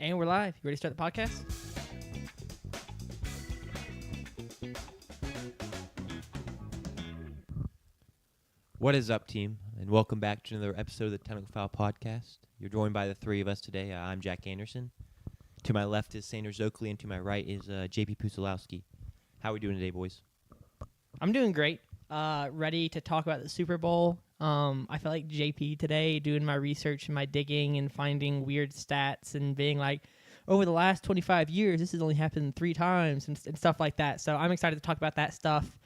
And we're live. You ready to start the podcast? What is up, team? And welcome back to another episode of the Technical Foul Podcast. You're joined by the three of us today. I'm Jack Anderson. To my left is Sanders Oakley, and to my right is JP Pusilowski. How are we doing today, boys? I'm doing great. Ready to talk about the Super Bowl. I feel like JP today, doing my research and my digging and finding weird stats and being like, over the last 25 years, this has only happened 3 times and stuff like that. So I'm excited to talk about that stuff.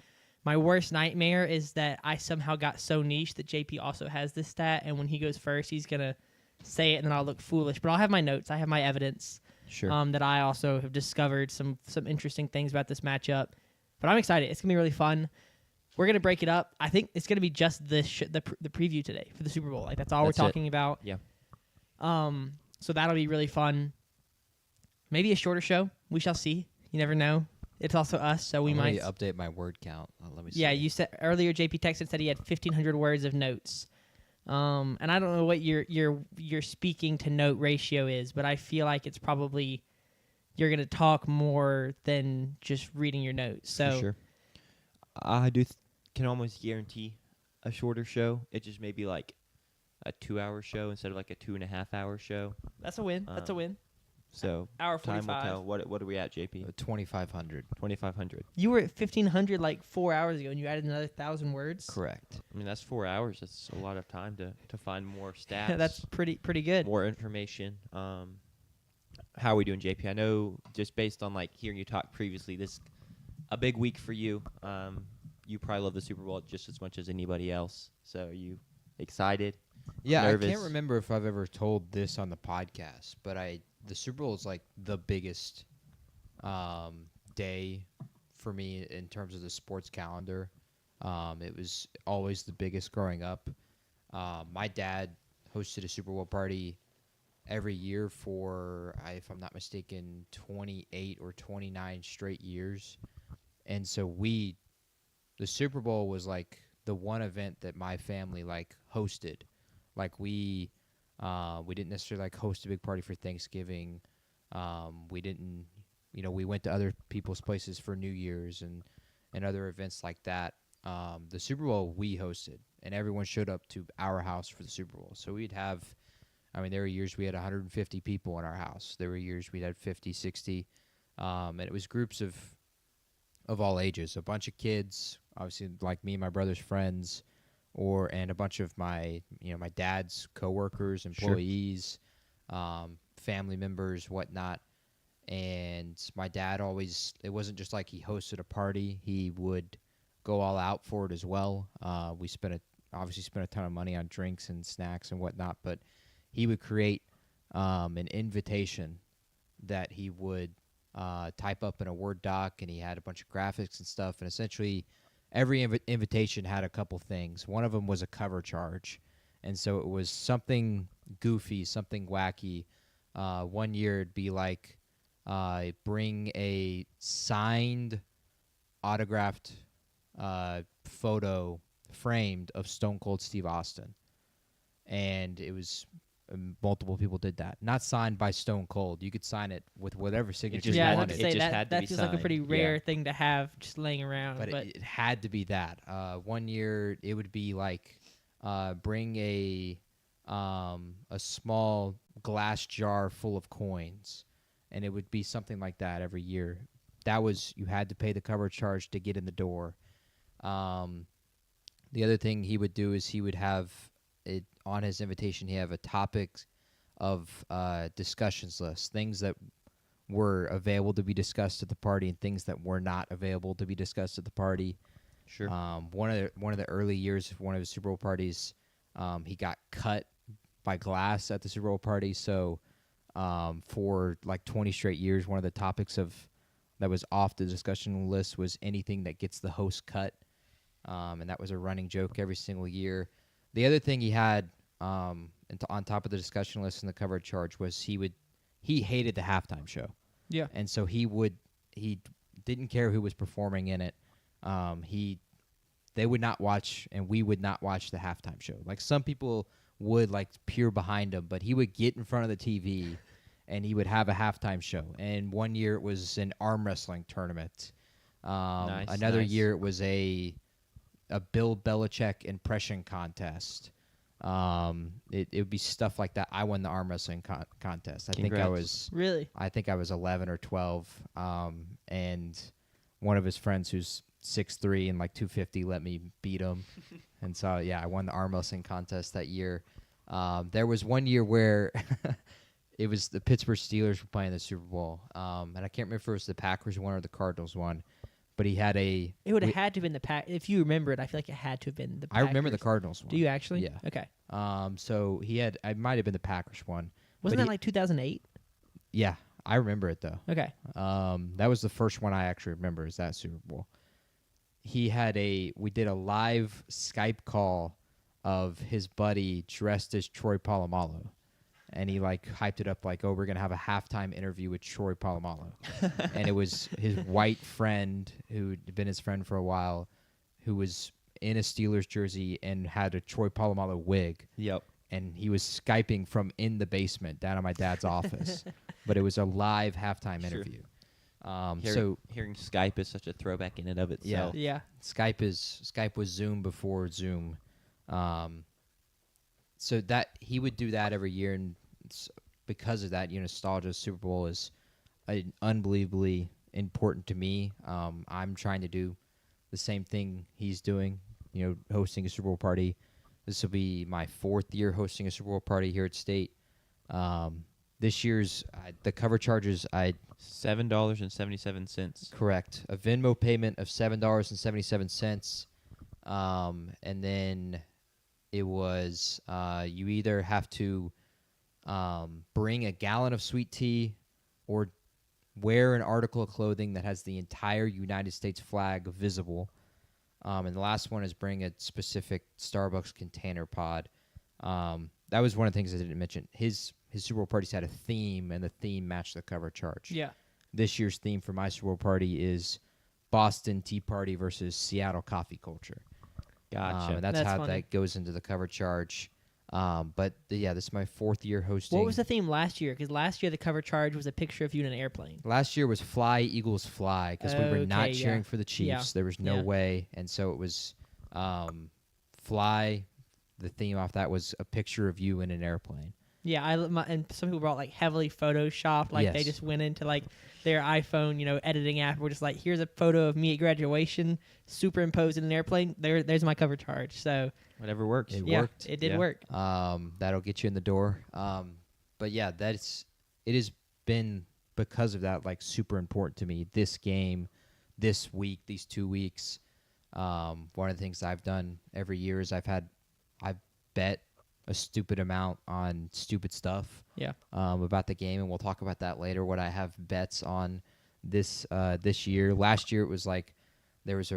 My worst nightmare is that I somehow got so niche that JP also has this stat, and when he goes first, he's going to say it, and then I'll look foolish. But I'll have my notes. I have my evidence. Sure. That I also have discovered some interesting things about this matchup. But I'm excited. It's going to be really fun. We're going to break it up. I think it's going to be just the preview today for the Super Bowl. Like, that's all we're talking about. Yeah. So that'll be really fun. Maybe a shorter show. We shall see. You never know. It's also us, so we might update my word count. Let me see. Yeah, you said earlier. JP texted said he had 1,500 words of notes. And I don't know what your speaking to note ratio is, but I feel like it's probably you're going to talk more than just reading your notes. So For sure. I can almost guarantee a shorter show. It just may be like a 2-hour show instead of like a 2.5-hour show. that's a win. That's a win. So Hour time 45. will tell. What are we at, JP? 2,500. 2,500. You were at 1,500 like 4 hours ago, and you added another 1,000 words. Correct. I mean, that's 4 hours. That's a lot of time to find more stats. That's pretty good. More information. How are we doing, JP? I know just based on like hearing you talk previously, this a big week for you. You probably love the Super Bowl just as much as anybody else. So are you excited? Yeah, Nervous? I can't remember if I've ever told this on the podcast, but the Super Bowl is like the biggest day for me in terms of the sports calendar. It was always the biggest growing up. My dad hosted a Super Bowl party every year for, if I'm not mistaken, 28 or 29 straight years. And so the Super Bowl was like the one event that my family like hosted. Like we didn't necessarily like host a big party for Thanksgiving. We didn't, we went to other people's places for New Year's and other events like that. The Super Bowl we hosted, and everyone showed up to our house for the Super Bowl. So there were years we had 150 people in our house. There were years we had 50, 60. And it was groups of all ages, a bunch of kids, obviously like me and my brother's friends, and a bunch of my dad's coworkers, employees, family members, whatnot. And my dad it wasn't just like he hosted a party; he would go all out for it as well. We obviously spent a ton of money on drinks and snacks and whatnot, but he would create an invitation that he would type up in a Word doc, and he had a bunch of graphics and stuff, and essentially every invitation had a couple things. One of them was a cover charge, and so it was something goofy, something wacky. One year it'd be like bring a signed, autographed photo framed of Stone Cold Steve Austin, and it was multiple people did that. Not signed by Stone Cold. You could sign it with whatever signature you I was wanted. about to say It just had to that's be just like a signed. pretty rare Yeah. thing to have just laying around. But it had to be that. One year it would be like bring a small glass jar full of coins, and it would be something like that every year. You had to pay the cover charge to get in the door. The other thing he would do is he would have it on his invitation. He have a topic of discussions list, things that were available to be discussed at the party and things that were not available to be discussed at the party. Sure. One of the early years of one of his Super Bowl parties, he got cut by glass at the Super Bowl party. So for like 20 straight years, one of the topics that was off the discussion list was anything that gets the host cut, and that was a running joke every single year. The other thing he had on top of the discussion list and the cover charge was he hated the halftime show. Yeah. And so he didn't care who was performing in it. They would not watch, and we would not watch the halftime show. Like some people would like peer behind him, but he would get in front of the TV and he would have a halftime show. And one year it was an arm wrestling tournament. Another nice. year it was a Bill Belichick impression contest. It would be stuff like that. I won the arm wrestling contest. Congrats. Really? I think I was 11 or 12, and one of his friends who's 6'3" and like 250 let me beat him, and so yeah, I won the arm wrestling contest that year. There was one year where it was the Pittsburgh Steelers were playing the Super Bowl, and I can't remember if it was the Packers won or the Cardinals won, but he had a. It would have had to have been the Pack. If you remember it, I feel like it had to have been the I Packers. remember the Cardinals one. Do you actually? Yeah. Okay. So he had. I might have been the Packers one. Wasn't but that like 2008? Yeah, I remember it though. Okay. That was the first one I actually remember. Is that Super Bowl? We did a live Skype call of his buddy dressed as Troy Polamalu, and he like hyped it up like, oh, we're gonna have a halftime interview with Troy Polamalu, and it was his white friend who'd been his friend for a while, who was in a Steelers jersey and had a Troy Polamalu wig, Yep. and he was Skyping from in the basement down in my dad's office, but it was a live halftime Sure. interview. Hearing Skype is such a throwback in and of Yeah. itself. Yeah. Skype was Zoom before Zoom, so that he would do that every year, and because of that, nostalgia Super Bowl is unbelievably important to me. I'm trying to do the same thing he's doing, hosting a Super Bowl party. This will be my 4th year hosting a Super Bowl party here at State. This year's the cover charges $7.77. correct a Venmo payment of $7.77, and then it was you either have to bring a gallon of sweet tea or wear an article of clothing that has the entire United States flag visible. And the last one is bring a specific Starbucks container pod. That was one of the things I didn't mention. His Super Bowl parties had a theme, and the theme matched the cover charge. Yeah. This year's theme for my Super Bowl party is Boston Tea Party versus Seattle coffee culture. Gotcha. And that's That's how funny. that goes into the cover charge. This is my 4th year hosting. What was the theme last year? Because last year the cover charge was a picture of you in an airplane. Last year was Fly, Eagles, Fly, because we were Okay, not yeah. cheering for the Chiefs. Yeah. There was no Yeah. way. And so it was Fly. The theme off that was a picture of you in an airplane. Yeah, and some people brought like heavily photoshopped, like they Yes. just went into like their iPhone, editing app. We're just like, here's a photo of me at graduation, superimposed in an airplane. There's my cover charge. So Whatever works. It yeah, worked. it did Yeah. work. That'll get you in the door. But yeah, it has been because of that like super important to me. This game, this week, these 2 weeks. One of the things I've done every year is I've bet a stupid amount on stupid stuff. Yeah. About the game, and we'll talk about that later. What I have bets on this year. Last year it was like there was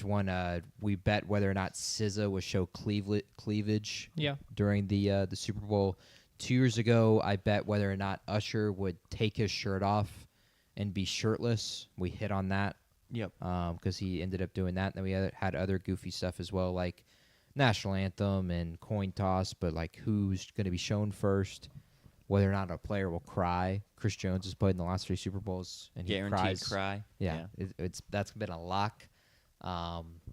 one we bet whether or not SZA would show cleavage Yeah. during the Super Bowl. 2 years ago, I bet whether or not Usher would take his shirt off and be shirtless. We hit on that Yep. because he ended up doing that. And then we had other goofy stuff as well, like national anthem and coin toss, but like who's going to be shown first, whether or not a player will cry. Chris Jones has played in the last 3 Super Bowls, and he Guaranteed cries. cry. Yeah, that's been a lock.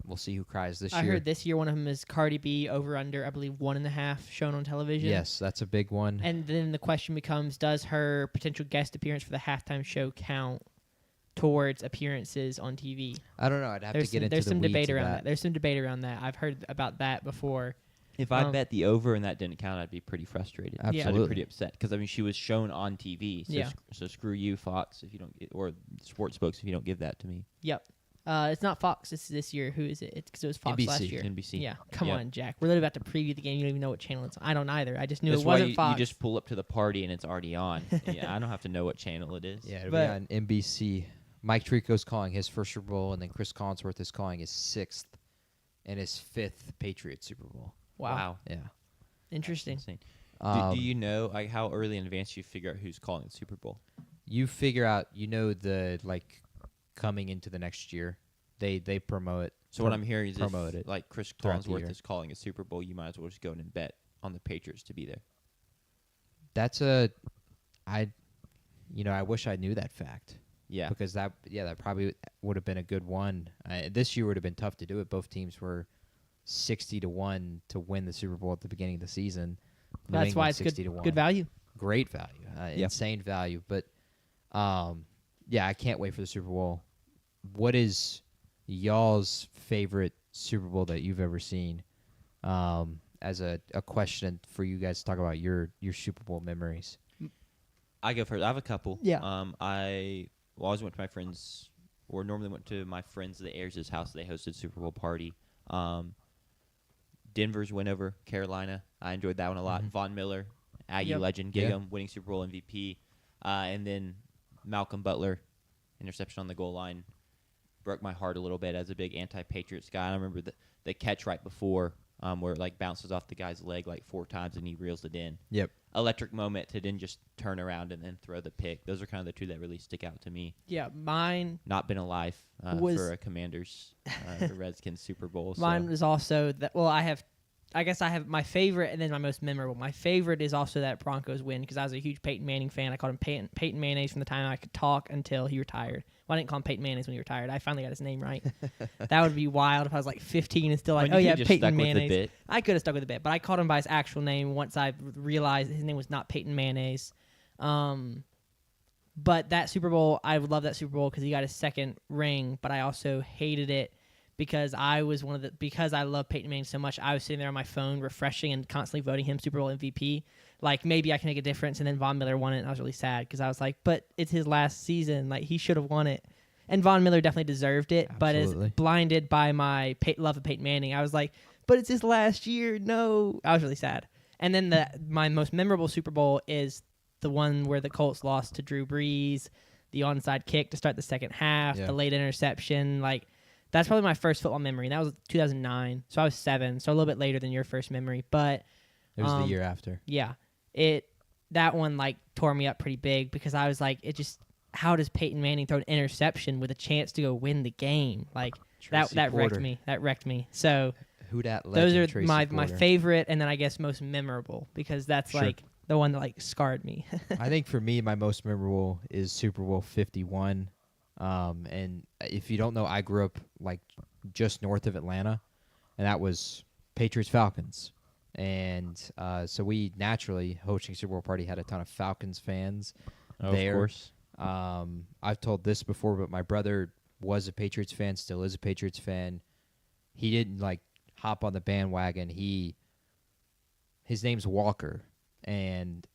We'll see who cries this I year. heard this year one of them is Cardi B over under, I believe 1.5 shown on television. Yes, that's a big one. And then the question becomes, does her potential guest appearance for the halftime show count towards appearances on TV? I don't know. I'd have to get into there's the some weeds debate of around that. that. There's some debate around that. I've heard about that before. If I bet the over and that didn't count, I'd be pretty frustrated. I'd Absolutely. be pretty upset because she was shown on TV. So Yeah. So screw you, Fox, if you don't, or sports books if you don't give that to me. Yep. It's not Fox. It's this year. Who is it? It's because it was Fox NBC. last year. NBC. Yeah. Come Yep. on, Jack. We're literally about to preview the game. You don't even know what channel it's on. I don't either. I just knew That's it why wasn't you Fox. just pull up to the party and it's already on. Yeah, I don't have to know what channel it is. Yeah, it'll But- be on NBC. Mike Tirico's calling his first Super Bowl, and then Chris Collinsworth is calling his 6th and his 5th Patriots Super Bowl. wow. Yeah. Interesting. Insane. Um, do you know how early in advance you figure out who's calling the Super Bowl? You figure out, the like coming into the next year, they promote it. So what I'm hearing is promote it if like Chris throughout the Collinsworth year. is calling a Super Bowl, you might as well just go in and bet on the Patriots to be there. I wish I knew that fact. Yeah. Because that probably would have been a good one. This year would have been tough to do it. Both teams were 60-1 to win the Super Bowl at the beginning of the season. New That's why England it's 60-1. good value. Great value, insane value. But I can't wait for the Super Bowl. What is y'all's favorite Super Bowl that you've ever seen? As a question for you guys to talk about your Super Bowl memories. I go first. I have a couple. Yeah. I always went to my friends, or normally went to my friends, the Ayers' house. They hosted Super Bowl party. Denver's win over Carolina. I enjoyed that one a lot. Mhm. Von Miller, Aggie Yep. legend, Gig'em, winning Super Bowl MVP. And then Malcolm Butler, interception on the goal line. Broke my heart a little bit as a big anti-Patriots guy. I remember the catch right before where it like bounces off the guy's leg like 4 times and he reels it in. Yep. Electric moment to then just turn around and then throw the pick. Those are kind of the two that really stick out to me. Yeah, mine Not been alive Was- for a Commanders, the Redskins Super Bowl. Mine So. was also that. Well, I guess I have my favorite and then my most memorable. My favorite is also that Broncos win because I was a huge Peyton Manning fan. I called him Peyton Mayonnaise from the time I could talk until he retired. Well, I didn't call him Peyton Mayonnaise when he retired. I finally got his name right. That would be wild if I was like 15 and still like, Well, you oh yeah, could've just Peyton stuck with the Mayonnaise. bit. I could have stuck with the bit, but I called him by his actual name once I realized his name was not Peyton Mayonnaise. But that Super Bowl, I would love that Super Bowl because he got his second ring, but I also hated it because I was because I love Peyton Manning so much, I was sitting there on my phone refreshing and constantly voting him Super Bowl MVP. Like, maybe I can make a difference, and then Von Miller won it, and I was really sad because I was like, but it's his last season. Like, he should have won it. And Von Miller definitely deserved it, but as Absolutely. blinded by my love of Peyton Manning, I was like, but it's his last year. No. I was really sad. And then my most memorable Super Bowl is the one where the Colts lost to Drew Brees, the onside kick to start the second half, Yeah. the late interception. Like, that's probably my first football memory. And that was 2009. So I was 7, so a little bit later than your first memory. But It was the year after. yeah, that one like tore me up pretty big because I was like, how does Peyton Manning throw an interception with a chance to go win the game? Like Tracy that wrecked Porter. me. That wrecked me. So Who dat those legend, are Tracy my Porter. favorite, and then I guess most memorable because that's Sure. like the one that like scarred me. I think for me, my most memorable is Super Bowl 51. And if you don't know, I grew up like just north of Atlanta, and that was Patriots Falcons. And so we naturally, hosting Super Bowl party, had a ton of Falcons fans there. Of course. I've told this before, but my brother was a Patriots fan, still is a Patriots fan. He didn't like hop on the bandwagon. His name's Walker, and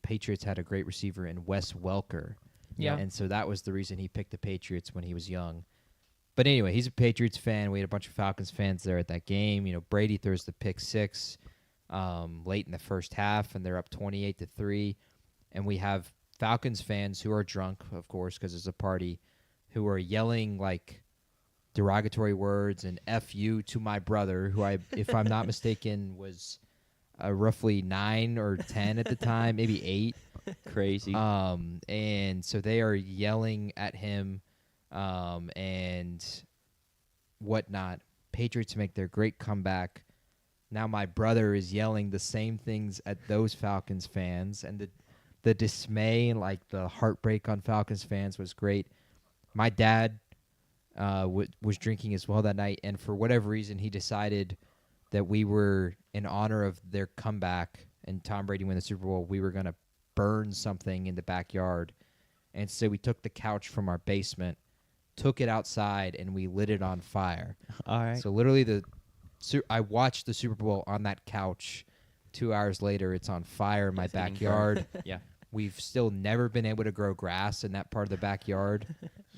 Patriots had a great receiver in Wes Welker. Yeah. And so that was the reason he picked the Patriots when he was young. But anyway, he's a Patriots fan. We had a bunch of Falcons fans there at that game. You know, Brady throws the pick 6 late in the first half, and they're up 28-3. And we have Falcons fans who are drunk, of course, because it's a party, who are yelling like derogatory words and F you to my brother, who if I'm not mistaken, was roughly 9 or 10 at the time, maybe 8. Crazy. And so they are yelling at him and whatnot. Patriots make their great comeback. Now my brother is yelling the same things at those Falcons fans, and the dismay and like the heartbreak on Falcons fans was great. My dad was drinking as well that night, and for whatever reason, he decided that we were, in honor of their comeback and Tom Brady win the Super Bowl, we were going to burn something in the backyard. And so we took the couch from our basement, took it outside, and we lit it on fire. All right. So literally, I watched the Super Bowl on that couch. 2 hours later, it's on fire in my Sitting backyard. Yeah. We've still never been able to grow grass in that part of the backyard.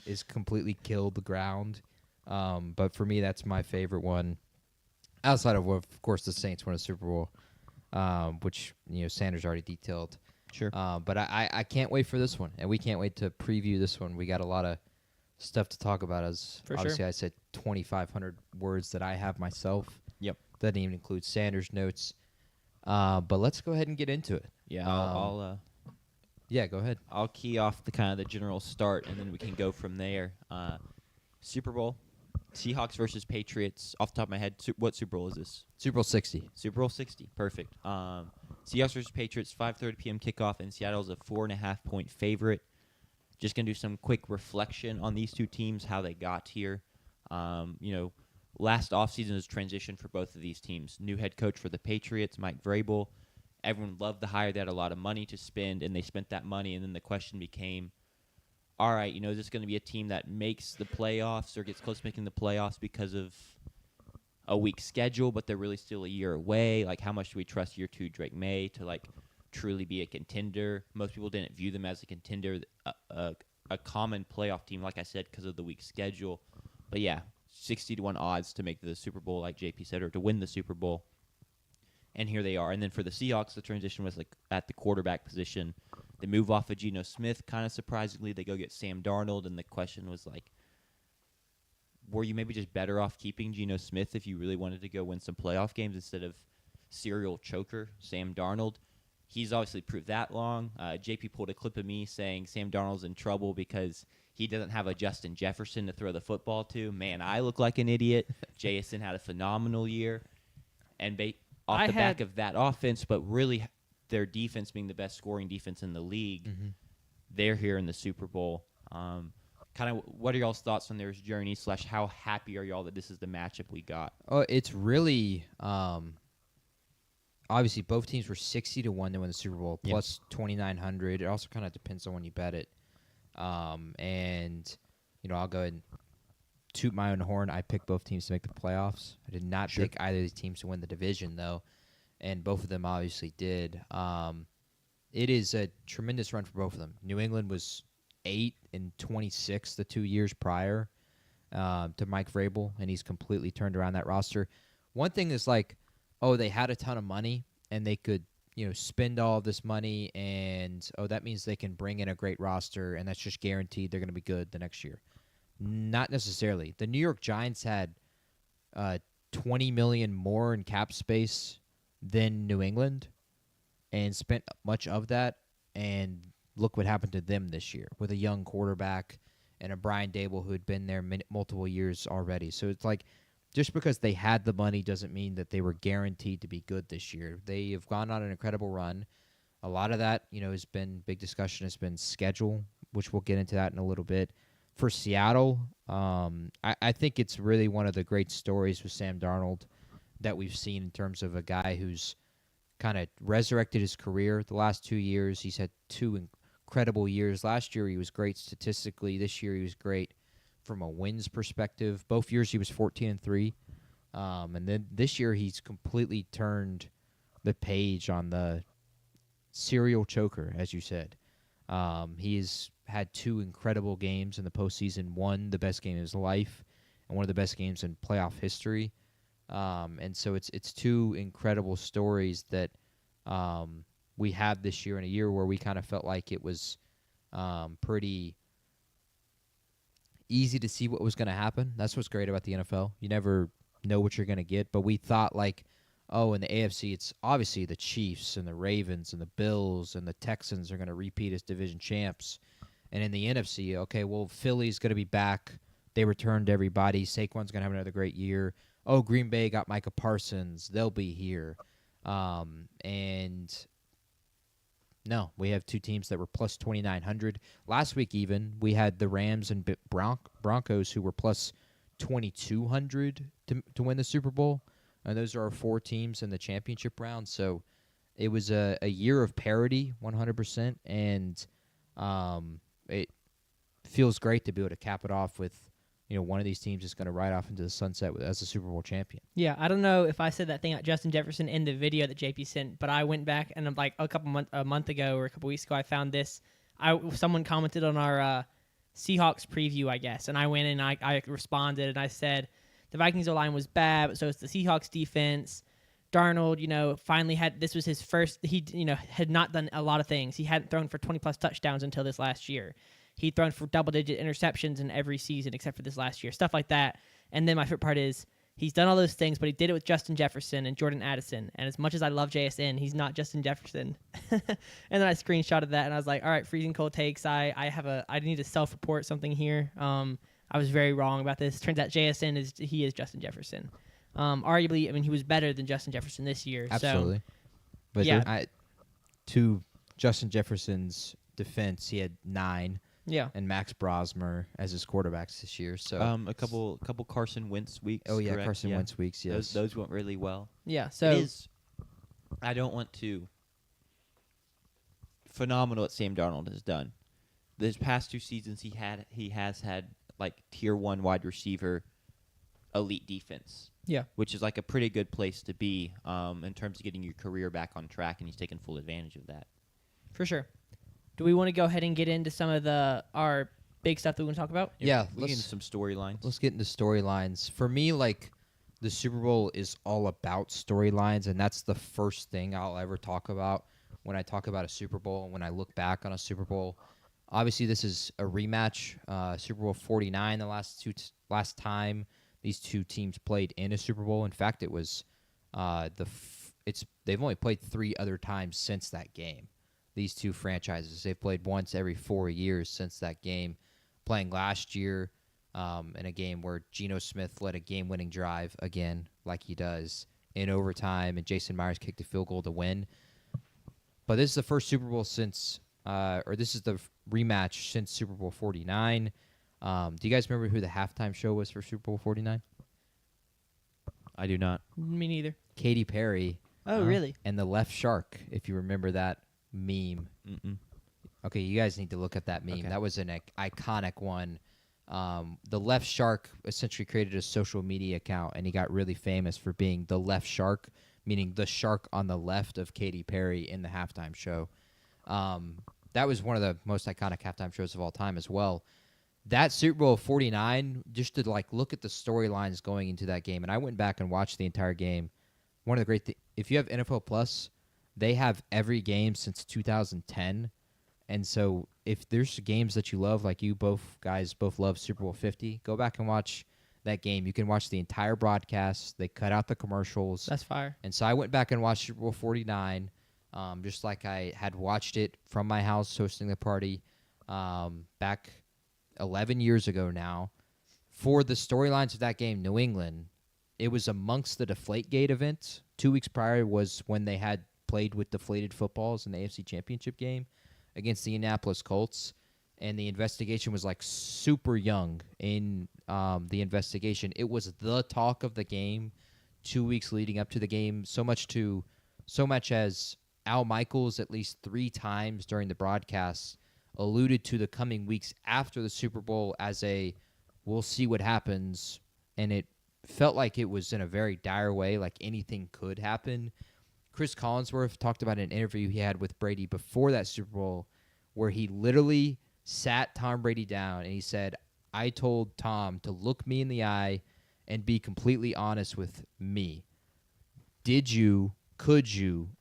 It's completely killed the ground. But for me, that's my favorite one. Outside of course, the Saints won a Super Bowl, which Sanders already detailed. Sure. But I can't wait for this one, and we can't wait to preview this one. We got a lot of stuff to talk about. As For obviously sure. I said 2,500 words that I have myself. Yep. Doesn't even include Sanders' notes. But let's go ahead and get into it. Yeah. Yeah, go ahead. I'll key off the kind of the general start, and then we can go from there. Super Bowl, Seahawks versus Patriots. Off the top of my head, what Super Bowl is this? Super Bowl 60. Super Bowl 60. Perfect. Seahawks versus Patriots, 5:30 p.m. kickoff, and Seattle's a 4.5-point favorite. Just going to do some quick reflection on these two teams, how they got here. Last offseason was transition for both of these teams. New head coach for the Patriots, Mike Vrabel. Everyone loved the hire. They had a lot of money to spend, and they spent that money, and then the question became, all right, is this going to be a team that makes the playoffs or gets close to making the playoffs because of a weak schedule, but they're really still a year away? Like, how much do we trust year 2 Drake May to, truly be a contender? Most people didn't view them as a contender, a common playoff team, like I said, because of the weak schedule. But, yeah, 60-1 odds to make the Super Bowl, like JP said, or to win the Super Bowl. And here they are. And then for the Seahawks, the transition was at the quarterback position. They move off of Geno Smith, kind of surprisingly. They go get Sam Darnold, and the question was were you maybe just better off keeping Geno Smith if you really wanted to go win some playoff games instead of serial choker Sam Darnold? He's obviously proved that wrong. JP pulled a clip of me saying Sam Darnold's in trouble because he doesn't have a Justin Jefferson to throw the football to. Man, I look like an idiot. JSN had a phenomenal year. And back of that offense, but really their defense being the best scoring defense in the league, they're here in the Super Bowl. Kind of, what are y'all's thoughts on their journey / how happy are y'all that this is the matchup we got? Oh, it's really obviously both teams were 60-1 to win the Super Bowl, plus 2,900. It also kind of depends on when you bet it. And I'll go ahead and toot my own horn. I picked both teams to make the playoffs. I did not pick either of these teams to win the division, though, and both of them obviously did. It is a tremendous run for both of them. New England was 8-26 the 2 years prior to Mike Vrabel, and he's completely turned around that roster. One thing is they had a ton of money, and they could spend all of this money, and that means they can bring in a great roster, and that's just guaranteed they're going to be good the next year. Not necessarily. The New York Giants had $20 million more in cap space than New England and spent much of that, and look what happened to them this year with a young quarterback and a Brian Dable who had been there multiple years already. So it's just because they had the money doesn't mean that they were guaranteed to be good this year. They have gone on an incredible run. A lot of that, has been big discussion, has been schedule, which we'll get into that in a little bit. For Seattle, I think it's really one of the great stories with Sam Darnold that we've seen in terms of a guy who's kind of resurrected his career the last 2 years. He's had 2 incredible years. Last year he was great statistically. This year he was great from a wins perspective. Both years he was 14-3. And then this year he's completely turned the page on the serial choker, as you said. He's had 2 incredible games in the postseason. One, the best game of his life, and one of the best games in playoff history. And so it's 2 incredible stories that we had this year in a year where we kind of felt like it was pretty easy to see what was going to happen. That's what's great about the NFL. You never know what you're going to get, but we thought in the AFC, it's obviously the Chiefs and the Ravens and the Bills and the Texans are going to repeat as division champs. And in the NFC, Philly's going to be back. They returned everybody. Saquon's going to have another great year. Green Bay got Micah Parsons. They'll be here. And no, we have 2 teams that were plus 2,900. Last week even, we had the Rams and Broncos who were plus 2,200 to win the Super Bowl. And those are our 4 teams in the championship round. So it was a year of parity, 100%. And it feels great to be able to cap it off with, one of these teams is going to ride off into the sunset as a Super Bowl champion. Yeah, I don't know if I said that thing about Justin Jefferson in the video that JP sent, but I went back and a month ago or a couple weeks ago, I found this. Someone commented on our Seahawks preview, I guess, and I went and I responded and I said the Vikings O-line was bad, but so it's the Seahawks defense. Darnold, finally this was his first, he, had not done a lot of things. He hadn't thrown for 20-plus touchdowns until this last year. He'd thrown for double-digit interceptions in every season except for this last year, stuff like that. And then my favorite part is he's done all those things, but he did it with Justin Jefferson and Jordan Addison. And as much as I love JSN, he's not Justin Jefferson. And then I screenshotted that, and I was like, all right, freezing cold takes. I need to self-report something here. I was very wrong about this. Turns out JSN is Justin Jefferson. Arguably, he was better than Justin Jefferson this year. Absolutely. So But Yeah. to Justin Jefferson's defense, he had 9, Yeah. and Max Brosmer as his quarterbacks this year. So A couple Carson Wentz weeks. oh yeah, correct? Carson Yeah. Wentz weeks. Yes, Those went really well. Yeah. So It is. I don't want to. Phenomenal what Sam Darnold has done. This past 2 seasons, he has had like tier 1 wide receiver, elite defense. Yeah. Which is like a pretty good place to be in terms of getting your career back on track, and he's taken full advantage of that. for sure. Do we want to go ahead and get into some of our big stuff that we want to talk about? Yeah, we get into some storylines. let's get into storylines. For me, like the Super Bowl is all about storylines, and that's the first thing I'll ever talk about when I talk about a Super Bowl and when I look back on a Super Bowl. Obviously, this is a rematch. Super Bowl 49, the last time these two teams played in a Super Bowl. In fact, it was they've only played 3 other times since that game. These two franchises, they've played once every 4 years since that game. Playing last year in a game where Geno Smith led a game-winning drive again, like he does in overtime, and Jason Myers kicked a field goal to win. But this is the first Super Bowl since, this is the rematch since Super Bowl 49. Do you guys remember who the halftime show was for Super Bowl 49? I do not. Me neither. Katy Perry. Oh, really? And the Left Shark, if you remember that meme. Mm-mm. Okay, you guys need to look at that meme. Okay. That was an iconic one. The Left Shark essentially created a social media account, and he got really famous for being the Left Shark, meaning the shark on the left of Katy Perry in the halftime show. That was one of the most iconic halftime shows of all time as well. That Super Bowl 49, just to like look at the storylines going into that game, and I went back and watched the entire game. One of the great if you have NFL Plus, they have every game since 2010. And so if there's games that you love, like you guys both love Super Bowl 50, go back and watch that game. You can watch the entire broadcast. They cut out the commercials. That's fire. And so I went back and watched Super Bowl 49, just like I had watched it from my house hosting the party back 11 years ago now. For the storylines of that game, New England, it was amongst the Deflategate event. 2 weeks prior was when they had played with deflated footballs in the AFC Championship game against the Indianapolis Colts, and the investigation was like super young in the investigation. It was the talk of the game 2 weeks leading up to the game, so much as Al Michaels at least 3 times during the broadcast alluded to the coming weeks after the Super Bowl as we'll see what happens, and it felt like it was in a very dire way, like anything could happen. Chris Collinsworth talked about an interview he had with Brady before that Super Bowl where he literally sat Tom Brady down and he said, I told Tom to look me in the eye and be completely honest with me. Could you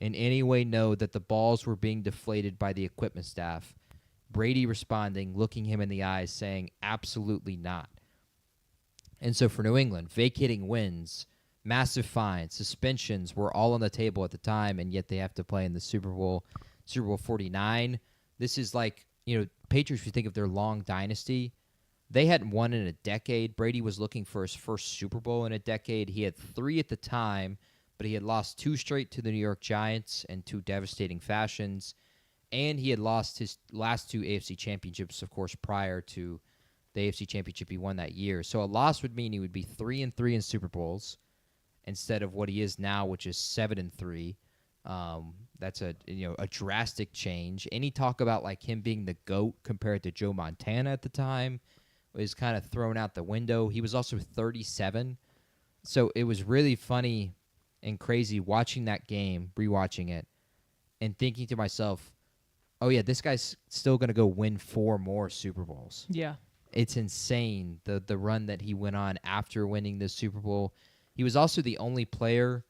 in any way know that the balls were being deflated by the equipment staff? Brady responding, looking him in the eyes, saying, absolutely not. And so for New England, vacating wins, massive fines, suspensions were all on the table at the time, and yet they have to play in the Super Bowl 49. This is like, Patriots, if you think of their long dynasty, they hadn't won in a decade. Brady was looking for his first Super Bowl in a decade. He had 3 at the time, but he had lost 2 straight to the New York Giants in 2 devastating fashions, and he had lost his last 2 AFC championships, of course, prior to the AFC championship he won that year. So a loss would mean he would be 3-3 in Super Bowls instead of what he is now, which is 7-3. That's a drastic change. Any talk about like him being the GOAT compared to Joe Montana at the time was kind of thrown out the window. He was also 37. So it was really funny and crazy watching that game, rewatching it, and thinking to myself, oh yeah, this guy's still going to go win 4 more Super Bowls. Yeah. It's insane, the run that he went on after winning this Super Bowl. He was also the only player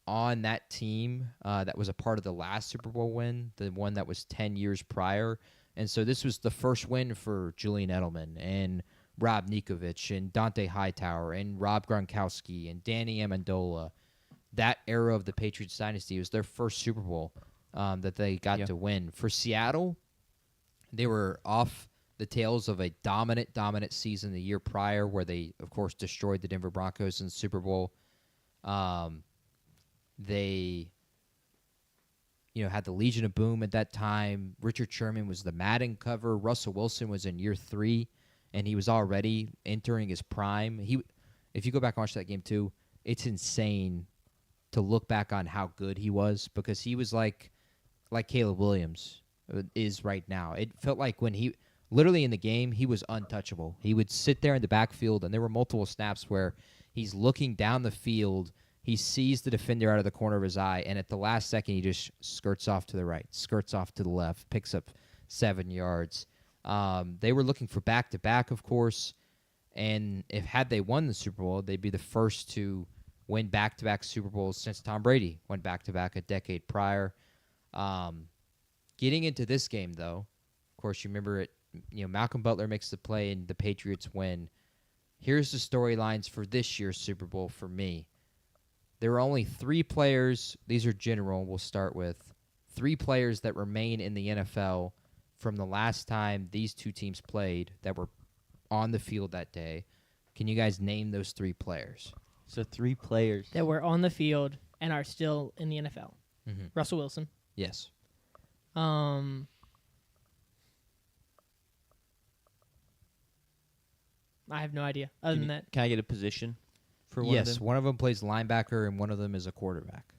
on that team that was a part of the last Super Bowl win, the one that was 10 years prior. And so this was the first win for Julian Edelman and Rob Ninkovich and Dante Hightower and Rob Gronkowski and Danny Amendola. That era of the Patriots dynasty was their first Super Bowl that they got to win. For Seattle, they were off the tails of a dominant season the year prior where they, of course, destroyed the Denver Broncos in the Super Bowl. They had the Legion of Boom at that time. Richard Sherman was the Madden cover. Russell Wilson was in year 3, and he was already entering his prime. If you go back and watch that game too, it's insane to look back on how good he was, because he was like Caleb Williams is right now. It felt like when he literally in the game, he was untouchable. He would sit there in the backfield, and there were multiple snaps where he's looking down the field. He sees the defender out of the corner of his eye, and at the last second, he just skirts off to the right, skirts off to the left, picks up 7 yards. They were looking for back-to-back, of course, and had they won the Super Bowl, they'd be the first to win back-to-back Super Bowls since Tom Brady went back-to-back a decade prior. Getting into this game, though, of course, you remember it. Malcolm Butler makes the play, and the Patriots win. Here's the storylines for this year's Super Bowl for me. There are only 3 players. These are general. We'll start with 3 players that remain in the NFL from the last time these two teams played that were on the field that day. Can you guys name those 3 players? So 3 players. That were on the field and are still in the NFL. Mm-hmm. Russell Wilson. Yes. I have no idea. Other than that, Can I get a position for one Yes, of them? one of them plays linebacker, and one of them is a quarterback.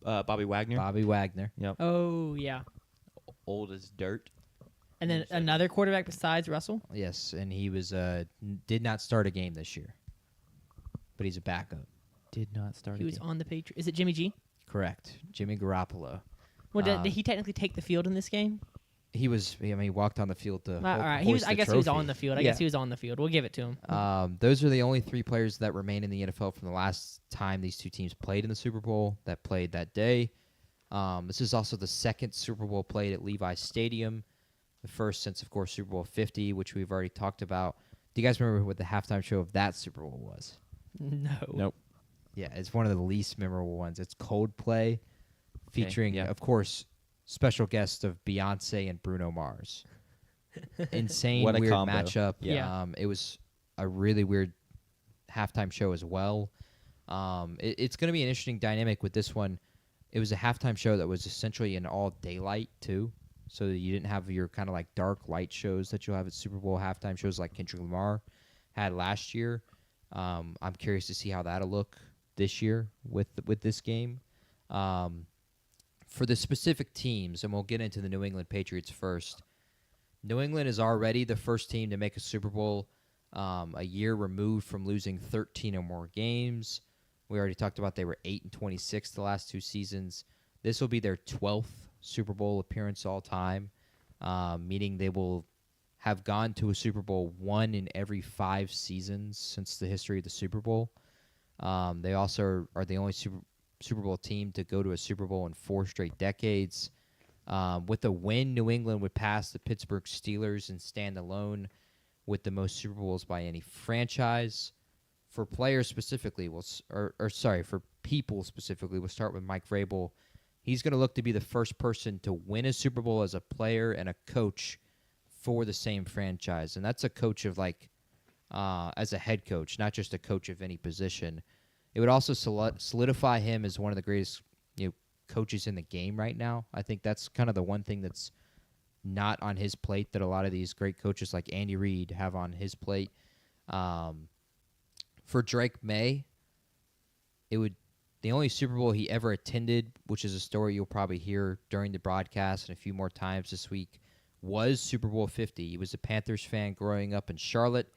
Bobby Wagner. Bobby Wagner. Yep. oh yeah, Old as dirt. and then another quarterback besides Russell. Yes, and he was did not start a game this year, but he's a backup. Did not start He was again. on the Patriots. Is it Jimmy G? Correct. Jimmy Garoppolo. Well, did he technically take the field in this game? He was. I mean, he walked on the field to. All right, he was. I guess he was on the field. I guess he was on the field. We'll give it to him. Those are the only 3 players that remain in the NFL from the last time these two teams played in the Super Bowl that played that day. This is also the second Super Bowl played at Levi Stadium, the first since, of course, Super Bowl 50, which we've already talked about. Do you guys remember what the halftime show of that Super Bowl was? No. Nope. Yeah, it's one of the least memorable ones. It's Coldplay, featuring, yeah. of course, special guest of Beyonce and Bruno Mars. Insane, What a weird combo. matchup. Yeah. It was a really weird halftime show as well. It's going to be an interesting dynamic with this one. It was a halftime show that was essentially an all daylight too, so that you didn't have your kind of like dark light shows that you'll have at Super Bowl halftime shows like Kendrick Lamar had last year. I'm curious to see how that'll look this year with this game. For the specific teams, and we'll get into the New England Patriots first. New England is already the first team to make a Super Bowl a year removed from losing 13 or more games. We already talked about they were 8-26 the last 2 seasons. This will be their 12th Super Bowl appearance all time, meaning they will have gone to a Super Bowl 1 in every 5 seasons since the history of the Super Bowl. They also are the only Super Bowl team to go to a Super Bowl in 4 straight decades. With a win, New England would pass the Pittsburgh Steelers and stand alone with the most Super Bowls by any franchise. For players specifically, for people specifically, we'll start with Mike Vrabel. He's going to look to be the first person to win a Super Bowl as a player and a coach for the same franchise. And that's a coach of as a head coach, not just a coach of any position. It would also solidify him as one of the greatest coaches in the game right now. I think that's kind of the one thing that's not on his plate that a lot of these great coaches like Andy Reid have on his plate. For Drake May, the only Super Bowl he ever attended, which is a story you'll probably hear during the broadcast and a few more times this week, was Super Bowl 50. He was a Panthers fan growing up in Charlotte.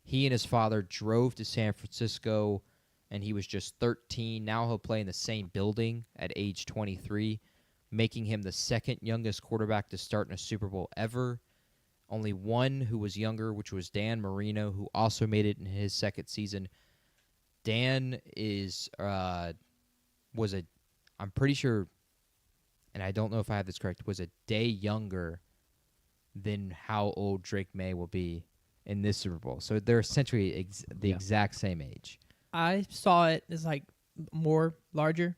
He and his father drove to San Francisco, and he was just 13. Now he'll play in the same building at age 23, making him the second youngest quarterback to start in a Super Bowl ever. Only one who was younger, which was Dan Marino, who also made it in his second season. Dan I'm pretty sure, and I don't know if I have this correct, was a day younger than how old Drake May will be in this Super Bowl. So they're essentially the exact same age. I saw it as like a larger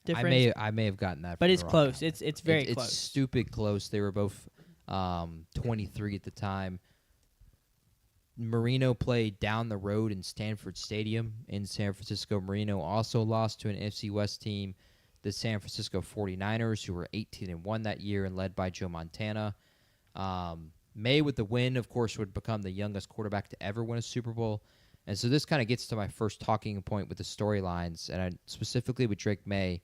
difference. I may have gotten that, but from it's the wrong close. calendar. It's very It's close. stupid close. They were both 23 at the time. Marino played down the road in Stanford Stadium in San Francisco. Marino also lost to an NFC West team. the San Francisco 49ers, who were 18-1 that year and led by Joe Montana. May, with the win, of course, would become the youngest quarterback to ever win a Super Bowl. And so this kind of gets to my first talking point with the storylines, and specifically with Drake May.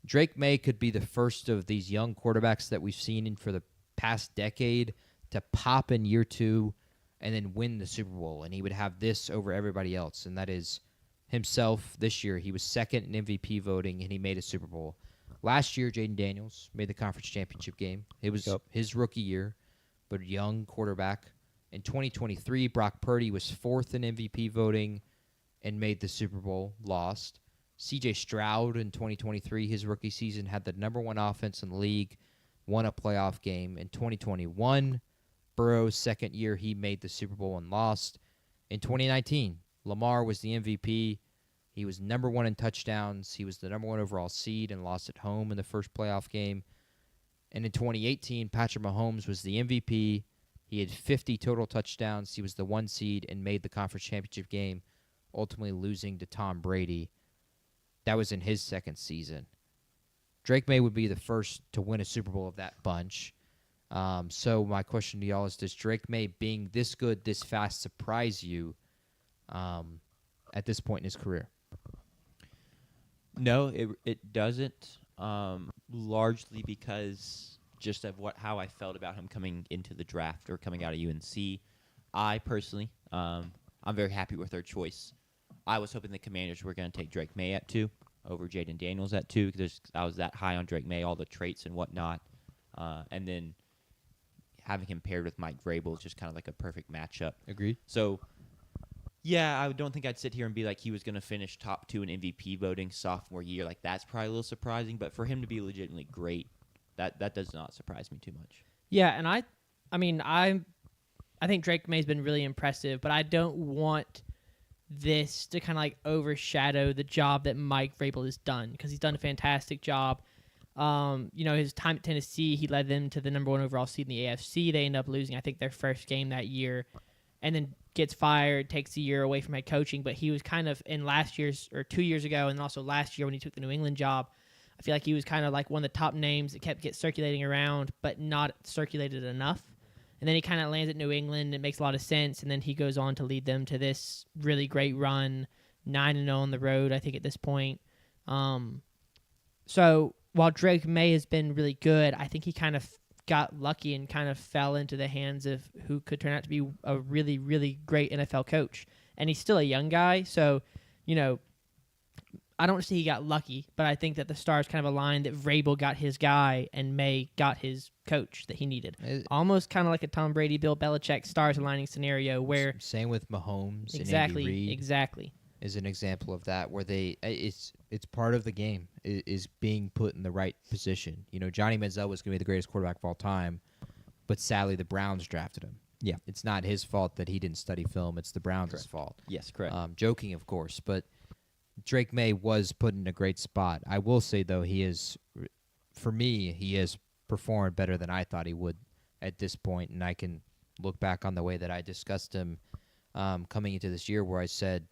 Drake May could be the first of these young quarterbacks that we've seen for the past decade to pop in year 2 and then win the Super Bowl. And he would have this over everybody else, and that is himself. This year, he was second in MVP voting, and he made a Super Bowl. Last year, Jaden Daniels made the conference championship game. It was his rookie year, but a young quarterback. In 2023, Brock Purdy was fourth in MVP voting and made the Super Bowl, lost. C.J. Stroud in 2023, his rookie season, had the number 1 offense in the league, won a playoff game. In 2021, Burrow's second year, he made the Super Bowl and lost. In 2019, Lamar was the MVP. He was number 1 in touchdowns. He was the number 1 overall seed and lost at home in the first playoff game. And in 2018, Patrick Mahomes was the MVP. He had 50 total touchdowns. He was the 1 seed and made the conference championship game, ultimately losing to Tom Brady. That was in his second season. Drake May would be the first to win a Super Bowl of that bunch. So my question to y'all is, does Drake May being this good, this fast, surprise you at this point in his career? No, it doesn't. Largely because just of how I felt about him coming into the draft or coming out of UNC. I personally, I'm very happy with their choice. I was hoping the Commanders were going to take Drake May at 2 over Jaden Daniels at 2 because I was that high on Drake May, all the traits and whatnot. And then having him paired with Mike Vrabel is just kind of like a perfect matchup. Agreed. So, yeah, I don't think I'd sit here and be like he was going to finish top 2 in MVP voting sophomore year. Like, that's probably a little surprising. But for him to be legitimately great, that does not surprise me too much. Yeah, and I think Drake May's been really impressive, but I don't want this to kind of like overshadow the job that Mike Vrabel has done, because he's done a fantastic job. His time at Tennessee, he led them to the number 1 overall seed in the AFC. They end up losing, I think, their first game that year, and then gets fired, takes a year away from head coaching. But he was kind of in last year's, or 2 years ago, and also last year when he took the New England job, I feel like he was kind of like one of the top names that kept circulating around, but not circulated enough. And then he kind of lands at New England. It makes a lot of sense. And then he goes on to lead them to this really great run, 9-0 on the road, I think, at this point. So while Drake May has been really good, I think he kind of got lucky and kind of fell into the hands of who could turn out to be a really, really great NFL coach. And he's still a young guy. So, I don't see he got lucky, but I think that the stars kind of aligned that Vrabel got his guy and May got his coach that he needed. Almost kind of like a Tom Brady, Bill Belichick stars aligning scenario where... Same with Mahomes and Andy Reid. Exactly. Is an example of that, where it's part of the game, is being put in the right position. Johnny Manziel was going to be the greatest quarterback of all time, but sadly the Browns drafted him. Yeah. It's not his fault that he didn't study film. It's the Browns' fault. Yes, correct. Joking, of course, but Drake May was put in a great spot. I will say, though, he has performed better than I thought he would at this point, and I can look back on the way that I discussed him coming into this year, where I said,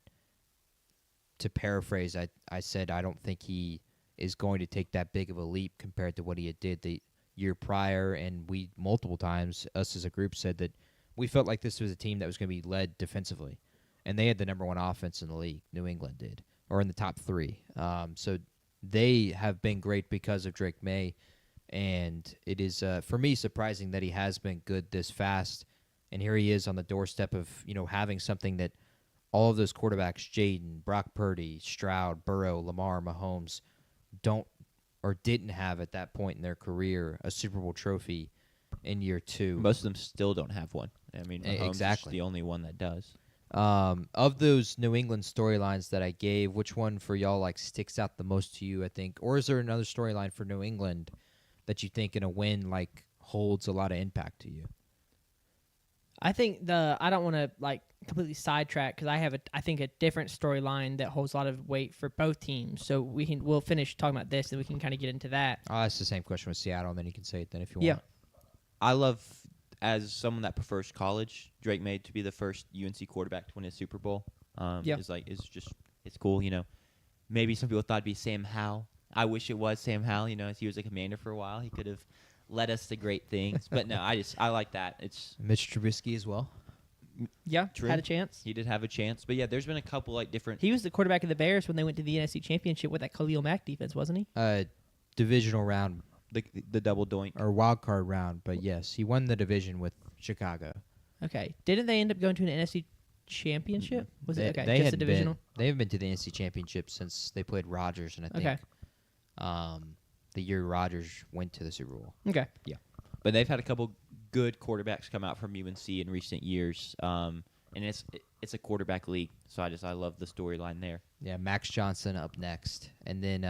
to paraphrase, I said I don't think he is going to take that big of a leap compared to what he had did the year prior, and we multiple times, us as a group, said that we felt like this was a team that was going to be led defensively, and they had the number 1 offense in the league. New England did, or in the top 3. So they have been great because of Drake May, and it is, for me, surprising that he has been good this fast, and here he is on the doorstep of, having something that all of those quarterbacks, Jaden, Brock Purdy, Stroud, Burrow, Lamar, Mahomes, don't or didn't have at that point in their career, a Super Bowl trophy in year 2. Most of them still don't have one. I mean, Mahomes exactly. is the only one that does. Of those New England storylines that I gave, which one for y'all sticks out the most to you, I think? Or is there another storyline for New England that you think in a win holds a lot of impact to you? I think I don't want to completely sidetrack, because I have I think a different storyline that holds a lot of weight for both teams. So we'll finish talking about this and we can kind of get into that. I'll ask the same question with Seattle, and then you can say it then if you Yeah. want. I love, as someone that prefers college, Drake May to be the first UNC quarterback to win a Super Bowl. Yeah. It's cool. Maybe some people thought it'd be Sam Howell. I wish it was Sam Howell. He was a commander for a while. He could have led us to great things. But no, I like that. It's Mitch Trubisky as well. Yeah, True. had a chance. He did have a chance. But yeah, there's been a couple different. He was the quarterback of the Bears when they went to the NFC Championship with that Khalil Mack defense, wasn't he? Divisional round The double doink. or wild card round, but yes, he won the division with Chicago. Okay. Didn't they end up going to an NFC Championship? Was it okay? They Just had a divisional. They haven't been to the NFC Championship since they played Rodgers, and I think the year Rodgers went to the Super Bowl. Okay. But they've had a couple good quarterbacks come out from UNC in recent years. And it's a quarterback league, so I love the storyline there. Yeah, Max Johnson up next, and then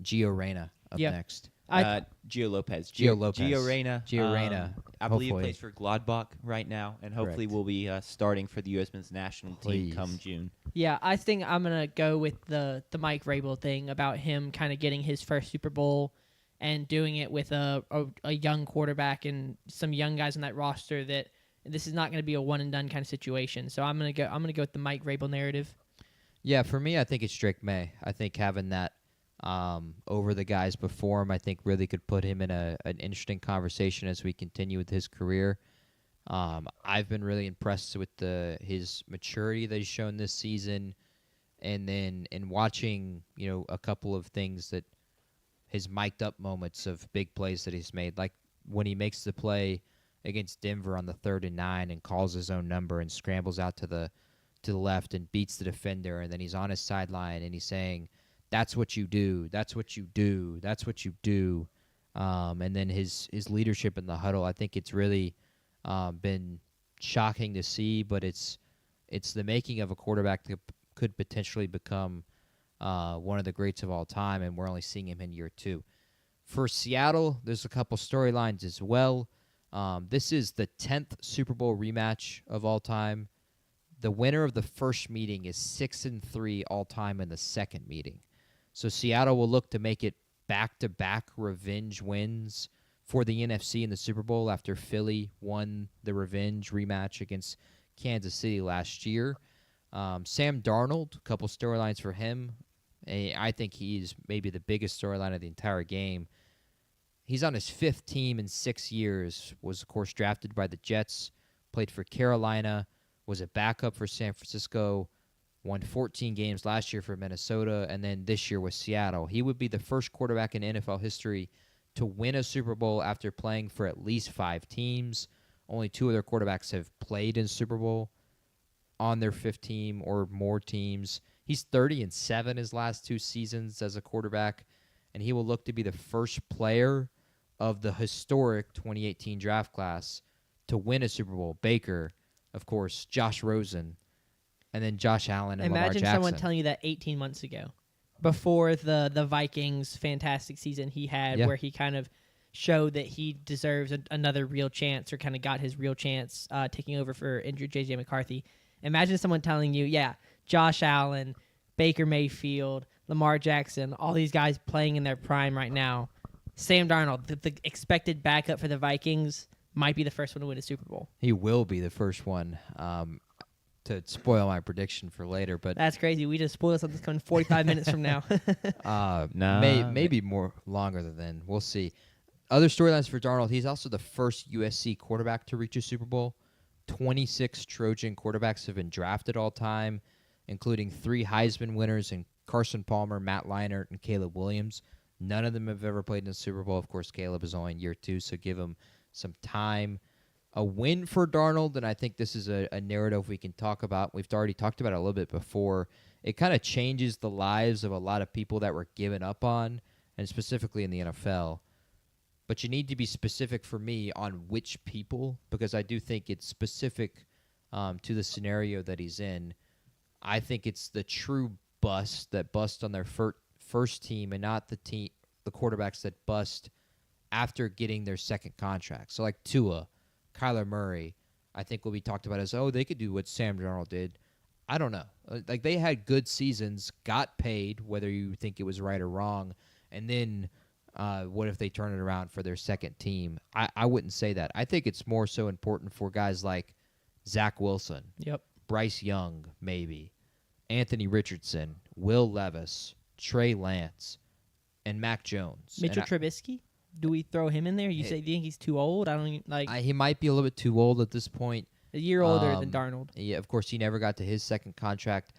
Gio Reyna up Yeah. next. Gio Lopez. Gio Lopez. Gio Reyna. Gio Reyna, I believe hopefully. plays for Gladbach right now, and hopefully Correct. will be starting for the U.S. men's national team come Please. June. Yeah, I think I'm gonna go with the Mike Vrabel thing about him kind of getting his first Super Bowl and doing it with a young quarterback and some young guys on that roster. That this is not going to be a one and done kind of situation. So I'm gonna go with the Mike Vrabel narrative. Yeah, for me, I think it's Drake May. I think having that over the guys before him, I think really could put him in an interesting conversation as we continue with his career. I've been really impressed with his maturity that he's shown this season, and then in watching a couple of things that his mic'd up moments of big plays that he's made, like when he makes the play against Denver on the 3rd and 9 and calls his own number and scrambles out to the left and beats the defender, and then he's on his sideline and he's saying, "That's what you do. That's what you do. That's what you do." And then his leadership in the huddle, I think it's really been shocking to see, but it's the making of a quarterback that could potentially become one of the greats of all time, and we're only seeing him in year 2. For Seattle, there's a couple storylines as well. This is the 10th Super Bowl rematch of all time. The winner of the first meeting is 6-3 all time in the second meeting. So Seattle will look to make it back-to-back revenge wins for the NFC in the Super Bowl after Philly won the revenge rematch against Kansas City last year. Sam Darnold, a couple storylines for him. I think he's maybe the biggest storyline of the entire game. He's on his 5th team in 6 years, was, of course, drafted by the Jets, played for Carolina, was a backup for San Francisco, won 14 games last year for Minnesota, and then this year with Seattle. He would be the first quarterback in NFL history to win a Super Bowl after playing for at least 5 teams. Only 2 other quarterbacks have played in Super Bowl on their 5th team or more teams. He's 30-7 his last 2 seasons as a quarterback, and he will look to be the first player of the historic 2018 draft class to win a Super Bowl. Baker, of course, Josh Rosen, and then Josh Allen and Lamar Imagine Jackson. someone telling you that 18 months ago, before the Vikings' fantastic season he had, Yeah. where he kind of showed that he deserves another real chance, or kind of got his real chance taking over for injured J.J. McCarthy. Imagine someone telling you, yeah, Josh Allen, Baker Mayfield, Lamar Jackson, all these guys playing in their prime right now. Sam Darnold, the expected backup for the Vikings, might be the first one to win a Super Bowl. He will be the first one. To spoil my prediction for later, but That's crazy. We just spoiled something that's coming 45 minutes from now. Nah. maybe more longer than then. We'll see. Other storylines for Darnold. He's also the first USC quarterback to reach a Super Bowl. 26 Trojan quarterbacks have been drafted all time, including 3 Heisman winners and Carson Palmer, Matt Leinart, and Caleb Williams. None of them have ever played in a Super Bowl. Of course, Caleb is only in year 2, so give him some time. A win for Darnold, and I think this is a narrative we can talk about. We've already talked about it a little bit before. It kind of changes the lives of a lot of people that were given up on, and specifically in the NFL. But you need to be specific for me on which people, because I do think it's specific to the scenario that he's in. I think it's the true bust that bust on their first team, and not the quarterbacks that bust after getting their second contract. So like Tua, Kyler Murray, I think will be talked about as, oh, they could do what Sam Darnold did. I don't know. Like, they had good seasons, got paid, whether you think it was right or wrong, and then what if they turn it around for their second team? I wouldn't say that. I think it's more so important for guys like Zach Wilson, Yep. Bryce Young, maybe, Anthony Richardson, Will Levis, Trey Lance, and Mac Jones. Mitchell And Trubisky. Do we throw him in there? You say, do you think he's too old? I don't even, like he might be a little bit too old at this point. a year older than Darnold. Yeah, of course, he never got to his second contract.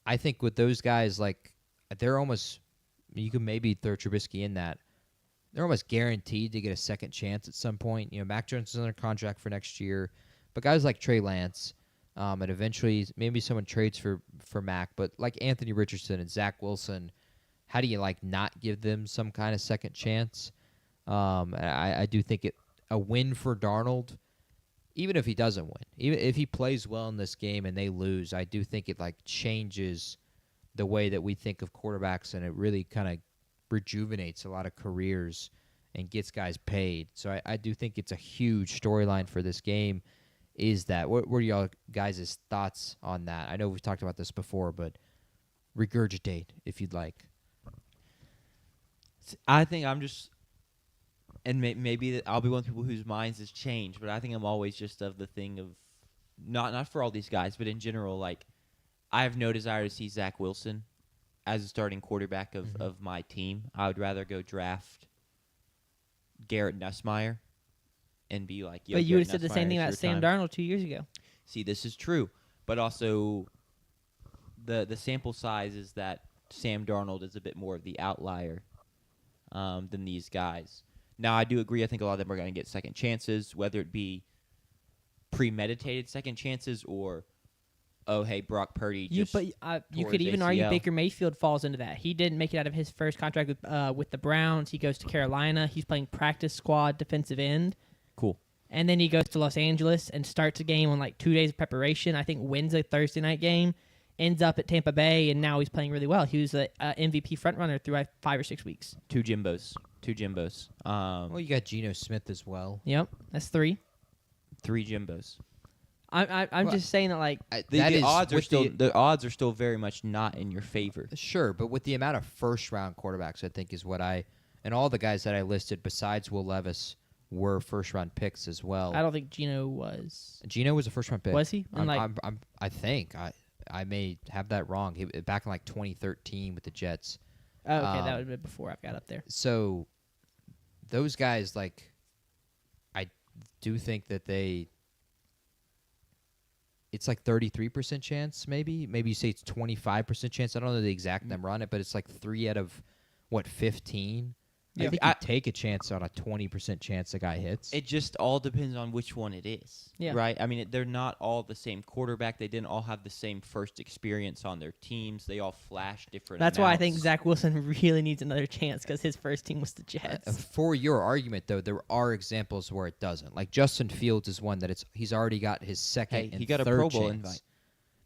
I think with those guys, like, they're almost, you could maybe throw Trubisky in that. They're almost guaranteed to get a second chance at some point. Mac Jones is under contract for next year. But guys like Trey Lance, and eventually maybe someone trades for Mac, but like Anthony Richardson and Zach Wilson, how do you, like, not give them some kind of second chance? I do think a win for Darnold, even if he doesn't win, even if he plays well in this game and they lose, I do think it, like, changes the way that we think of quarterbacks, and it really kind of rejuvenates a lot of careers and gets guys paid. So I do think it's a huge storyline for this game. Is that what are y'all guys' thoughts on that? I know we've talked about this before, but regurgitate if you'd like. I think I'm just, and maybe I'll be one of the people whose minds has changed, but I think I'm always just of the thing of, not for all these guys, but in general, like, I have no desire to see Zach Wilson as a starting quarterback of my team. I would rather go draft Garrett Nussmeier and be like, yo, But you would Garrett have said the Nussmeier, same thing it's about your Sam time. Darnold 2 years ago. See, this is true, but also the sample size is that Sam Darnold is a bit more of the outlier than these guys. Now, I do agree. I think a lot of them are going to get second chances, whether it be premeditated second chances or, oh, hey, Brock Purdy You just you tore could his even argue ACL. Baker Mayfield falls into that. He didn't make it out of his first contract with the Browns. He goes to Carolina. He's playing practice squad defensive end. Cool. And then he goes to Los Angeles and starts a game on like 2 days of preparation. I think wins a Thursday night game, ends up at Tampa Bay, and now he's playing really well. He was a MVP frontrunner through 5 or 6 weeks. Two Jimbos. Well, you got Geno Smith as well. Yep, that's 3. 3 Jimbos. I'm Well, just saying that, like, The odds are still very much not in your favor. Sure, but with the amount of first-round quarterbacks, I think is what and all the guys that I listed besides Will Levis were first-round picks as well. I don't think Geno was. Geno was a first-round pick. Was he? I think I may have that wrong. He back in like 2013 with the Jets. Oh, okay, that would have been before I got up there. So those guys, like, I do think that it's like 33% chance, maybe you say it's 25% chance. I don't know the exact number on it, but it's like 3 out of 15. Yeah. I think you take a chance on a 20% chance a guy hits. It just all depends on which one it is, Yeah. right? I mean, they're not all the same quarterback. They didn't all have the same first experience on their teams. They all flash different That's why I think amounts. Zach Wilson really needs another chance because his first team was the Jets. For your argument, though, there are examples where it doesn't. Like Justin Fields is one that he's already got his second Hey, and he got a third Pro Bowl chance. invite.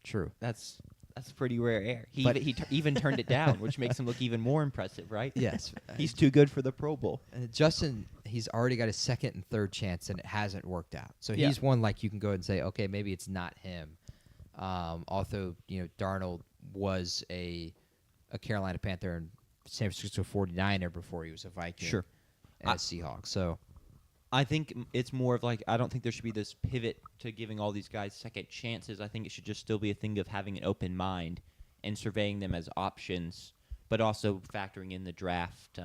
True. That's pretty rare air. But- He even turned it down, which makes him look even more impressive, right? Yes. He's too good for the Pro Bowl. Justin, he's already got his second and third chance, and it hasn't worked out. So Yeah. he's one like you can go and say, okay, maybe it's not him. Although Darnold was a Carolina Panther and San Francisco 49er before he was a Viking. Sure. And a Seahawk. So I think it's more of like, I don't think there should be this pivot to giving all these guys second chances. I think it should just still be a thing of having an open mind and surveying them as options, but also factoring in the draft.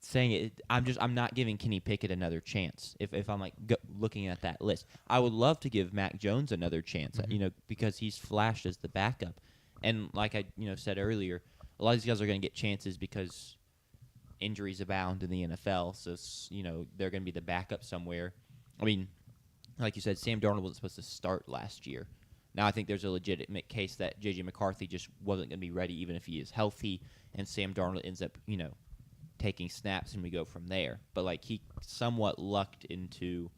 Saying it, I'm not giving Kenny Pickett another chance. If I'm like looking at that list, I would love to give Mac Jones another chance. Because he's flashed as the backup, and like I said earlier, a lot of these guys are going to get chances because injuries abound in the NFL, so they're going to be the backup somewhere. I mean, like you said, Sam Darnold wasn't supposed to start last year. Now I think there's a legitimate case that J.J. McCarthy just wasn't going to be ready even if he is healthy, and Sam Darnold ends up, taking snaps and we go from there. But like he somewhat lucked into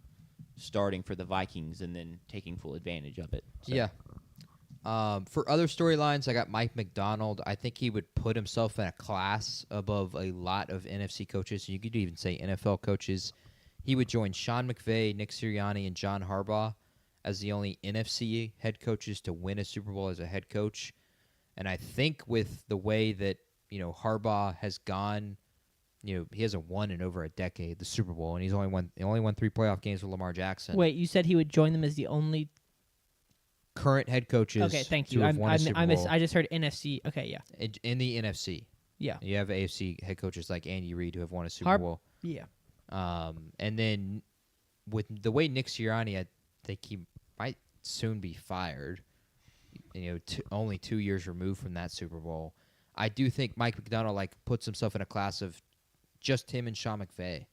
starting for the Vikings and then taking full advantage of it. So. yeah. For other storylines, I got Mike McDonald. I think he would put himself in a class above a lot of NFC coaches. You could even say NFL coaches. He would join Sean McVay, Nick Sirianni, and John Harbaugh as the only NFC head coaches to win a Super Bowl as a head coach. And I think with the way that Harbaugh has gone, he hasn't won in over a decade the Super Bowl, and he only won 3 playoff games with Lamar Jackson. Wait, you said he would join them as the only. Current head coaches. Okay, thank to you. have won a Super Bowl I just heard NFC. Okay, yeah. in the NFC. Yeah. You have AFC head coaches like Andy Reid who have won a Super Harb- Bowl. Yeah. And then with the way Nick Sirianni, I think he might soon be fired. Only 2 years removed from that Super Bowl. I do think Mike McDonald puts himself in a class of just him and Sean McVay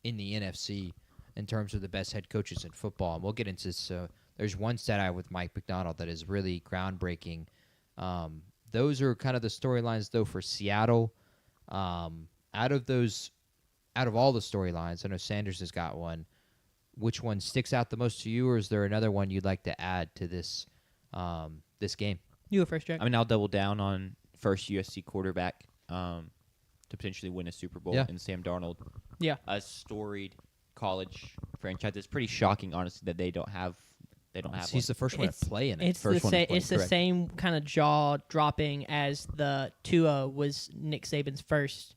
in the NFC in terms of the best head coaches in football. And we'll get into this. There's one stat I have with Mike McDonald that is really groundbreaking. Those are kind of the storylines, though, for Seattle. Out of all the storylines, I know Sanders has got one. Which one sticks out the most to you, or is there another one you'd like to add to this this game? You go first, Jack. I mean, I'll double down on first USC quarterback to potentially win a Super Bowl in Sam Darnold. Yeah. A storied college franchise. It's pretty shocking, honestly, that they don't have. He's the first one to play in it. It's First one to play, it's the correct. same kind of jaw dropping as the Tua was Nick Saban's first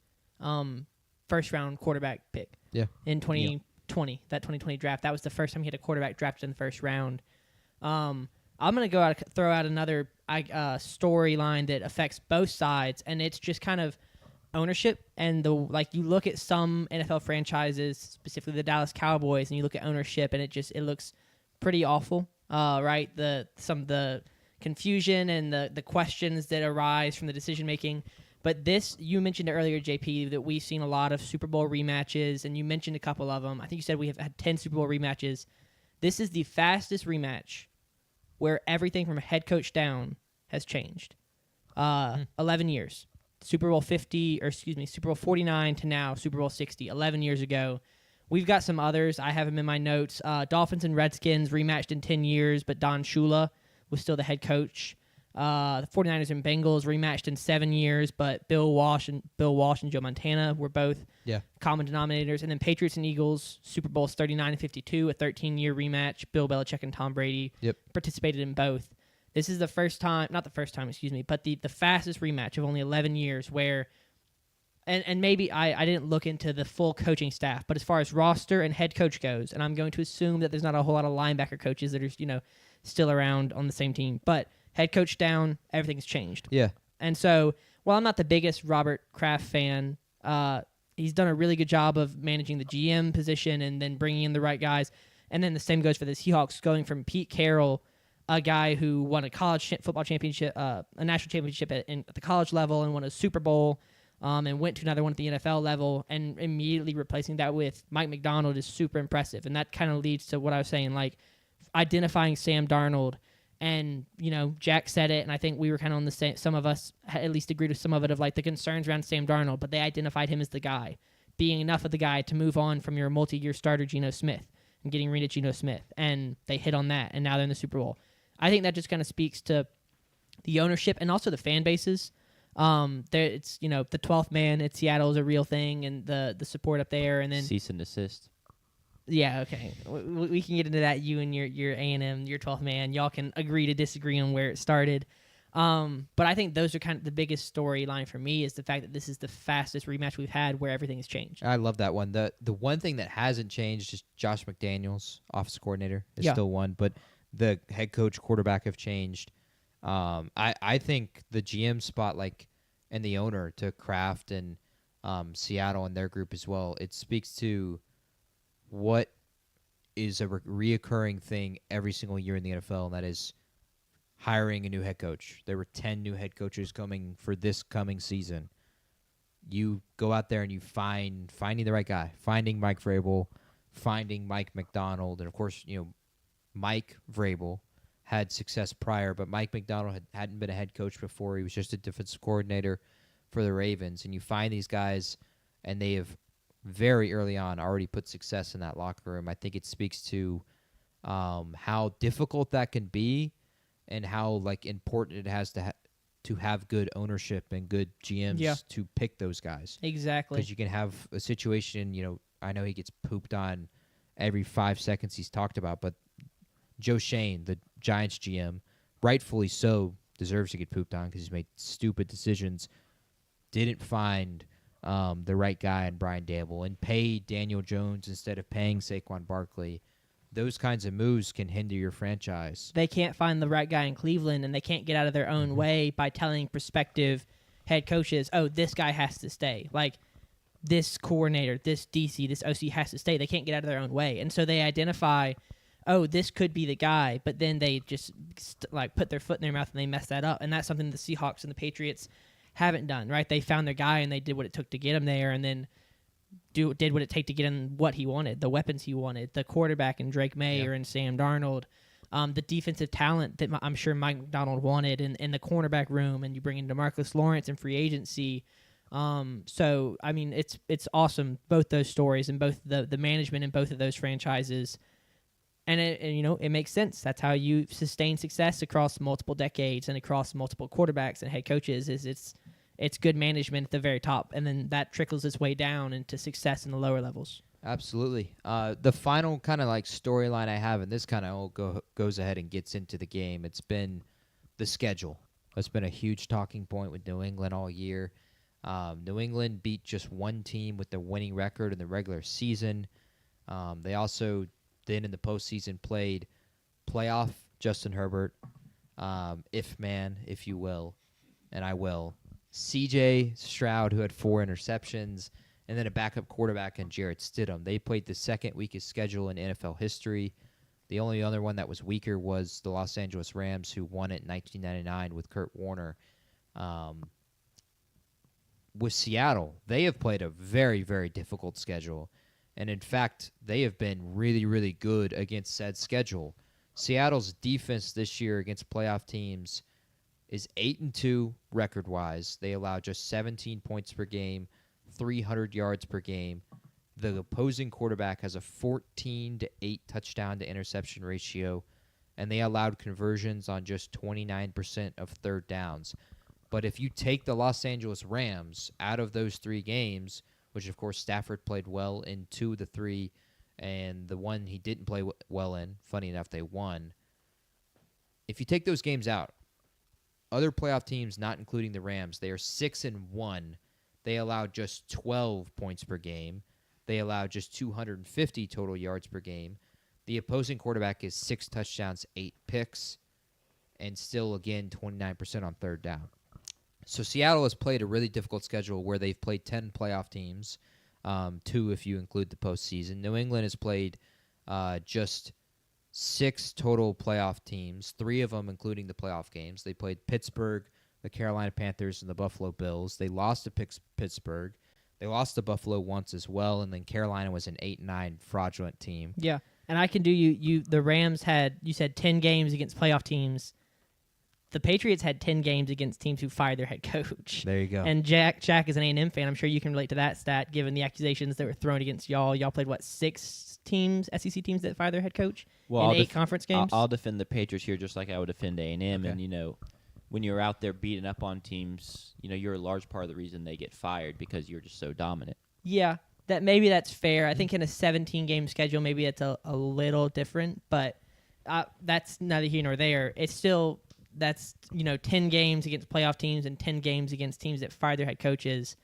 round quarterback pick. Yeah. In 2020, that 2020 draft, that was the first time he had a quarterback drafted in the first round. I'm gonna throw out another storyline that affects both sides, and it's just kind of ownership and you look at some NFL franchises, specifically the Dallas Cowboys, and you look at ownership, and it looks pretty awful, right? Some of the confusion and the questions that arise from the decision making. But this, you mentioned it earlier, JP, that we've seen a lot of Super Bowl rematches, and you mentioned a couple of them. I think you said we have had 10 Super Bowl rematches. This is the fastest rematch where everything from head coach down has changed. 11 years. Super Bowl 49 to now Super Bowl 60, 11 years ago. We've got some others. I have them in my notes. Dolphins and Redskins rematched in 10 years, but Don Shula was still the head coach. The 49ers and Bengals rematched in 7 years, but Bill Walsh and Joe Montana were both common denominators. And then Patriots and Eagles, Super Bowls 39 and 52, a 13-year rematch. Bill Belichick and Tom Brady participated in both. This is the first time, not the first time, excuse me, but the fastest rematch of only 11 years where, and maybe I didn't look into the full coaching staff, but as far as roster and head coach goes, and I'm going to assume that there's not a whole lot of linebacker coaches that are, still around on the same team, but head coach down, everything's changed. Yeah. And so, while I'm not the biggest Robert Kraft fan, he's done a really good job of managing the GM position and then bringing in the right guys. And then the same goes for the Seahawks, going from Pete Carroll, a guy who won a college football championship, a national championship at the college level and won a Super Bowl, and went to another one at the NFL level, and immediately replacing that with Mike McDonald is super impressive. And that kind of leads to what I was saying, identifying Sam Darnold. And, Jack said it, and I think we were kind of on the same, some of us at least agreed with some of it, of the concerns around Sam Darnold, but they identified him as the guy, being enough of the guy to move on from your multi-year starter, Geno Smith, and getting rid of Geno Smith. And they hit on that, and now they're in the Super Bowl. I think that just kind of speaks to the ownership and also the fan bases. It's, the 12th man at Seattle is a real thing, and the support up there, and then Cease and desist. Yeah, okay. We can get into that. You and your A&M, your 12th man, y'all can agree to disagree on where it started. But I think those are kind of the biggest storyline for me, is the fact that this is the fastest rematch we've had where everything has changed. I love that one. The one thing that hasn't changed is Josh McDaniels, offensive coordinator, is still one, but the head coach, quarterback have changed. I think the GM spot, and the owner to Kraft and Seattle and their group as well, it speaks to what is a reoccurring thing every single year in the NFL, and that is hiring a new head coach. There were 10 new head coaches coming for this coming season. You go out there and you finding the right guy, finding Mike Vrabel, finding Mike McDonald, and of course, Mike Vrabel had success prior, but Mike McDonald hadn't been a head coach before. He was just a defensive coordinator for the Ravens, and you find these guys, and they have very early on already put success in that locker room. I think it speaks to how difficult that can be, and how important it has to have good ownership and good GMs to pick those guys. Exactly. Because you can have a situation, I know he gets pooped on every 5 seconds he's talked about, but Joe Shane, the Giants GM, rightfully so, deserves to get pooped on because he's made stupid decisions, didn't find the right guy in Brian Daboll, and paid Daniel Jones instead of paying Saquon Barkley. Those kinds of moves can hinder your franchise. They can't find the right guy in Cleveland, and they can't get out of their own way by telling prospective head coaches, oh, this guy has to stay. Like, this coordinator, this DC, this OC has to stay. They can't get out of their own way. And so they identify, oh, this could be the guy, but then they just put their foot in their mouth and they mess that up. And that's something the Seahawks and the Patriots haven't done, right? They found their guy and they did what it took to get him there, and then did what it take to get him what he wanted, the weapons he wanted, the quarterback and Drake May and Sam Darnold, the defensive talent that I'm sure Mike McDonald wanted in the cornerback room, and you bring in DeMarcus Lawrence in free agency. So I mean, it's awesome, both those stories and both the management in both of those franchises, and it makes sense. That's how you sustain success across multiple decades and across multiple quarterbacks and head coaches. It's good management at the very top, and then that trickles its way down into success in the lower levels. Absolutely. The final kind of like storyline I have, and this kind of all goes ahead and gets into the game. It's been the schedule. It's been a huge talking point with New England all year. New England beat just one team with the winning record in the regular season. They also then in the postseason played playoff Justin Herbert, if you will, and I will. C.J. Stroud, who had 4 interceptions, and then a backup quarterback in Jarrett Stidham. They played the second weakest schedule in NFL history. The only other one that was weaker was the Los Angeles Rams, who won it in 1999 with Kurt Warner. With Seattle, they have played a very, very difficult schedule. And in fact, they have been really, really good against said schedule. Seattle's defense this year against playoff teams is 8-2 record-wise. They allow just 17 points per game, 300 yards per game. The opposing quarterback has a 14-8 touchdown to interception ratio, and they allowed conversions on just 29% of third downs. But if you take the Los Angeles Rams out of those 3 games, which of course Stafford played well in 2 of the 3, and the one he didn't play well in, funny enough, they won. If you take those games out, other playoff teams, not including the Rams, they are 6-1. They allow just 12 points per game. They allow just 250 total yards per game. The opposing quarterback is 6 touchdowns, 8 picks, and still, again, 29% on third down. So Seattle has played a really difficult schedule where they've played 10 playoff teams, 2 if you include the postseason. New England has played just 6 total playoff teams, 3 of them including the playoff games. They played Pittsburgh, the Carolina Panthers, and the Buffalo Bills. They lost to Pittsburgh. They lost to Buffalo once as well, and then Carolina was an 8-9 fraudulent team. Yeah, and I can do you. The Rams had, you said, 10 games against playoff teams. The Patriots had 10 games against teams who fired their head coach. There you go. And Jack is an A&M fan. I'm sure you can relate to that stat, given the accusations that were thrown against y'all. Y'all played, 6 teams, SEC teams that fired their head coach in 8 conference games? I'll defend the Patriots here just like I would defend A&M. Okay. And, when you're out there beating up on teams, you're a large part of the reason they get fired because you're just so dominant. Yeah, that's fair. I think in a 17-game schedule, maybe it's a little different, but that's neither here nor there. It's still... That's 10 games against playoff teams and 10 games against teams that fired their head coaches.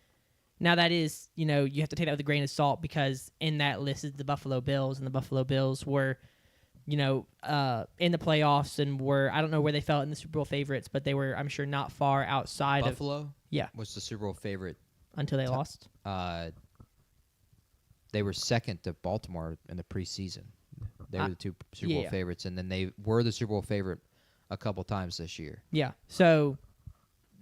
Now that is, you have to take that with a grain of salt because in that list is the Buffalo Bills, and the Buffalo Bills were, in the playoffs and were, I don't know where they fell in the Super Bowl favorites, but they were, I'm sure, not far outside Buffalo? Yeah. Was the Super Bowl favorite. Until they lost? They were second to Baltimore in the preseason. They were the 2 Super Bowl favorites, and then they were the Super Bowl favorite a couple times this year. Yeah. So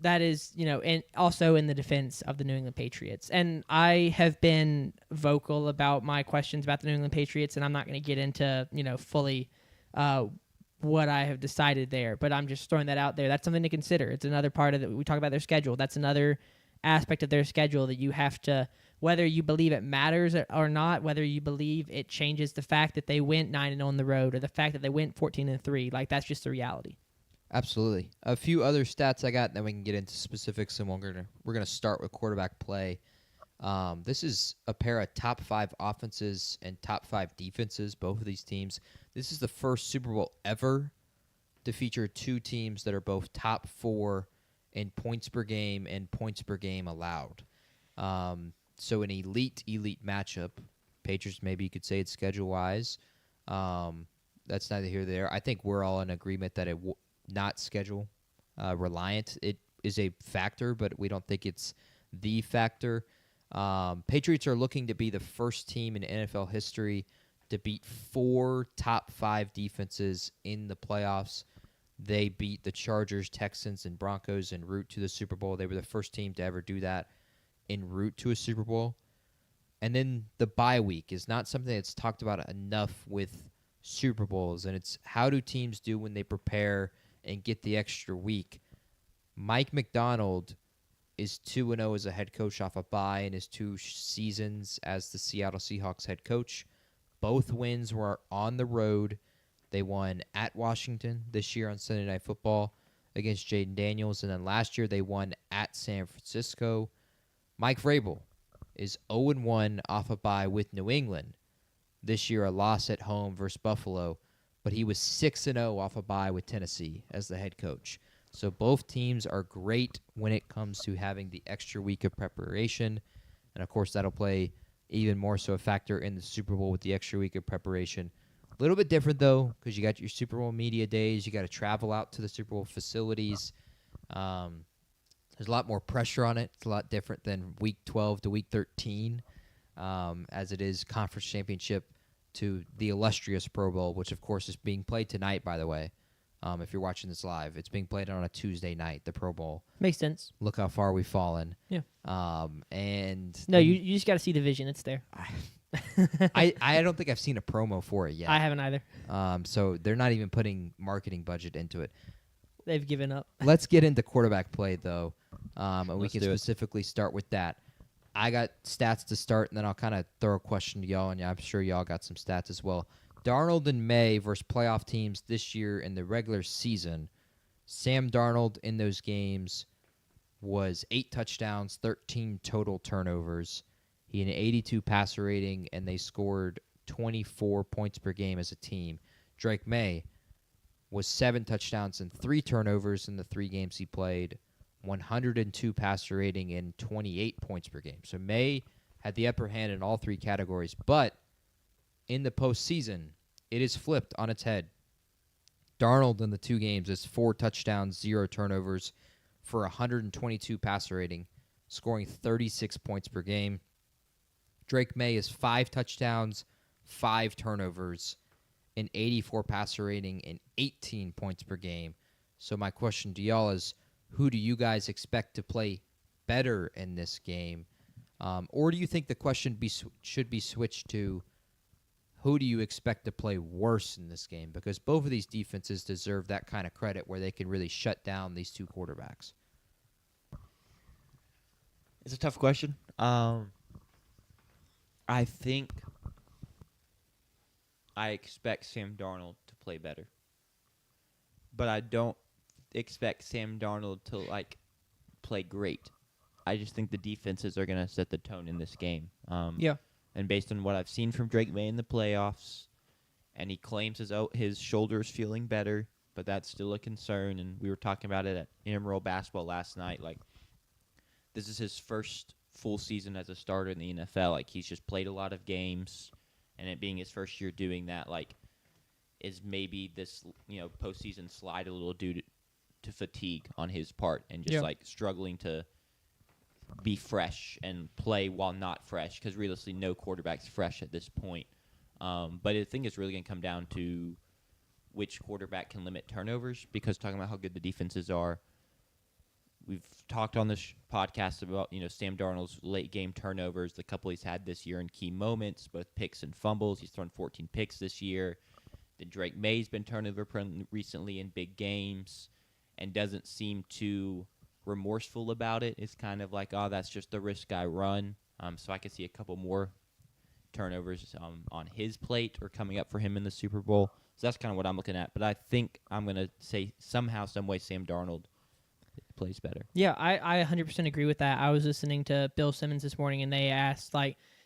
that is, and also in the defense of the New England Patriots. And I have been vocal about my questions about the New England Patriots, and I'm not going to get into, fully what I have decided there, but I'm just throwing that out there. That's something to consider. It's another part of we talk about their schedule. That's another aspect of their schedule that you have to, whether you believe it matters or not, whether you believe it changes the fact that they went 9-0 on the road or the fact that they went 14-3, like that's just the reality. Absolutely. A few other stats I got, and then we can get into specifics, and we're gonna start with quarterback play. This is a pair of top 5 offenses and top 5 defenses, both of these teams. This is the first Super Bowl ever to feature 2 teams that are both top 4 in points per game and points per game allowed. So an elite matchup. Patriots, maybe you could say it's schedule-wise. That's neither here nor there. I think we're all in agreement that it not schedule reliant. It is a factor, but we don't think it's the factor. Patriots are looking to be the first team in NFL history to beat 4 top 5 defenses in the playoffs. They beat the Chargers, Texans, and Broncos en route to the Super Bowl. They were the first team to ever do that en route to a Super Bowl. And then the bye week is not something that's talked about enough with Super Bowls, and it's how do teams do when they prepare and get the extra week. Mike Macdonald is 2-0 as a head coach off a bye in his 2 seasons as the Seattle Seahawks head coach. Both wins were on the road. They won at Washington this year on Sunday Night Football against Jaden Daniels, and then last year they won at San Francisco. Mike Vrabel is 0-1 off a bye with New England. This year a loss at home versus Buffalo, but he was 6-0 off a bye with Tennessee as the head coach. So both teams are great when it comes to having the extra week of preparation, and of course that'll play even more so a factor in the Super Bowl with the extra week of preparation. A little bit different, though, because you got your Super Bowl media days. You got to travel out to the Super Bowl facilities. There's a lot more pressure on it. It's a lot different than Week 12 to Week 13, as it is Conference Championship to the illustrious Pro Bowl, which, of course, is being played tonight, by the way. If you're watching this live, it's being played on a Tuesday night, the Pro Bowl. Makes sense. Look how far we've fallen. Yeah. And No, you just got to see the vision. It's there. I don't think I've seen a promo for it yet. I haven't either. So they're not even putting marketing budget into it. They've given up. Let's get into quarterback play, though, and we Let's can do it. specifically start with that. I got stats to start, and then I'll kind of throw a question to y'all, and I'm sure y'all got some stats as well. Darnold and May versus playoff teams this year in the regular season. Sam Darnold in those games was 8 touchdowns, 13 total turnovers. He had an 82 passer rating, and they scored 24 points per game as a team. Drake May was 7 touchdowns and 3 turnovers in the 3 games he played, 102 passer rating and 28 points per game. So May had the upper hand in all 3 categories, but in the postseason, it is flipped on its head. Darnold in the 2 games is 4 touchdowns, 0 turnovers for 122 passer rating, scoring 36 points per game. Drake May is 5 touchdowns, 5 turnovers, an 84 passer rating, and 18 points per game. So my question to y'all is, who do you guys expect to play better in this game? Or do you think the question should be switched to, who do you expect to play worse in this game? Because both of these defenses deserve that kind of credit where they can really shut down these 2 quarterbacks. It's a tough question. I think I expect Sam Darnold to play better. But I don't expect Sam Darnold to, play great. I just think the defenses are going to set the tone in this game. Yeah. And based on what I've seen from Drake May in the playoffs, and he claims his shoulder's feeling better, but that's still a concern. And we were talking about it at Intramural Basketball last night. This is his first full season as a starter in the NFL. He's just played a lot of games, and it being his first year doing that, is maybe this postseason slide a little due to fatigue on his part, and just struggling to be fresh and play while not fresh, because realistically no quarterback's fresh at this point. But I think it's really going to come down to which quarterback can limit turnovers, because talking about how good the defenses are, we've talked on this podcast about Sam Darnold's late game turnovers, the couple he's had this year in key moments, both picks and fumbles. He's thrown 14 picks this year. Then Drake May's been turnover prone recently in big games and doesn't seem too remorseful about it. It's kind of that's just the risk I run. So I could see a couple more turnovers on his plate or coming up for him in the Super Bowl. So that's kind of what I'm looking at. But I think I'm going to say somehow, some way, Sam Darnold plays better. Yeah, I 100% agree with that. I was listening to Bill Simmons this morning, and they asked,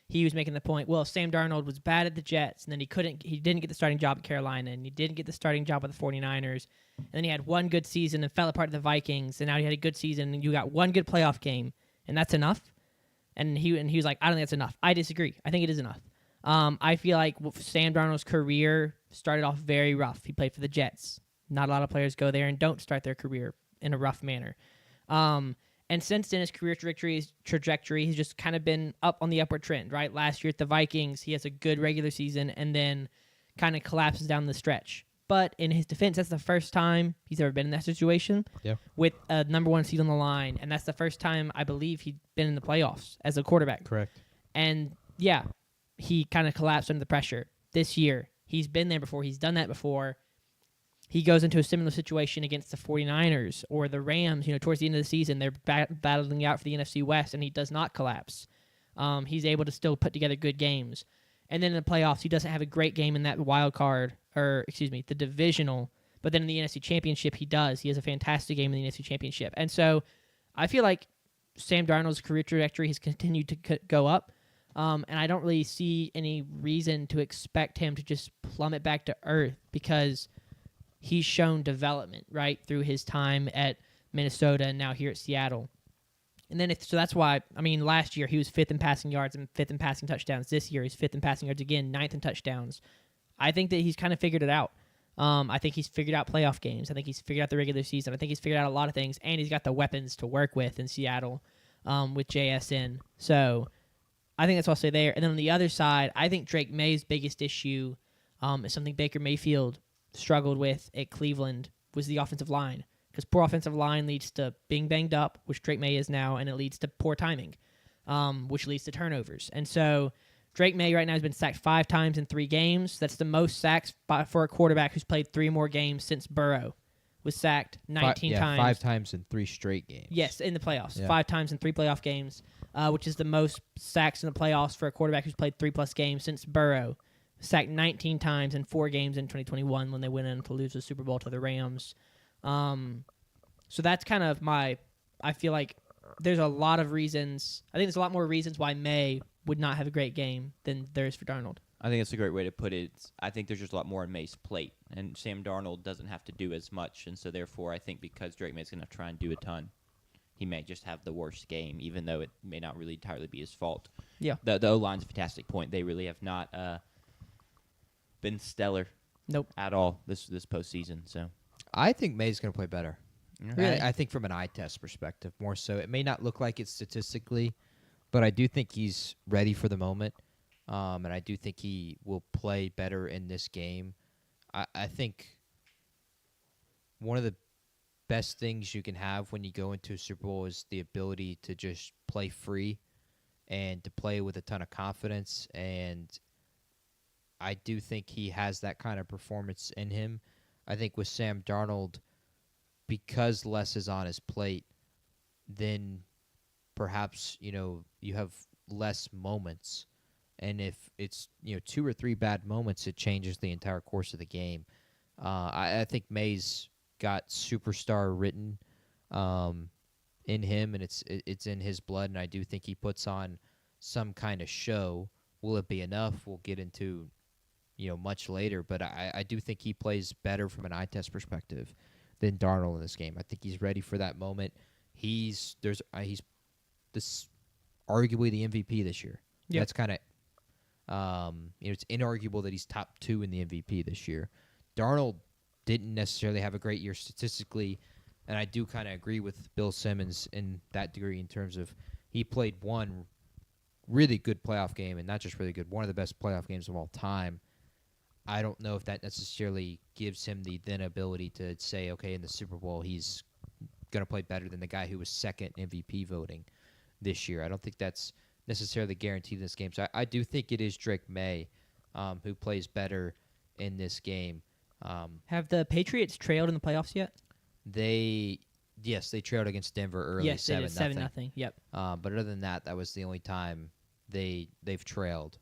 he was making the point, well, Sam Darnold was bad at the Jets, and then he didn't get the starting job at Carolina, and he didn't get the starting job with the 49ers, and then he had one good season and fell apart at the Vikings, and now he had a good season, and you got one good playoff game, and that's enough? And he was like, I don't think that's enough. I disagree. I think it is enough. I feel like Sam Darnold's career started off very rough. He played for the Jets. Not a lot of players go there and don't start their career in a rough manner. And since then, his career trajectory has just kind of been up on the upward trend, right? Last year at the Vikings, he has a good regular season and then kind of collapses down the stretch. But in his defense, that's the first time he's ever been in that situation with a number 1 seed on the line. And that's the first time I believe he'd been in the playoffs as a quarterback. Correct. And, yeah, he kind of collapsed under the pressure. This year, he's been there before. He's done that before. He goes into a similar situation against the 49ers or the Rams, towards the end of the season. They're battling out for the NFC West, and he does not collapse. He's able to still put together good games. And then in the playoffs, he doesn't have a great game in that wild card, the divisional. But then in the NFC Championship, he does. He has a fantastic game in the NFC Championship. And so I feel like Sam Darnold's career trajectory has continued to go up. And I don't really see any reason to expect him to just plummet back to earth because he's shown development, right, through his time at Minnesota and now here at Seattle. And then so that's why, last year he was 5th in passing yards and 5th in passing touchdowns. This year he's 5th in passing yards again, 9th in touchdowns. I think that he's kind of figured it out. I think he's figured out playoff games. I think he's figured out the regular season. I think he's figured out a lot of things, and he's got the weapons to work with in Seattle with JSN. So I think that's what I'll say there. And then on the other side, I think Drake May's biggest issue is something Baker Mayfield struggled with at Cleveland was the offensive line. Because poor offensive line leads to being banged up, which Drake May is now, and it leads to poor timing, which leads to turnovers. And so Drake May right now has been sacked 5 times in 3 games. That's the most sacks for a quarterback who's played 3 more games since Burrow was sacked 19 times. 5 times in 3 straight games. Yes, in the playoffs. Yeah. 5 times in 3 playoff games, which is the most sacks in the playoffs for a quarterback who's played 3+ games since Burrow. Sacked 19 times in 4 games in 2021 when they went in to lose the Super Bowl to the Rams. So that's kind of I feel like there's a lot of reasons. I think there's a lot more reasons why May would not have a great game than there is for Darnold. I think that's a great way to put it. I think there's just a lot more on May's plate, and Sam Darnold doesn't have to do as much, and so therefore I think because Drake May's going to try and do a ton, he may just have the worst game, even though it may not really entirely be his fault. Yeah. The O-line's a fantastic point. They really have not been stellar at all this postseason. So I think May's going to play better. Really? I think from an eye test perspective more so. It may not look like it statistically, but I do think he's ready for the moment, and I do think he will play better in this game. I think one of the best things you can have when you go into a Super Bowl is the ability to just play free and to play with a ton of confidence, and I do think he has that kind of performance in him. I think with Sam Darnold, because less is on his plate, then perhaps, you have less moments. And if it's, 2 or 3 bad moments, it changes the entire course of the game. I think May's got superstar written in him, and it's in his blood, and I do think he puts on some kind of show. Will it be enough? We'll get into much later, but I do think he plays better from an eye test perspective than Darnold in this game. I think he's ready for that moment. He's arguably the MVP this year. Yep. That's kind of it's inarguable that he's top 2 in the MVP this year. Darnold didn't necessarily have a great year statistically, and I do kind of agree with Bill Simmons in that degree in terms of he played one really good playoff game, and not just really good, one of the best playoff games of all time. I don't know if that necessarily gives him the then ability to say, okay, in the Super Bowl, he's going to play better than the guy who was second MVP voting this year. I don't think that's necessarily guaranteed in this game. So I do think it is Drake May who plays better in this game. Have the Patriots trailed in the playoffs yet? They trailed against Denver early, yes, 7-0. Yep. But other than that, that was the only time they've trailed.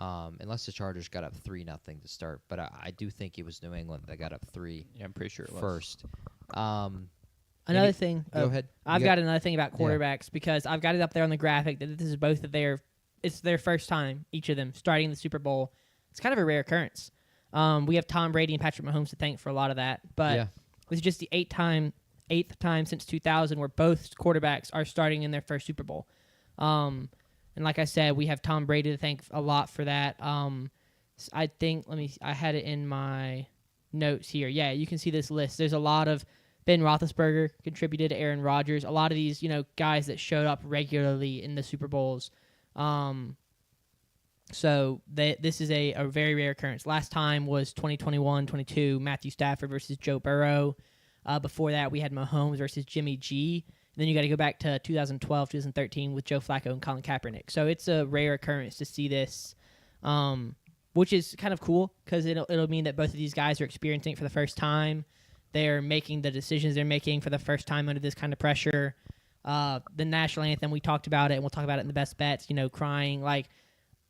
Unless the Chargers got up 3-0 to start, but I do think it was New England that got up 3. Yeah, I'm pretty sure it was. First. Another thing. Go ahead. I've got another thing about quarterbacks because I've got it up there on the graphic that this is both of it's their first time, each of them, starting the Super Bowl. It's kind of a rare occurrence. We have Tom Brady and Patrick Mahomes to thank for a lot of that, but this is just the 8th time since 2000 where both quarterbacks are starting in their first Super Bowl. And like I said, we have Tom Brady to thank a lot for that. I think, I had it in my notes here. Yeah, you can see this list. There's a lot of Ben Roethlisberger contributed, Aaron Rodgers, a lot of these, guys that showed up regularly in the Super Bowls. So this is a very rare occurrence. Last time was 2021-22, Matthew Stafford versus Joe Burrow. Before that, we had Mahomes versus Jimmy G. And then you got to go back to 2012, 2013 with Joe Flacco and Colin Kaepernick. So it's a rare occurrence to see this, which is kind of cool because it'll mean that both of these guys are experiencing it for the first time. They're making the decisions they're making for the first time under this kind of pressure. The national anthem, we talked about it, and we'll talk about it in the best bets, crying. Like,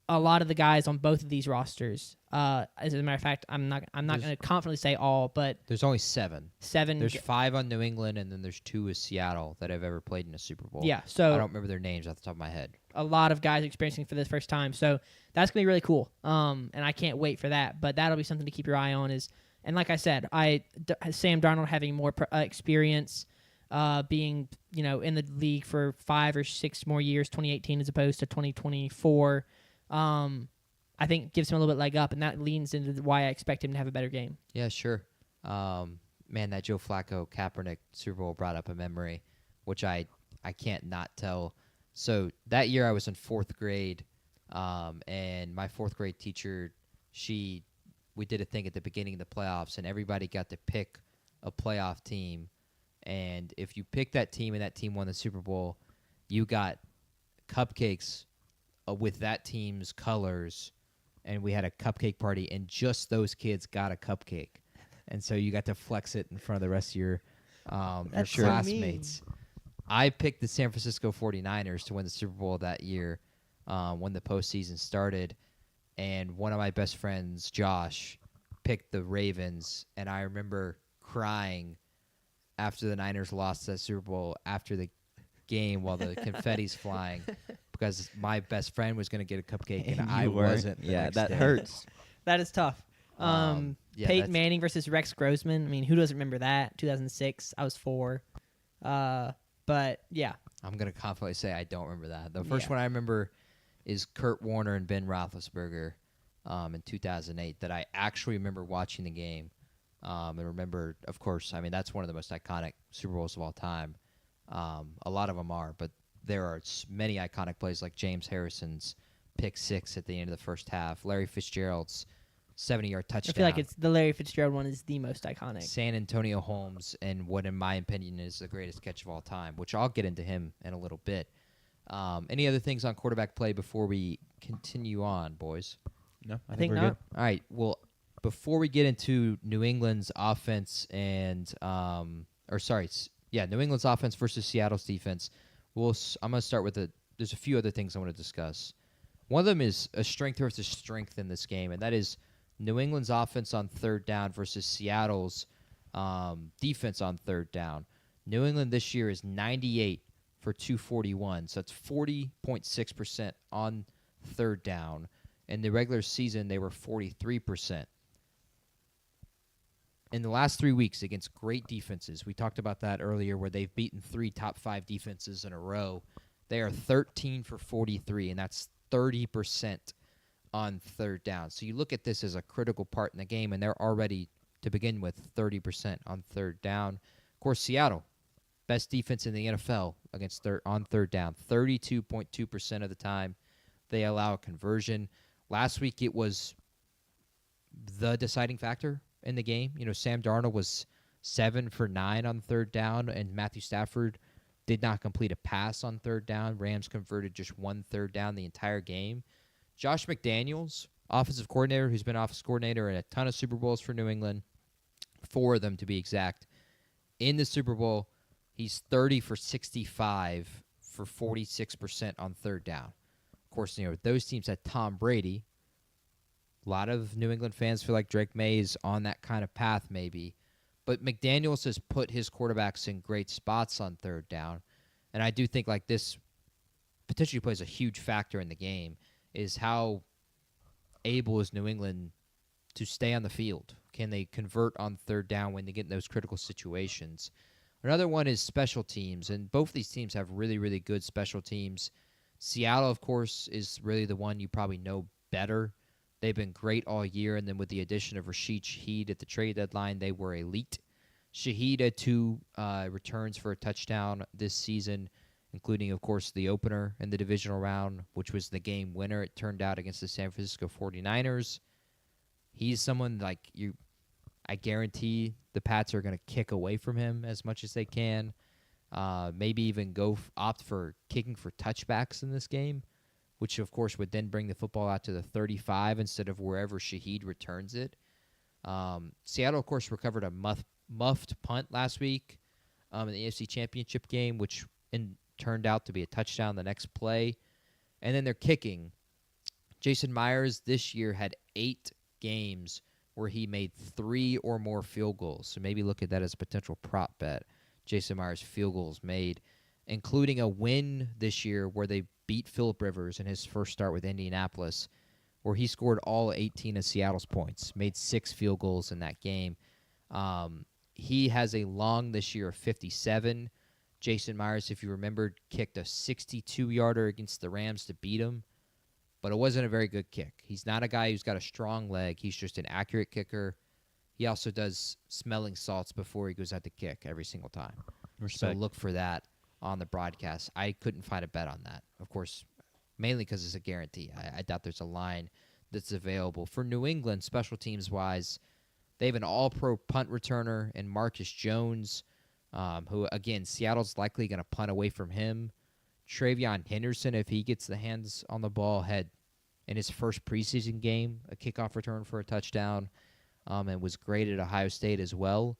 a lot of the guys on both of these rosters, as a matter of fact, I'm not going to confidently say all, but There's only 7. 7. There's 5 on New England, and then there's 2 with Seattle that have ever played in a Super Bowl. Yeah, I so don't remember their names off the top of my head. a lot of guys experiencing for the first time. So that's going to be really cool, and I can't wait for that. But that'll be something to keep your eye on. And like I said, Sam Darnold having more experience, being in the league for 5 or 6 more years, 2018 as opposed to 2024. I think gives him a little bit leg up, and that leans into why I expect him to have a better game. Yeah, sure. Man, that Joe Flacco Kaepernick Super Bowl brought up a memory, which I can't not tell. So that year I was in 4th grade, and my 4th grade teacher, we did a thing at the beginning of the playoffs, and everybody got to pick a playoff team. And if you picked that team and that team won the Super Bowl, you got cupcakes with that team's colors, and we had a cupcake party, and just those kids got a cupcake. And so you got to flex it in front of the rest of your That's so classmates. I picked the San Francisco 49ers to win the Super Bowl that year when the postseason started. And one of my best friends, Josh, picked the Ravens. And I remember crying after the Niners lost that Super Bowl after the game while the confetti's flying because my best friend was going to get a cupcake and I wasn't. Yeah, that day. hurts. That is tough. Yeah, Peyton Manning versus Rex Grossman. I mean, who doesn't remember that? 2006. I was 4. But yeah. I'm going to confidently say I don't remember that. The first Yeah. one I remember is Kurt Warner and Ben Roethlisberger in 2008 that I actually remember watching the game. And remember, of course, I mean, that's one of the most iconic Super Bowls of all time. A lot of them are, but there are many iconic plays like James Harrison's pick 6 at the end of the first half, Larry Fitzgerald's 70-yard touchdown. I feel like it's the Larry Fitzgerald one is the most iconic. San Antonio Holmes and what, in my opinion, is the greatest catch of all time, which I'll get into him in a little bit. Any other things on quarterback play before we continue on, boys? No, I think we're not. good. All right. Well, before we get into New England's offense and New England's offense versus Seattle's defense, I'm going to start with there's a few other things I want to discuss. One of them is a strength versus strength in this game, and that is New England's offense on 3rd down versus Seattle's defense on 3rd down. New England this year is 98 for 241, so that's 40.6% on 3rd down. In the regular season, they were 43%. In the last 3 weeks against great defenses, we talked about that earlier where they've beaten 3 top 5 defenses in a row. They are 13 for 43, and that's 30% on 3rd down. So you look at this as a critical part in the game, and they're already, to begin with, 30% on 3rd down. Of course, Seattle, best defense in the NFL on 3rd down. 32.2% of the time they allow a conversion. Last week it was the deciding factor in the game. Sam Darnold was 7 for 9 on 3rd down, and Matthew Stafford did not complete a pass on 3rd down. Rams converted just 1 3rd down the entire game. Josh McDaniels, offensive coordinator, who's been offensive coordinator in a ton of Super Bowls for New England, 4 of them to be exact. In the Super Bowl, he's 30 for 65 for 46% on 3rd down. Of course, those teams had Tom Brady. A lot of New England fans feel like Drake May is on that kind of path maybe. But McDaniels has put his quarterbacks in great spots on 3rd down. And I do think like this potentially plays a huge factor in the game is how able is New England to stay on the field. Can they convert on 3rd down when they get in those critical situations? Another one is special teams, and both these teams have really, really good special teams. Seattle, of course, is really the one you probably know better. They've been great all year, and then with the addition of Rashid Shaheed at the trade deadline, they were elite. Shaheed had 2 returns for a touchdown this season, including, of course, the opener in the divisional round, which was the game winner, it turned out, against the San Francisco 49ers. He's someone like you. I guarantee the Pats are going to kick away from him as much as they can. Maybe even opt for kicking for touchbacks in this game, which, of course, would then bring the football out to the 35 instead of wherever Shaheed returns it. Seattle, of course, recovered a muffed punt last week in the AFC Championship game, which turned out to be a touchdown the next play. And then they're kicking. Jason Myers this year had 8 games where he made 3 or more field goals. So maybe look at that as a potential prop bet. Jason Myers field goals made, including a win this year where they beat Phillip Rivers in his first start with Indianapolis, where he scored all 18 of Seattle's points, made 6 field goals in that game. He has a long this year of 57. Jason Myers, if you remember, kicked a 62-yarder against the Rams to beat him, but it wasn't a very good kick. He's not a guy who's got a strong leg. He's just an accurate kicker. He also does smelling salts before he goes out to kick every single time. Respect. So look for that on the broadcast. I couldn't find a bet on that, of course, mainly because it's a guarantee. I doubt there's a line that's available. For New England, special teams-wise, they have an all-pro punt returner in Marcus Jones, who, again, Seattle's likely going to punt away from him. Travion Henderson, if he gets the hands on the ball, had in his first preseason game a kickoff return for a touchdown, and was great at Ohio State as well.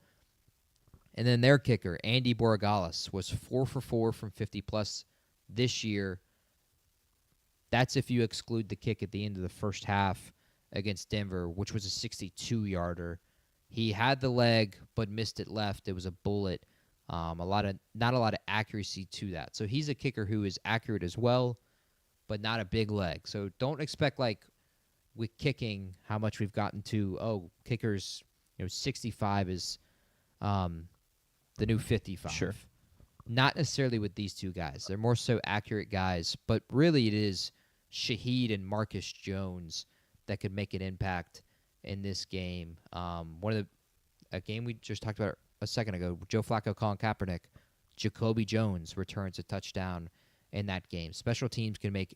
And then their kicker, Andy Borregales, was 4 for 4 from 50-plus this year. That's if you exclude the kick at the end of the first half against Denver, which was a 62-yarder. He had the leg, but missed it left. It was a bullet. Not a lot of accuracy to that. So he's a kicker who is accurate as well, but not a big leg. So don't expect, like, with kicking, how much we've gotten to, kickers, 65 is the new 55. Sure. Not necessarily with these two guys. They're more so accurate guys, but really it is Shaheed and Marcus Jones that could make an impact in this game. A game we just talked about a second ago, Joe Flacco, Colin Kaepernick, Jacoby Jones returns a touchdown in that game. Special teams can make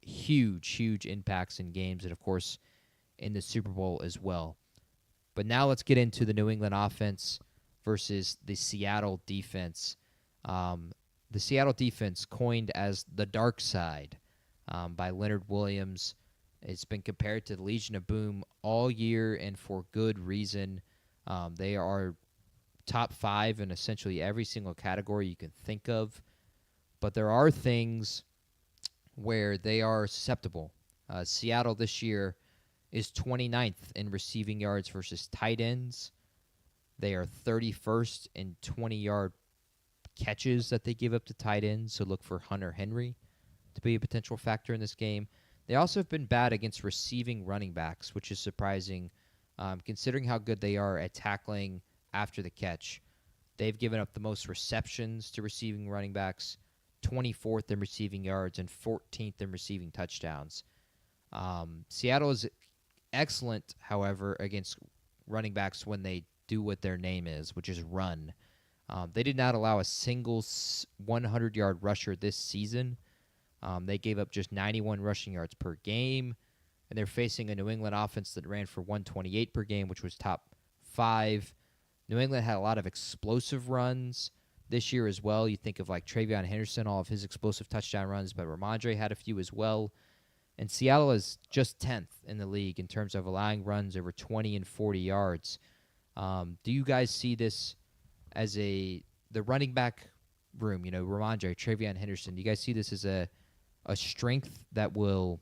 huge impacts in games, and of course in the Super Bowl as well. But now let's get into the New England offense versus the Seattle defense. The Seattle defense, coined as the dark side by Leonard Williams, it's been compared to the Legion of Boom all year, and for good reason. They are top 5 in essentially every single category you can think of, but there are things where they are susceptible. Seattle this year is 29th in receiving yards versus tight ends. They are 31st in 20-yard catches that they give up to tight ends, so look for Hunter Henry to be a potential factor in this game. They also have been bad against receiving running backs, which is surprising considering how good they are at tackling after the catch. They've given up the most receptions to receiving running backs, 24th in receiving yards, and 14th in receiving touchdowns. Seattle is excellent, however, against running backs when they do what their name is, which is run. They did not allow a single 100-yard rusher this season. They gave up just 91 rushing yards per game, and they're facing a New England offense that ran for 128 per game, which was top 5. New England had a lot of explosive runs this year as well. You think of like Travion Henderson, all of his explosive touchdown runs, but Ramondre had a few as well. And Seattle is just 10th in the league in terms of allowing runs over 20 and 40 yards. Do you guys see this as the running back room, Ramondre, Travion Henderson, do you guys see this as a strength that will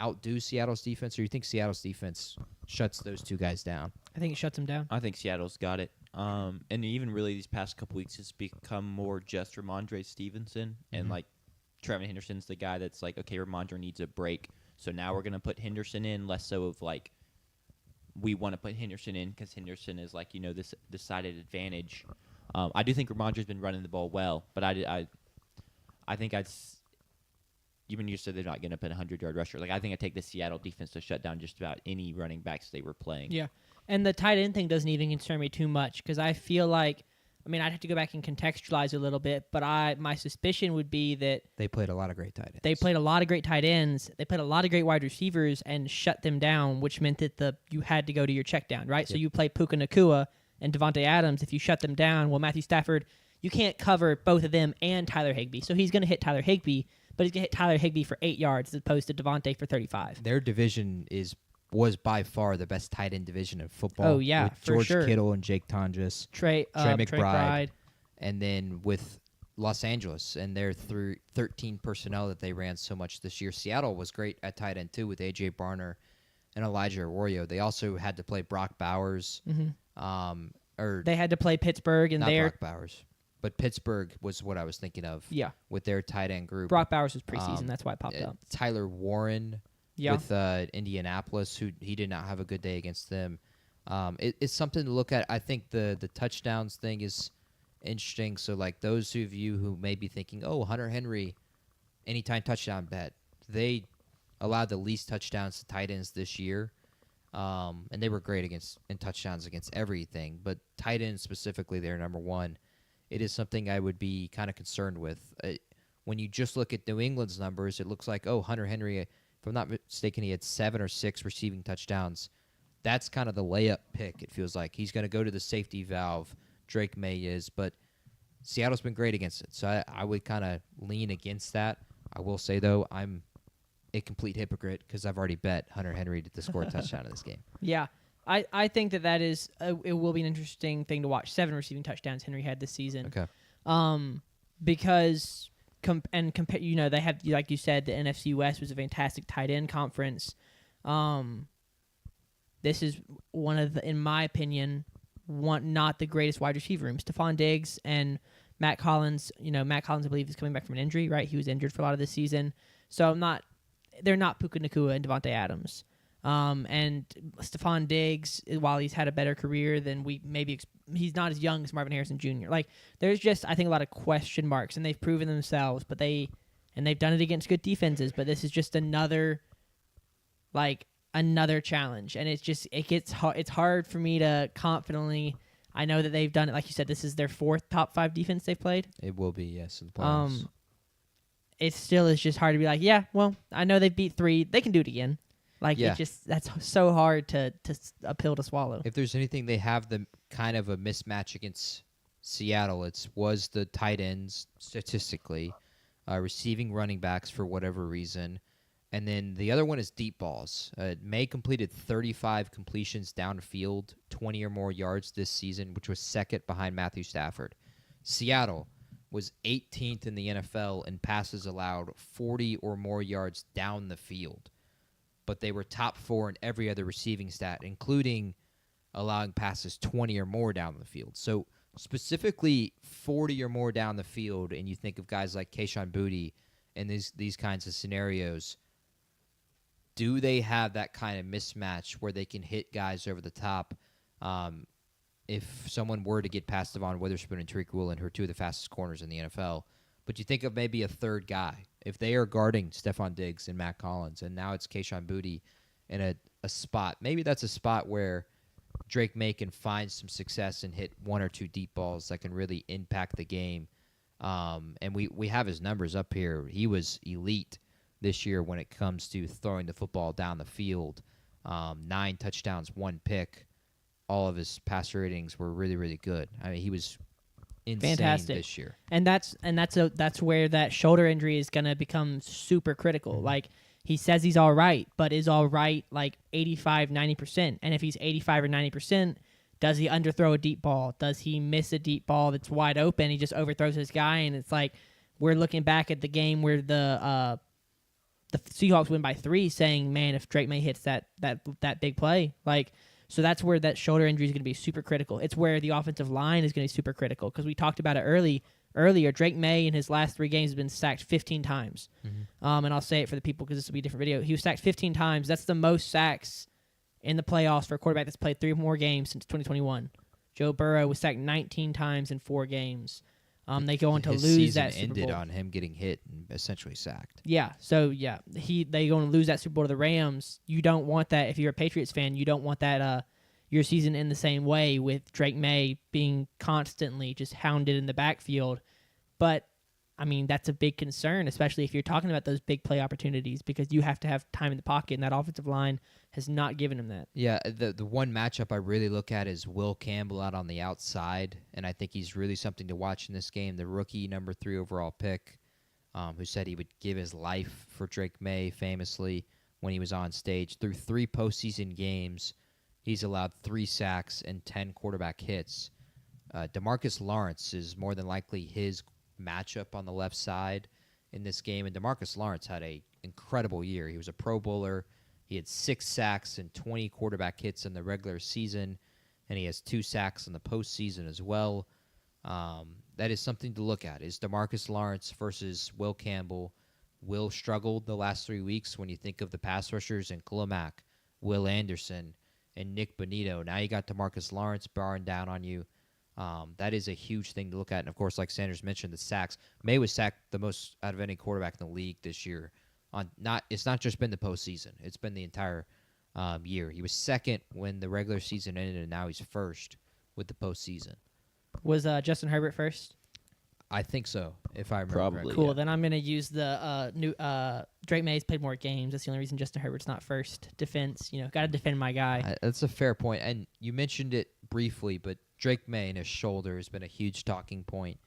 outdo Seattle's defense, or you think Seattle's defense shuts those two guys down? I think it shuts them down. I think Seattle's got it. And even really these past couple weeks, it's become more just Ramondre Stevenson. And, like, Trevin Henderson's the guy that's like, okay, Ramondre needs a break. So now we're going to put Henderson in, less so of, like, we want to put Henderson in because Henderson is, like, this decided advantage. I do think Ramondre's been running the ball well, but I think even you said they're not going to put a 100-yard rusher. Like, I think I take the Seattle defense to shut down just about any running backs they were playing. Yeah. And the tight end thing doesn't even concern me too much because I feel like, I mean, I'd have to go back and contextualize a little bit, but my suspicion would be that They played a lot of great tight ends. they played a lot of great tight ends, they played a lot of great wide receivers and shut them down, which meant that you had to go to your check down, right? So Yep. you play Puka Nakua and Devontae Adams. If you shut them down, well, Matthew Stafford, you can't cover both of them and Tyler Higbee. So he's going to hit Tyler Higbee, but he's going to hit Tyler Higbee for 8 yards as opposed to Devontae for 35. Their division was by far the best tight end division in football. Oh, yeah, with for George sure. Kittle and Jake Tonjes, Trey McBride. And then with Los Angeles and their 13 personnel that they ran so much this year. Seattle was great at tight end too with A.J. Barner and Elijah Arroyo. They also had to play Brock Bowers. Or They had to play Pittsburgh, and not their Brock Bowers, but Pittsburgh was what I was thinking of. yeah, With their tight end group. Brock Bowers was preseason. Um, That's why it popped up. Tyler Warren Yeah, with Indianapolis, who he did not have a good day against them. It's something to look at. I think the touchdowns thing is interesting. So, like, those of you who may be thinking, oh, Hunter Henry, anytime touchdown bet, they allowed the least touchdowns to tight ends this year. And they were great in touchdowns against everything. But tight ends specifically, they're number one. It is something I would be kind of concerned with. When you just look at New England's numbers, it looks like, oh, Hunter Henry, if I'm not mistaken, he had 7 or 6 receiving touchdowns. That's kind of the layup pick, it feels like. He's going to go to the safety valve. Drake May is, but Seattle's been great against it. So I would kind of lean against that. I will say, though, I'm a complete hypocrite because I've already bet Hunter Henry to score a touchdown in this game. yeah. I think that is it will be an interesting thing to watch. 7 receiving touchdowns Henry had this season. Okay. Because you know, they had, like you said, the NFC West was a fantastic tight end conference. This is one of the, in my opinion, not the greatest wide receiver room. Stephon Diggs and Matt Collins. You know, Matt Collins, I believe, is coming back from an injury, right? He was injured for a lot of this season. So they're not Puka Nakua and Devontae Adams. And Stephon Diggs, while he's had a better career than we maybe, he's not as young as Marvin Harrison Jr. Like, there's just, I think, a lot of question marks, and they've proven themselves, but they've done it against good defenses, but this is just another challenge, and it's hard for me to confidently. I know that they've done it, like you said. This is their 4th top 5 defense they've played. It will be, yes, in the playoffs. It still is just hard to be like, yeah, well, I know they beat 3. They can do it again. Like, Yeah. that's so hard to a pill to swallow. If there's anything they have the kind of a mismatch against Seattle, was the tight ends statistically, receiving running backs for whatever reason, and then the other one is deep balls. May completed 35 completions downfield, 20 or more yards this season, which was second behind Matthew Stafford. Seattle was 18th in the NFL in passes allowed 40 or more yards down the field. But they were top 4 in every other receiving stat, including allowing passes 20 or more down the field. So specifically 40 or more down the field, and you think of guys like Kayshon Boutte and these kinds of scenarios, do they have that kind of mismatch where they can hit guys over the top? If someone were to get past Devon Witherspoon and Tariq Woolen, who are 2 of the fastest corners in the NFL, but you think of maybe a third guy. If they are guarding Stephon Diggs and Matt Collins, and now it's Kayshon Boutte in a spot, maybe that's a spot where Drake May can find some success and hit 1 or 2 deep balls that can really impact the game. And we have his numbers up here. He was elite this year when it comes to throwing the football down the field. 9 touchdowns, 1 pick. All of his passer ratings were really, really good. I mean, he was insane Fantastic this year. And that's where that shoulder injury is going to become super critical. Mm-hmm. Like, he says he's all right, but is all right like 85, 90%. And if he's 85 or 90%, does he underthrow a deep ball? Does he miss a deep ball that's wide open? He just overthrows his guy, and it's like we're looking back at the game where the Seahawks win by 3, saying, man, if Drake May hits that big play, like. So that's where that shoulder injury is going to be super critical. It's where the offensive line is going to be super critical because we talked about it earlier. Drake May in his last 3 games has been sacked 15 times. Mm-hmm. And I'll say it for the people because this will be a different video. He was sacked 15 times. That's the most sacks in the playoffs for a quarterback that's played 3 or more games since 2021. Joe Burrow was sacked 19 times in 4 games. They go on to His lose season that Super ended Bowl. on him getting hit and essentially sacked. Yeah, so yeah, they going to lose that Super Bowl to the Rams. You don't want that if you're a Patriots fan. You don't want that. your season in the same way with Drake May being constantly just hounded in the backfield. But I mean, that's a big concern, especially if you're talking about those big play opportunities, because you have to have time in the pocket, and that offensive line has not given him that. Yeah, the one matchup I really look at is Will Campbell out on the outside, and I think he's really something to watch in this game. The rookie number 3 overall pick, who said he would give his life for Drake May, famously when he was on stage. Through 3 postseason games, he's allowed 3 sacks and 10 quarterback hits. DeMarcus Lawrence is more than likely his matchup on the left side in this game, and DeMarcus Lawrence had a incredible year. He was a Pro Bowler. He had 6 sacks and 20 quarterback hits in the regular season, and he has 2 sacks in the postseason as well. That is something to look at. Is DeMarcus Lawrence versus Will Campbell. Will struggled the last 3 weeks when you think of the pass rushers and Khalil Mack, Will Anderson, and Nick Bonito. Now you got DeMarcus Lawrence bearing down on you. That is a huge thing to look at. And, of course, like Sanders mentioned, the sacks. May was sacked the most out of any quarterback in the league this year. It's not just been the postseason. It's been the entire year. He was second when the regular season ended, and now he's first with the postseason. Was Justin Herbert first? I think so, if I remember Probably. correctly. Cool. Yeah. Then I'm going to use the new Drake May's played more games. That's the only reason Justin Herbert's not first. Defense, got to defend my guy. That's a fair point. And you mentioned it briefly, but Drake May and his shoulder has been a huge talking point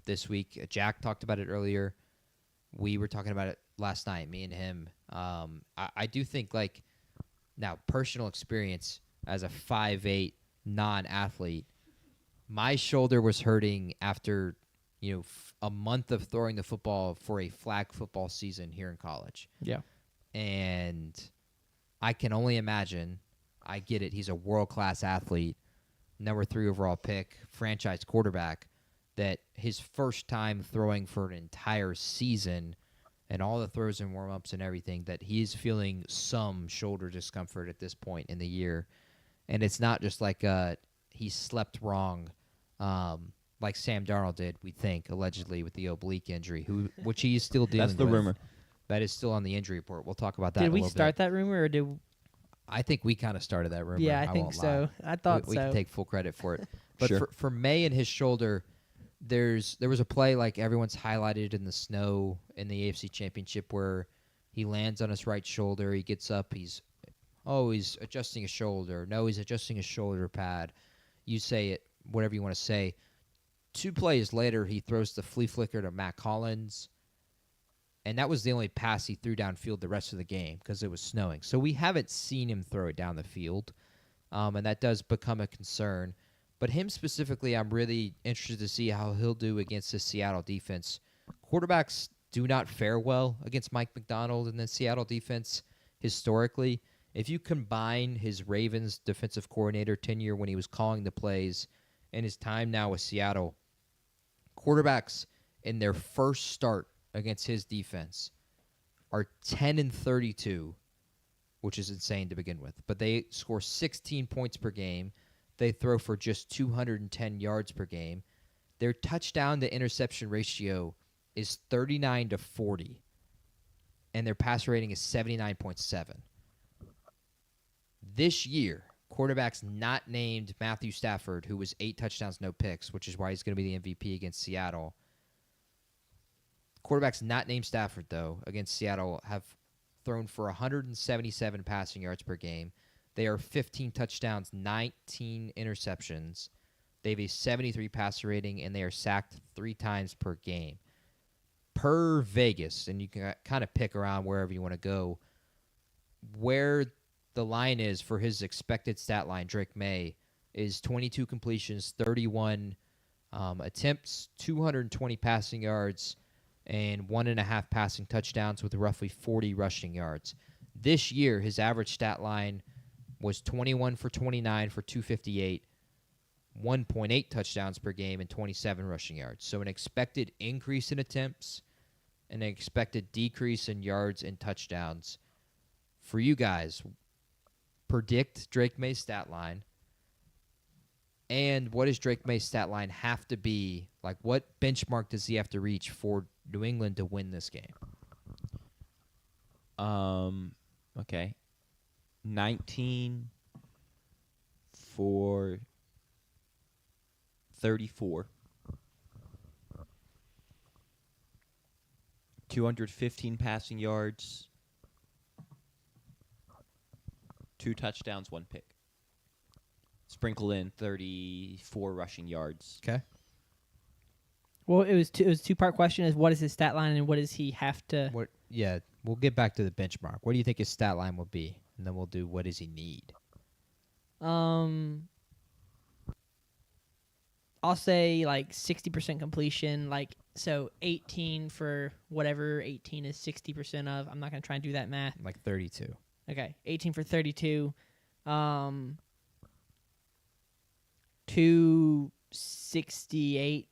this week. Jack talked about it earlier. We were talking about it last night, me and him. I do think, now, personal experience as a 5'8" non-athlete, my shoulder was hurting after, a month of throwing the football for a flag football season here in college. Yeah. And I can only imagine, I get it, he's a world-class athlete, number 3 overall pick, franchise quarterback, that his first time throwing for an entire season and all the throws and warm-ups and everything, that he's feeling some shoulder discomfort at this point in the year. And it's not just like he slept wrong, like Sam Darnold did, we think, allegedly, with the oblique injury, which he is still dealing with. That's the rumor. That is still on the injury report. We'll talk about that Did in a we little start bit. that rumor, or did? I think we kind of started that rumor. Yeah, I think won't so. lie. I thought we so. can take full credit for it. But Sure. for May and his shoulder, there was a play like everyone's highlighted in the snow in the AFC Championship where he lands on his right shoulder. He gets up. He's adjusting his shoulder. No, he's adjusting his shoulder pad. You say it, whatever you want to say. 2 plays later, he throws the flea flicker to Matt Collins, and that was the only pass he threw downfield the rest of the game because it was snowing. So we haven't seen him throw it down the field, and that does become a concern. But him specifically, I'm really interested to see how he'll do against the Seattle defense. Quarterbacks do not fare well against Mike McDonald and the Seattle defense historically. If you combine his Ravens defensive coordinator tenure when he was calling the plays and his time now with Seattle, quarterbacks in their first start against his defense are 10-32, which is insane to begin with. But they score 16 points per game. They throw for just 210 yards per game. Their touchdown to interception ratio is 39-40, and their pass rating is 79.7. This year, quarterbacks not named Matthew Stafford, who was 8 touchdowns, no picks, which is why he's going to be the MVP against Seattle. Quarterbacks not named Stafford, though, against Seattle have thrown for 177 passing yards per game. They are 15 touchdowns, 19 interceptions. They have a 73 passer rating, and they are sacked 3 times per game. Per Vegas, and you can kind of pick around wherever you want to go, where the line is for his expected stat line, Drake May, is 22 completions, 31 attempts, 220 passing yards, and 1.5 passing touchdowns with roughly 40 rushing yards. This year, his average stat line was 21 for 29 for 258, 1.8 touchdowns per game, and 27 rushing yards. So an expected increase in attempts and an expected decrease in yards and touchdowns. For you guys, predict Drake May's stat line. And what does Drake May's stat line have to be? Like, what benchmark does he have to reach for New England to win this game? Okay. 19 for 34. 215 passing yards, 2 touchdowns, 1 pick. Sprinkle in 34 rushing yards. Okay. Well, it was a two-part question: is what is his stat line and what does he have to? What? Yeah, we'll get back to the benchmark. What do you think his stat line will be, and then we'll do what does he need. I'll say like 60% completion, like so 18 for whatever 18 is 60% of. I'm not gonna try and do that math. Like 32. Okay, 18 for 32. 268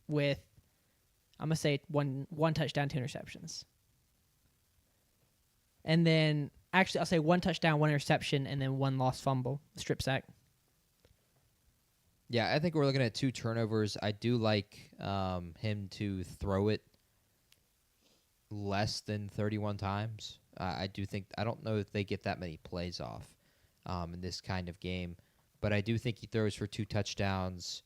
with, I'm gonna say one touchdown, 2 interceptions. And then actually I'll say 1 touchdown, 1 interception, and then 1 lost fumble, strip sack. Yeah, I think we're looking at 2 turnovers. I do like him to throw it less than 31 times. I do think, I don't know if they get that many plays off in this kind of game, but I do think he throws for 2 touchdowns,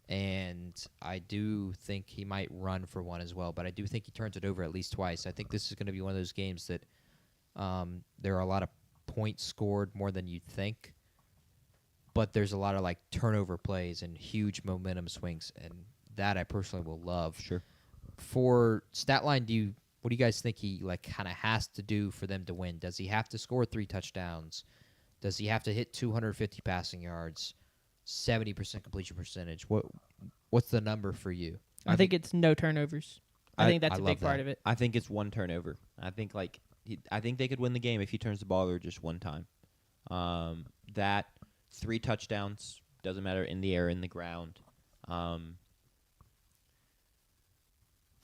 and I do think he might run for 1 as well, but I do think he turns it over at least twice. I think this is going to be one of those games that there are a lot of points scored more than you'd think, but there's a lot of like turnover plays and huge momentum swings, and that I personally will love. Sure. For stat line, what do you guys think he like kind of has to do for them to win? Does he have to score 3 touchdowns? Does he have to hit 250 passing yards, 70% completion percentage? What's the number for you? I think it's no turnovers. I think that's I a love big part that. of it. I think it's 1 turnover. I think I think they could win the game if he turns the ball over just 1 time. That 3 touchdowns, doesn't matter in the air, in the ground.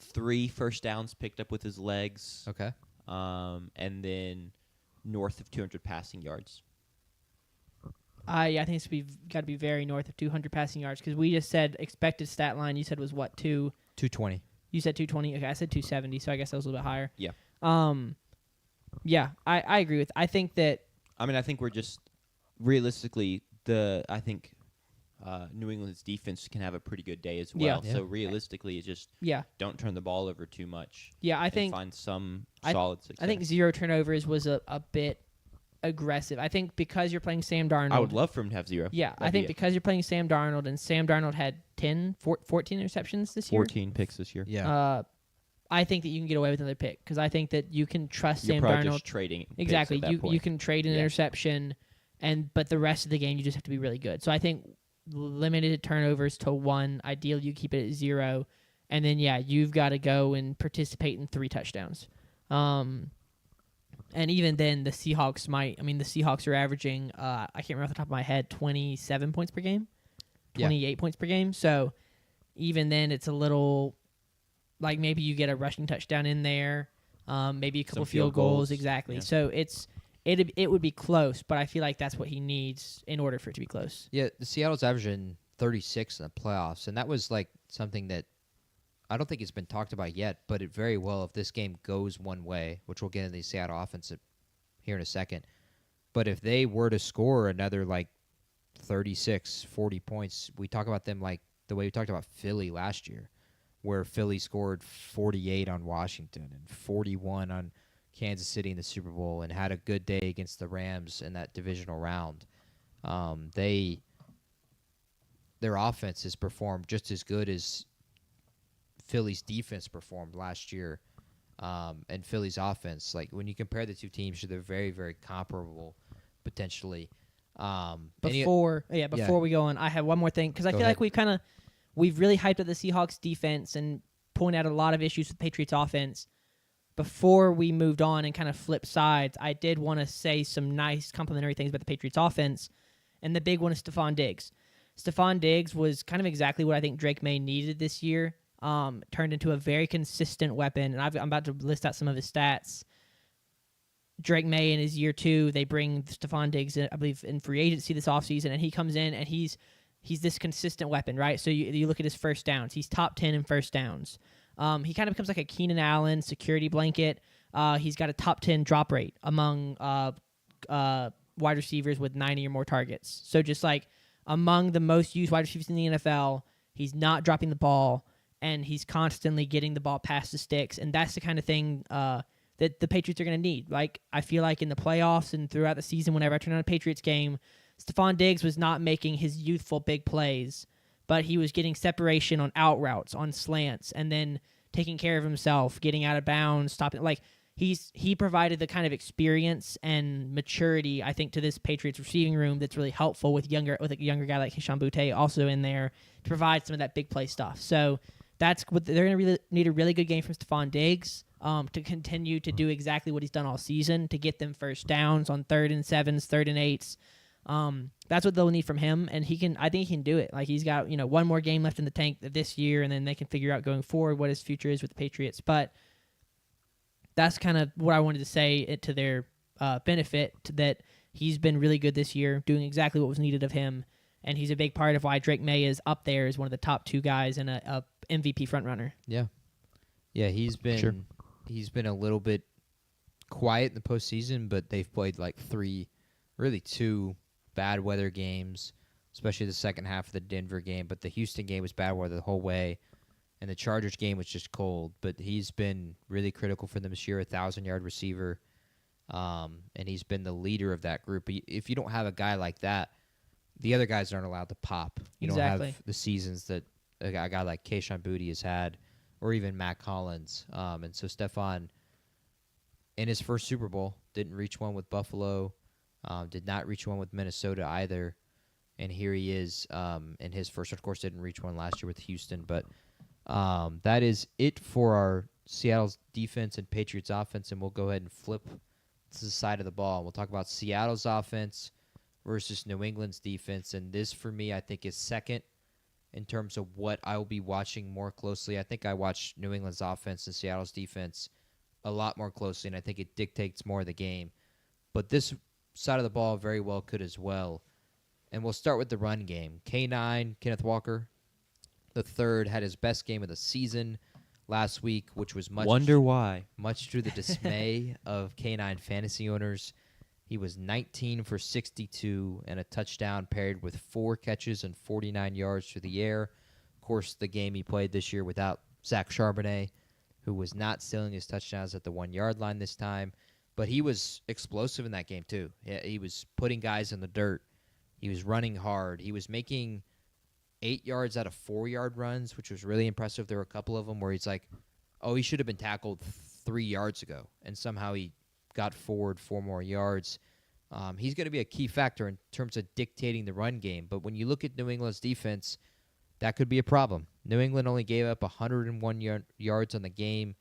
3 first downs picked up with his legs. Okay. And then north of 200 passing yards. I think it's got to be very north of 200 passing yards because we just said expected stat line. You said was what 220. You said 220. Okay, I said 270, so I guess that was a little bit higher. Yeah. Yeah, I agree with. I think that. I mean, I think we're just realistically I think New England's defense can have a pretty good day as well. Yeah. So realistically, it's just don't turn the ball over too much. Yeah, I and think find some solid success. I think 0 turnovers was a bit aggressive. I think because you're playing Sam Darnold. I would love for him to have 0. Yeah, I think because you're playing Sam Darnold, and Sam Darnold had 14 interceptions this year. 14 picks this year. Yeah. I think that you can get away with another pick because I think that you can trust You're Sam probably Darnold. just trading picks Exactly. at that You point. can trade an interception, but the rest of the game you just have to be really good. So I think limited turnovers to 1. Ideally, you keep it at 0, and then you've got to go and participate in 3 touchdowns. And even then, the Seahawks might. I mean, the Seahawks are averaging. I can't remember off the top of my head. 27 points per game, 28 points per game. So even then, it's a little like maybe you get a rushing touchdown in there, maybe a couple Some field field goals. goals. Exactly. Yeah. So it would be close, but I feel like that's what he needs in order for it to be close. Yeah, the Seattle's averaging 36 in the playoffs, and that was like something that I don't think it's been talked about yet, but it very well, if this game goes one way, which we'll get into the Seattle offense here in a second, but if they were to score another like 36, 40 points, we talk about them like the way we talked about Philly last year, where Philly scored 48 on Washington and 41 on Kansas City in the Super Bowl and had a good day against the Rams in that divisional round. Their offense has performed just as good as Philly's defense performed last year, and Philly's offense. Like when you compare the 2 teams, they're very, very comparable potentially. Before we go on, I have one more thing because I feel like we've really hyped up the Seahawks defense and pointed out a lot of issues with the Patriots offense. Before we moved on and kind of flipped sides, I did want to say some nice complimentary things about the Patriots offense, and the big one is Stephon Diggs. Stephon Diggs was kind of exactly what I think Drake May needed this year. Turned into a very consistent weapon, and I'm about to list out some of his stats. Drake May in his year 2, they bring Stephon Diggs, I believe, in free agency this offseason, and he comes in and he's this consistent weapon, right? So you look at his first downs. He's top 10 in first downs. He kind of becomes like a Keenan Allen security blanket. He's got a top 10 drop rate among wide receivers with 90 or more targets. So just like among the most used wide receivers in the NFL, he's not dropping the ball, and he's constantly getting the ball past the sticks, and that's the kind of thing that the Patriots are going to need. Like, I feel like in the playoffs and throughout the season, whenever I turn on a Patriots game, Stephon Diggs was not making his youthful big plays, but he was getting separation on out routes, on slants, and then taking care of himself, getting out of bounds, stopping. Like, he provided the kind of experience and maturity, I think, to this Patriots receiving room that's really helpful with a younger guy like Keyshawn Boutte also in there to provide some of that big play stuff. So that's what they're going to really need, a really good game from Stephon Diggs to continue to do exactly what he's done all season, to get them first downs on 3rd and 7s, 3rd and 8s. That's what they'll need from him, and I think he can do it. Like, he's got one more game left in the tank this year, and then they can figure out going forward what his future is with the Patriots. But that's kind of what I wanted to say to their benefit, that he's been really good this year, doing exactly what was needed of him, and he's a big part of why Drake May is up there as one of the top 2 guys and a MVP frontrunner. Yeah, he's been a little bit quiet in the postseason, but they've played like 2 bad weather games, especially the second half of the Denver game. But the Houston game was bad weather the whole way, and the Chargers game was just cold. But he's been really critical for them this year, 1,000-yard receiver, and he's been the leader of that group. If you don't have a guy like that, the other guys aren't allowed to pop. You Exactly. don't have the seasons that a guy like Keyshawn Boutte has had, or even Matt Collins. And so Stephon, in his first Super Bowl, didn't reach one with Buffalo, did not reach one with Minnesota either. And here he is in his first. Of course, didn't reach one last year with Houston. But that is it for our Seattle's defense and Patriots offense. And we'll go ahead and flip to the side of the ball. We'll talk about Seattle's offense versus New England's defense. And this, for me, I think is second in terms of what I will be watching more closely. I think I watch New England's offense and Seattle's defense a lot more closely, and I think it dictates more of the game. But this side of the ball very well could as well. And we'll start with the run game. K9, Kenneth Walker, the third, had his best game of the season last week, which was much to the dismay of K9 fantasy owners. He was 19 for 62 and a touchdown, paired with 4 catches and 49 yards through the air. Of course, the game he played this year without Zach Charbonnet, who was not stealing his touchdowns at the 1-yard line this time. But he was explosive in that game, too. He was putting guys in the dirt. He was running hard. He was making 8 yards out of 4-yard runs, which was really impressive. There were a couple of them where he's like, oh, he should have been tackled 3 yards ago, and somehow he got forward 4 more yards. He's going to be a key factor in terms of dictating the run game. But when you look at New England's defense, that could be a problem. New England only gave up 101 yards on the game,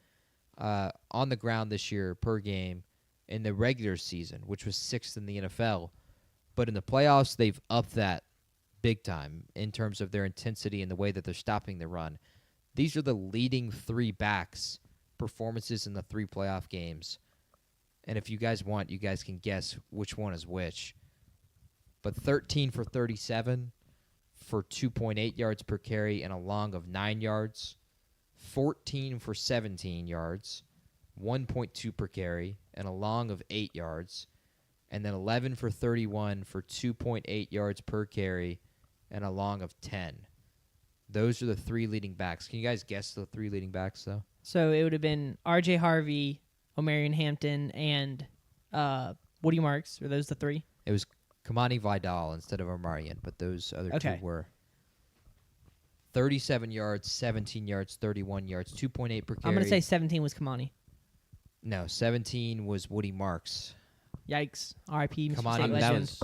on the ground this year per game in the regular season, which was 6th in the NFL. But in the playoffs, they've upped that big time in terms of their intensity and the way that they're stopping the run. These are the leading 3 backs' performances in the 3 playoff games. And if you guys want, you guys can guess which one is which. But 13 for 37 for 2.8 yards per carry and a long of 9 yards. 14 for 17 yards, 1.2 per carry, and a long of 8 yards. And then 11 for 31 for 2.8 yards per carry and a long of 10. Those are the 3 leading backs. Can you guys guess the 3 leading backs, though? So it would have been R.J. Harvey, Omarion Hampton, and Woody Marks. Are those the 3? It was Kamani Vidal instead of Omarion, but those other 2 were 37 yards, 17 yards, 31 yards, 2.8 per carry. I'm going to say 17 was Kamani. No, 17 was Woody Marks. Yikes. R.I.P. Mr. Kamani, State that legend. was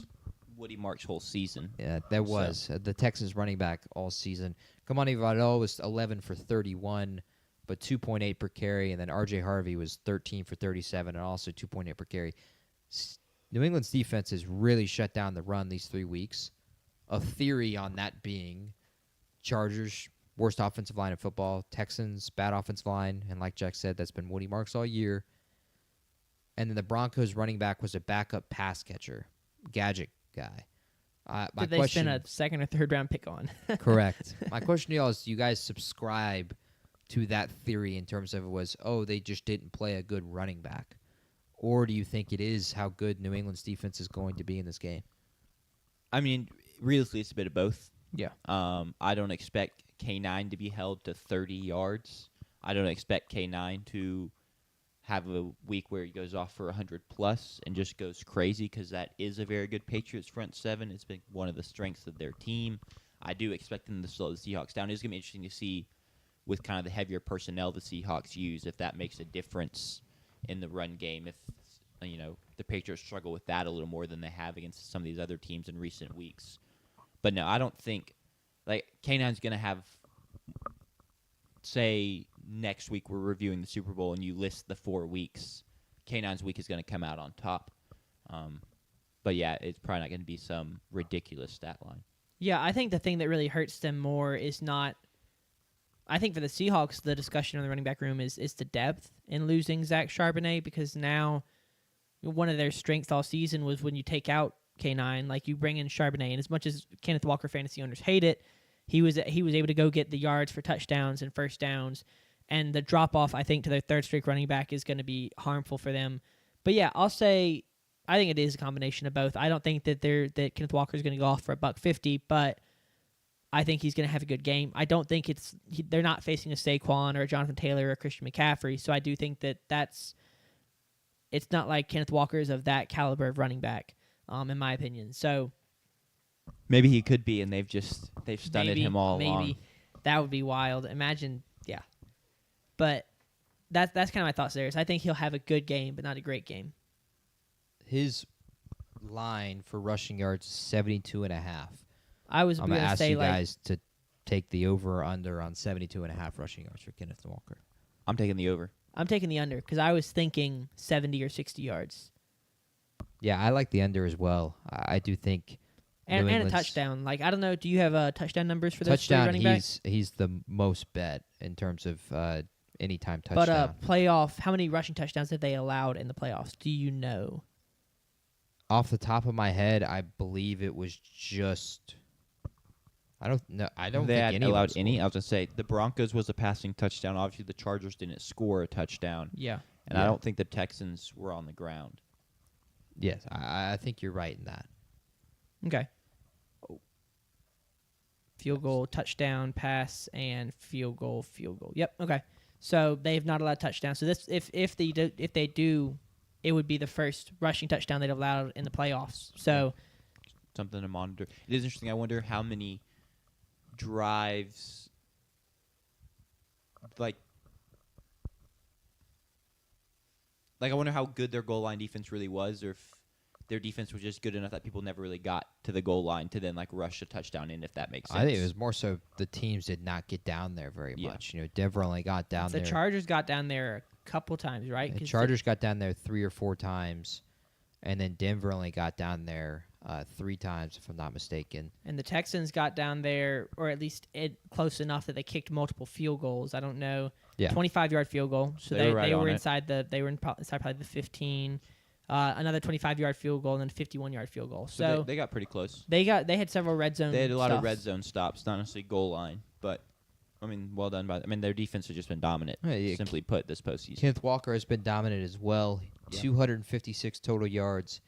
Woody Marks' whole season. Yeah, that was the Texans running back all season. Kamani Vidal was 11 for 31, but 2.8 per carry, and then R.J. Harvey was 13 for 37 and also 2.8 per carry. New England's defense has really shut down the run these 3 weeks. A theory on that being Chargers, worst offensive line in football, Texans, bad offensive line, and like Jack said, that's been Woody Marks all year. And then the Broncos running back was a backup pass catcher, gadget guy. Did they spend a 2nd or 3rd round pick on? Correct. My question to y'all is, do you guys subscribe to that theory in terms of it was, oh, they just didn't play a good running back? or do you think it is how good New England's defense is going to be in this game? I mean, realistically, it's a bit of both. Yeah. I don't expect K9 to be held to 30 yards. I don't expect K9 to have a week where he goes off for 100+ and just goes crazy, because that is a very good Patriots front seven. It's been one of the strengths of their team. I do expect them to slow the Seahawks down. It's going to be interesting to see, with kind of the heavier personnel the Seahawks use, if that makes a difference in the run game. If the Patriots struggle with that a little more than they have against some of these other teams in recent weeks. But no, I don't think K9's going to have, say next week we're reviewing the Super Bowl and you list the 4 weeks, K9's week is going to come out on top. But yeah, it's probably not going to be some ridiculous stat line. Yeah, I think the thing that really hurts them more is not. I think for the Seahawks, the discussion in the running back room is the depth in losing Zach Charbonnet, because now one of their strengths all season was when you take out K9, like you bring in Charbonnet, and as much as Kenneth Walker fantasy owners hate it, he was able to go get the yards for touchdowns and first downs, and the drop off I think to their third string running back is going to be harmful for them. But yeah, I'll say I think it is a combination of both. I don't think that Kenneth Walker is going to go off for $150, but I think he's going to have a good game. I don't think they're not facing a Saquon or a Jonathan Taylor or a Christian McCaffrey, so I do think it's not like Kenneth Walker is of that caliber of running back, in my opinion. So maybe he could be, and they've stunted him all along. That would be wild. Imagine, yeah. But that's kind of my thoughts there. Is I think he'll have a good game, but not a great game. His line for rushing yards is 72.5. I was I'm going gonna to ask say you guys to take the over or under on 72.5 rushing yards for Kenneth Walker. I'm taking the over. I'm taking the under because I was thinking 70 or 60 yards. Yeah, I like the under as well. I do think and a touchdown. Like, I don't know, do you have touchdown numbers for those three touchdown? running backs? He's the most bet in terms of anytime touchdown. But playoff, how many rushing touchdowns have they allowed in the playoffs? Do you know? Off the top of my head, I believe it was just. I don't know. I don't they think had any allowed of any. I was gonna say the Broncos was a passing touchdown. Obviously, the Chargers didn't score a touchdown, Yeah. and I don't think the Texans were on the ground. Yes, I think you're right in that. Okay. Field goal, touchdown, pass, and field goal. Yep. Okay. So they've not allowed touchdowns. So this, if they do, it would be the first rushing touchdown they've allowed in the playoffs. So Something to monitor. It is interesting. I wonder how many drives, like I wonder how good their goal line defense really was, or if their defense was just good enough that people never really got to the goal line to then rush a touchdown in, if that makes sense. I think it was more so the teams did not get down there very much. Denver only got down there. The Chargers got down there a couple times, right? The Chargers got down there 3 or 4 times, and then Denver only got down there 3 times, if I'm not mistaken. And the Texans got down there, or at least close enough that they kicked multiple field goals. I don't know. Yeah. 25-yard field goal. So They were right they on were it. inside probably the 15. Another 25-yard field goal, and then a 51-yard field goal. So they got pretty close. they had several red zone. They had a lot of stuff. red zone stops, not necessarily goal line, but I mean, well done by. I mean, their defense has just been dominant. Yeah, Simply put, this postseason. Kenneth Walker has been dominant as well. Yeah. 256 total yards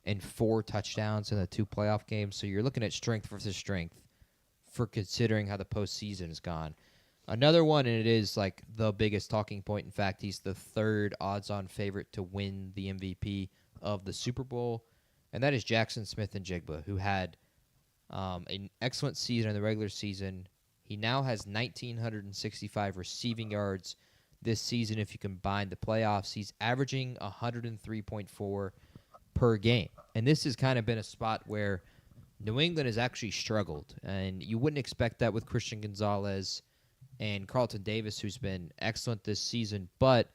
and 4 touchdowns in the 2 playoff games. So you're looking at strength versus strength for considering how the postseason has gone. Another one, and it is the biggest talking point. In fact, he's the 3rd odds-on favorite to win the MVP of the Super Bowl, and that is Jackson Smith-Njigba, who had an excellent season in the regular season. He now has 1,965 receiving yards this season. If you combine the playoffs, he's averaging 103.4 per game, and this has kind of been a spot where New England has actually struggled, and you wouldn't expect that with Christian Gonzalez and Carlton Davis, who's been excellent this season, but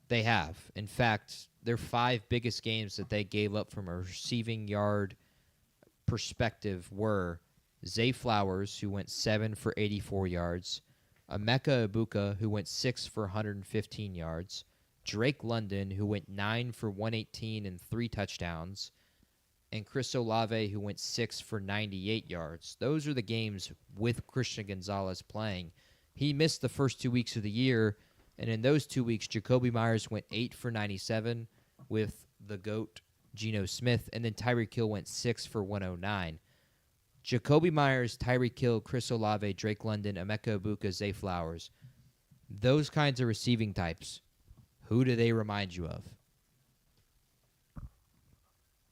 they have. In fact, their 5 biggest games that they gave up from a receiving yard perspective were Zay Flowers, who went 7 for 84 yards, Emeka Ibuka, who went 6 for 115 yards, Drake London, who went 9 for 118 and 3 touchdowns, and Chris Olave, who went 6 for 98 yards. Those are the games with Christian Gonzalez playing. He missed the first 2 weeks of the year, and in those 2 weeks, Jacoby Myers went 8 for 97, with the GOAT, Geno Smith, and then Tyreek Hill went 6 for 109. Jacoby Myers, Tyreek Hill, Chris Olave, Drake London, Emeka Ibuka, Zay Flowers. Those kinds of receiving types, who do they remind you of?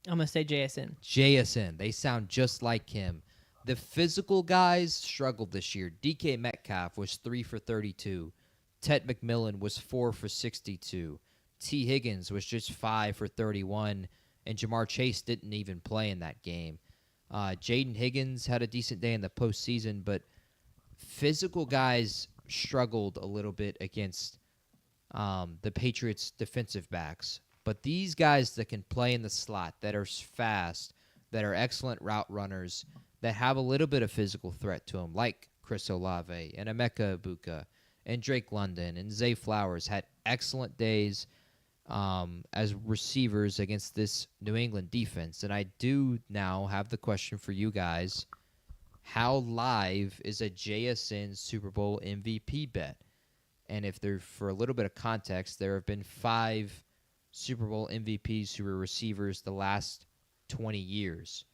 I'm gonna say JSN. JSN. They sound just like him. The physical guys struggled this year. DK Metcalf was 3 for 32. Ted McMillan was 4 for 62. T. Higgins was just 5 for 31. And Jamar Chase didn't even play in that game. Jaden Higgins had a decent day in the postseason, but physical guys struggled a little bit against the Patriots' defensive backs. But these guys that can play in the slot, that are fast, that are excellent route runners, that have a little bit of physical threat to them, like Chris Olave and Emeka Ibuka and Drake London and Zay Flowers, had excellent days as receivers against this New England defense. And I do now have the question for you guys. How live is a JSN Super Bowl MVP bet? And if there, for a little bit of context, there have been 5 Super Bowl MVPs who were receivers the last 20 years.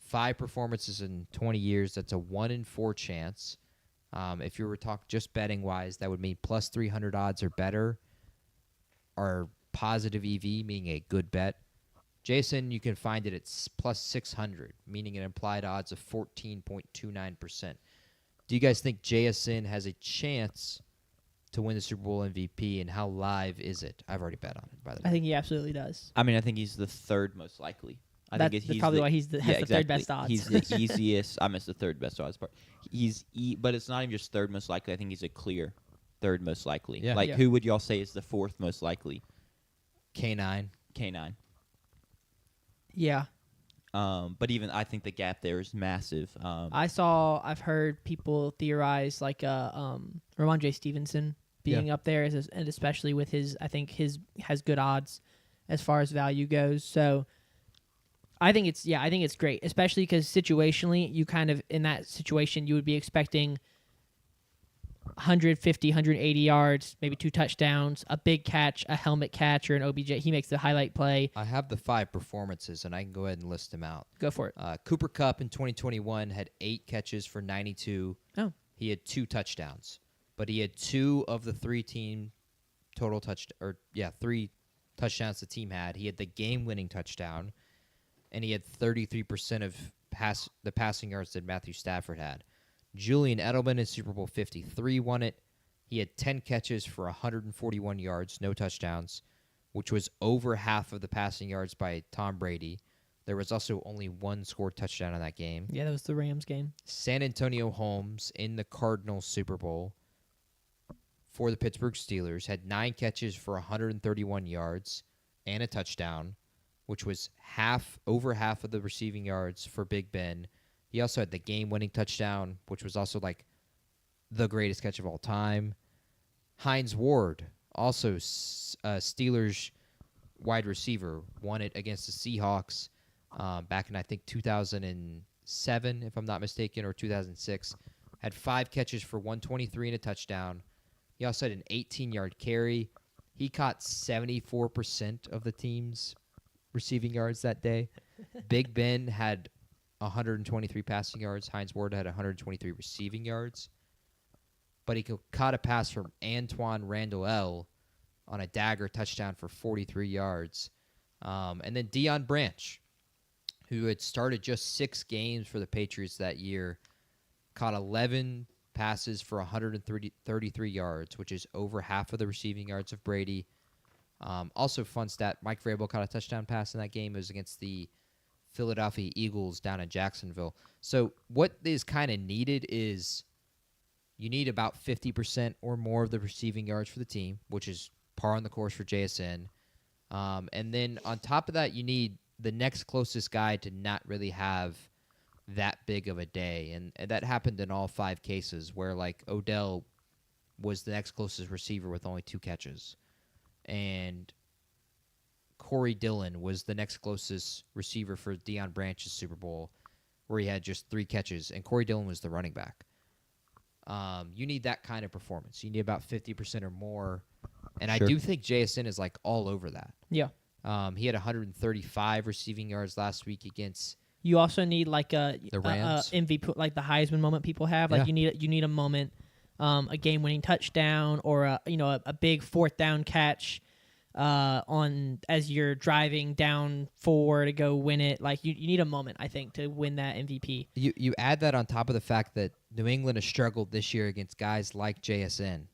5 performances in 20 years, that's a 1 in 4 chance. If you were talking just betting-wise, that would mean plus 300 odds or better, or positive EV, meaning a good bet. Jason, you can find it at plus 600, meaning an implied odds of 14.29%. Do you guys think JSN has a chance to win the Super Bowl MVP, and how live is it? I've already bet on it, by the way. I think he absolutely does. I mean, I think he's the third most likely. That's probably why he's has the third best odds. He's the easiest. I missed the third best odds part. But it's not even just third most likely. I think he's a clear third most likely. Yeah. Like, Yeah. who would y'all say is the fourth most likely? K9. K9. Yeah. But even I think the gap there is massive. I've heard people theorize like Ramondre Stevenson being up there, and especially with I think his has good odds as far as value goes. So I think it's great, especially because situationally, you kind of in that situation you would be expecting 150, 180 yards, maybe 2 touchdowns, a big catch, a helmet catch, or an OBJ. He makes the highlight play. I have the 5 performances, and I can go ahead and list them out. Go for it. Cooper Kupp in 2021 had 8 catches for 92. Oh. He had 2 touchdowns, but he had 2 of the 3 team total 3 touchdowns the team had. He had the game-winning touchdown, and he had 33% of the passing yards that Matthew Stafford had. Julian Edelman in Super Bowl 53 won it. He had 10 catches for 141 yards, no touchdowns, which was over half of the passing yards by Tom Brady. There was also only 1 scored touchdown in that game. Yeah, that was the Rams game. San Antonio Holmes in the Cardinals Super Bowl for the Pittsburgh Steelers had 9 catches for 131 yards and a touchdown, which was over half of the receiving yards for Big Ben. He also had the game-winning touchdown, which was also like the greatest catch of all time. Hines Ward, also Steelers wide receiver, won it against the Seahawks back in, I think, 2007, if I'm not mistaken, or 2006. Had 5 catches for 123 and a touchdown. He also had an 18-yard carry. He caught 74% of the team's receiving yards that day. Big Ben had 123 passing yards. Hines Ward had 123 receiving yards. But he caught a pass from Antoine Randall L. on a dagger touchdown for 43 yards. And then Deion Branch, who had started just 6 games for the Patriots that year, caught 11 passes for 133 yards, which is over half of the receiving yards of Brady. Also, fun stat, Mike Vrabel caught a touchdown pass in that game. It was against the Philadelphia Eagles down in Jacksonville. So what is kind of needed is you need about 50% or more of the receiving yards for the team, which is par on the course for JSN. And then on top of that, you need the next closest guy to not really have that big of a day. And that happened in all 5 cases where, like, Odell was the next closest receiver with only 2 catches. And Corey Dillon was the next closest receiver for Deion Branch's Super Bowl, where he had just 3 catches, and Corey Dillon was the running back. You need that kind of performance. You need about 50% or more, and Sure. I do think JSN is like all over that. Yeah. He had 135 receiving yards last week against You also need like a Rams. MVP, like the Heisman moment people have. Like Yeah. you need a moment, a game-winning touchdown or a big fourth down catch on as you're driving down 4 to go win it. Like you need a moment, I think, to win that MVP. You add that on top of the fact that New England has struggled this year against guys like JSN.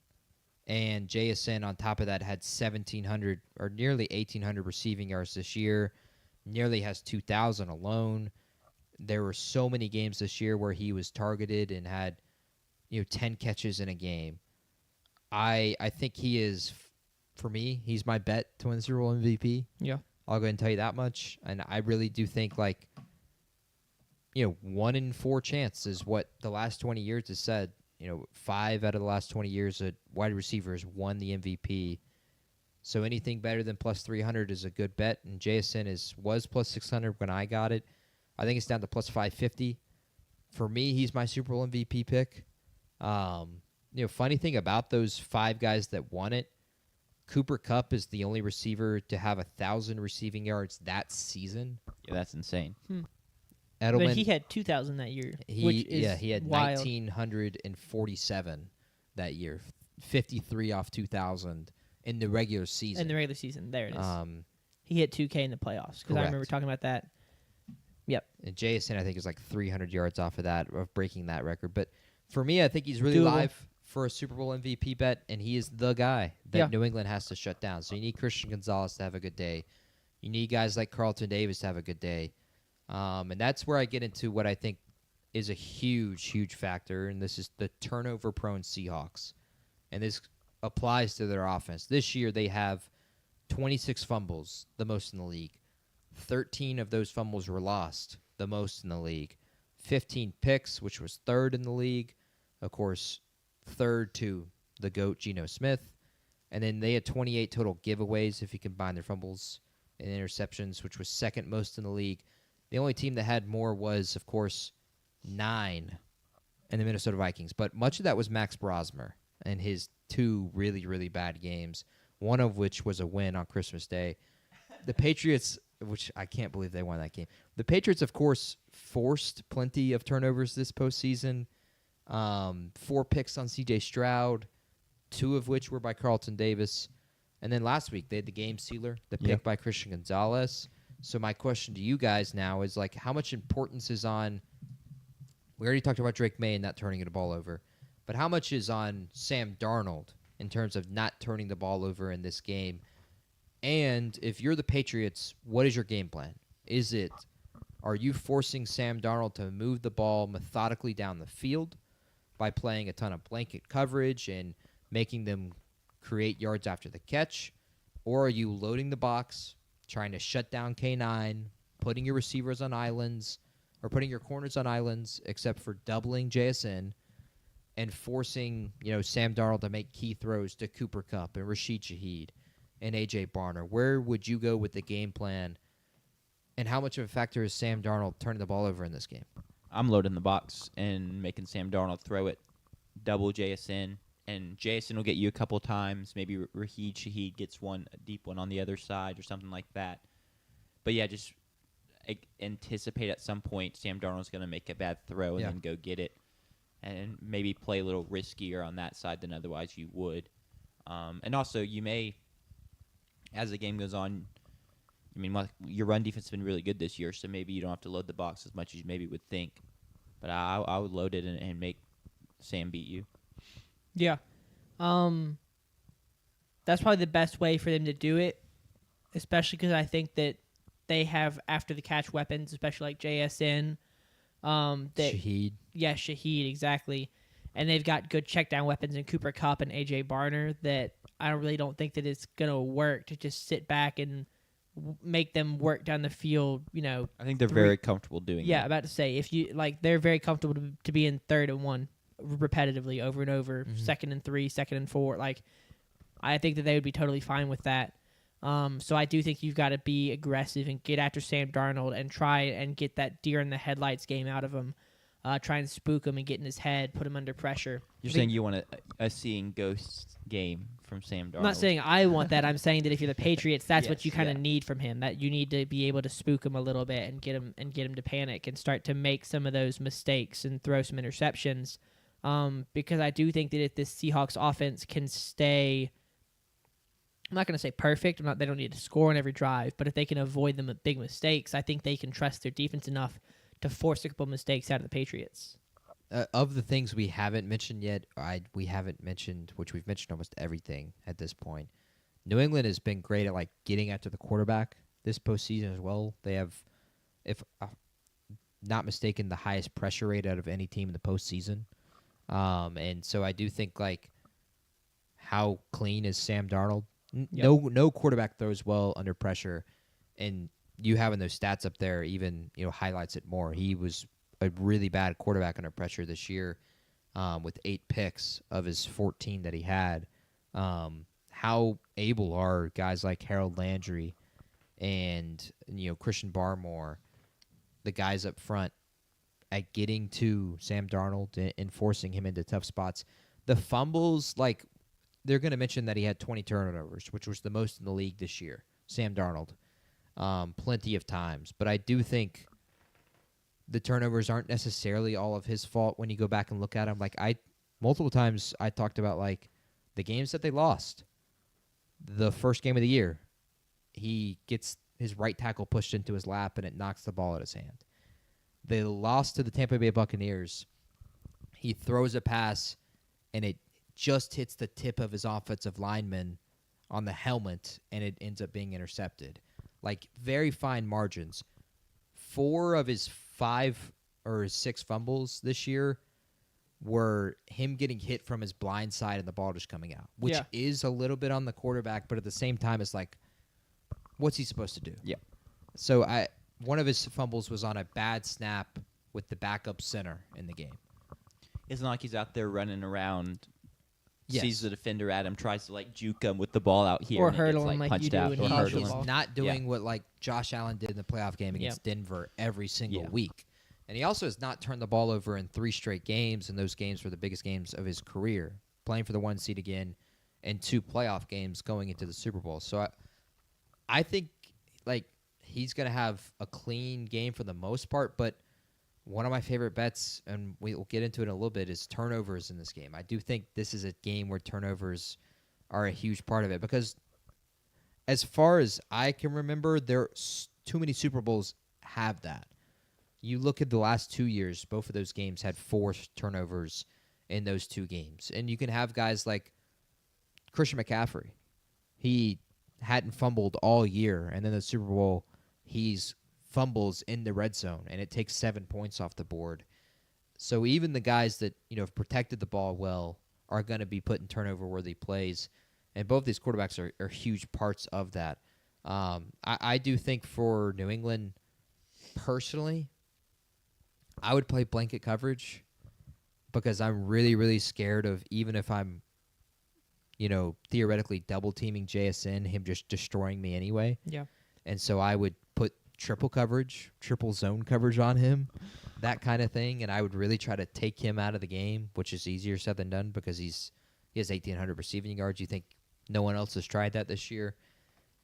And JSN, on top of that, had 1,700 or nearly 1,800 receiving yards this year. Nearly has 2,000 alone. There were so many games this year where he was targeted and had 10 catches in a game. I think he is, for me, he's my bet to win the Super Bowl MVP. Yeah. I'll go ahead and tell you that much. And I really do think 1 in 4 chance is what the last 20 years has said. 5 out of the last 20 years, a wide receiver has won the MVP. So anything better than plus 300 is a good bet. And JSN was plus 600 when I got it. I think it's down to plus 550. For me, he's my Super Bowl MVP pick. Funny thing about those 5 guys that won it, Cooper Kupp is the only receiver to have 1,000 receiving yards that season. Yeah, that's insane. Edelman, But he had 2,000 that year. he had wild. 1,947 that year, 53 off 2,000 in the regular season. In the regular season. There it is. Um, He hit 2K in the playoffs because I remember correct. talking about that. And JSN, I think, is like 300 yards off of that, of breaking that record. But for me, I think he's really Doable. live for a Super Bowl MVP bet, and he is the guy that Yeah. New England has to shut down. So you need Christian Gonzalez to have a good day. You need guys like Carlton Davis to have a good day. And that's where I get into what I think is a huge, huge factor, and this is the turnover-prone Seahawks. And this applies to their offense. This year they have 26 fumbles, the most in the league. 13 of those fumbles were lost, the most in the league. 15 picks, which was third in the league. Of course, third to the GOAT, Geno Smith. And then they had 28 total giveaways if you combine their fumbles and interceptions, which was second most in the league. The only team that had more was, of course, 9 in the Minnesota Vikings. But much of that was Max Brosmer and his 2 really, really bad games, one of which was a win on Christmas Day. The Patriots, which I can't believe they won that game. The Patriots, of course, forced plenty of turnovers this postseason. 4 picks on C.J. Stroud, 2 of which were by Carlton Davis. And then last week, they had the game sealer, the pick by Christian Gonzalez. So my question to you guys now is, how much importance is on – we already talked about Drake May and not turning the ball over. But how much is on Sam Darnold in terms of not turning the ball over in this game? And if you're the Patriots, what is your game plan? Are you forcing Sam Darnold to move the ball methodically down the field by playing a ton of blanket coverage and making them create yards after the catch? Or are you loading the box, trying to shut down K9, putting your receivers on islands, or putting your corners on islands, except for doubling JSN, and forcing Sam Darnold to make key throws to Cooper Kupp and Rashid Shaheed and A.J. Barner? Where would you go with the game plan, and how much of a factor is Sam Darnold turning the ball over in this game? I'm loading the box and making Sam Darnold throw it, double JSN, and JSN will get you a couple times. Maybe Rashid Shaheed gets a deep one on the other side or something like that. But yeah, just anticipate at some point Sam Darnold's going to make a bad throw and then go get it, and maybe play a little riskier on that side than otherwise you would. And also, you may, as the game goes on, your run defense has been really good this year, so maybe you don't have to load the box as much as you maybe would think. But I would load it and make Sam beat you. Yeah. That's probably the best way for them to do it, especially because I think that they have after-the-catch weapons, especially like JSN. Shaheed. Yeah, Shaheed, exactly. And they've got good check-down weapons in Cooper Kupp and A.J. Barner that I really don't think that it's going to work to just sit back and make them work down the field, I think they're very comfortable doing Yeah, that. about to say, if you they're very comfortable to be in 3rd and 1 repetitively over and over, 2nd and 3, 2nd and 4. I think that they would be totally fine with that. So I do think you've got to be aggressive and get after Sam Darnold and try and get that deer in the headlights game out of him. try and spook him and get in his head, put him under pressure. You're I think- saying you want a seeing ghosts game from Sam Darnold. I'm not saying I want that. I'm saying that if you're the Patriots, that's what Yes, you kind of yeah. need from him. That you need to be able to spook him a little bit and get him to panic and start to make some of those mistakes and throw some interceptions. Because I do think that if this Seahawks offense can stay, I'm not going to say perfect. They don't need to score on every drive, but if they can avoid the big mistakes, I think they can trust their defense enough to force a couple mistakes out of the Patriots. Of the things we haven't mentioned yet, we haven't mentioned, which we've mentioned almost everything at this point. New England has been great at getting after the quarterback this postseason as well. They have, if not mistaken, the highest pressure rate out of any team in the postseason. And so I do think how clean is Sam Darnold? Yep. No quarterback throws well under pressure, and you having those stats up there even highlights it more. He was a really bad quarterback under pressure this year, with 8 picks of his 14 that he had. How able are guys like Harold Landry and Christian Barmore, the guys up front, at getting to Sam Darnold and forcing him into tough spots? The fumbles, they're going to mention that he had 20 turnovers, which was the most in the league this year, Sam Darnold, plenty of times. But I do think the turnovers aren't necessarily all of his fault when you go back and look at them. Multiple times I talked about the games that they lost. The first game of the year, he gets his right tackle pushed into his lap and it knocks the ball out of his hand. They lost to the Tampa Bay Buccaneers. He throws a pass and it just hits the tip of his offensive lineman on the helmet and it ends up being intercepted. Very fine margins. 4 of his 5 or 6 fumbles this year were him getting hit from his blind side and the ball just coming out, which Yeah. is a little bit on the quarterback, but at the same time, it's what's he supposed to do? Yeah. So one of his fumbles was on a bad snap with the backup center in the game. It's not like he's out there running around, Yes. sees the defender at him, tries to juke him with the ball out here, Or and it gets, hurdle him like you punched do out, in or college hurdle He's football. him. not doing what Josh Allen did in the playoff game against Denver every single Yeah. week. And he also has not turned the ball over in 3 straight games, and those games were the biggest games of his career, playing for the 1 seed again, and 2 playoff games going into the Super Bowl. So I think he's going to have a clean game for the most part, but one of my favorite bets, and we'll get into it in a little bit, is turnovers in this game. I do think this is a game where turnovers are a huge part of it, because as far as I can remember, too many Super Bowls have that. You look at the last 2 years, both of those games had 4 turnovers in those 2 games. And you can have guys like Christian McCaffrey. He hadn't fumbled all year, and then the Super Bowl, he's fumbles in the red zone, and it takes 7 points off the board. So even the guys that have protected the ball well are going to be put in turnover-worthy plays, and both these quarterbacks are huge parts of that. I do think for New England, personally, I would play blanket coverage because I'm really, really scared of, even if I'm, theoretically double teaming JSN, him just destroying me anyway. Yeah. And so I would put triple coverage, triple zone coverage on him, that kind of thing. And I would really try to take him out of the game, which is easier said than done because he has 1,800 receiving yards. You think no one else has tried that this year?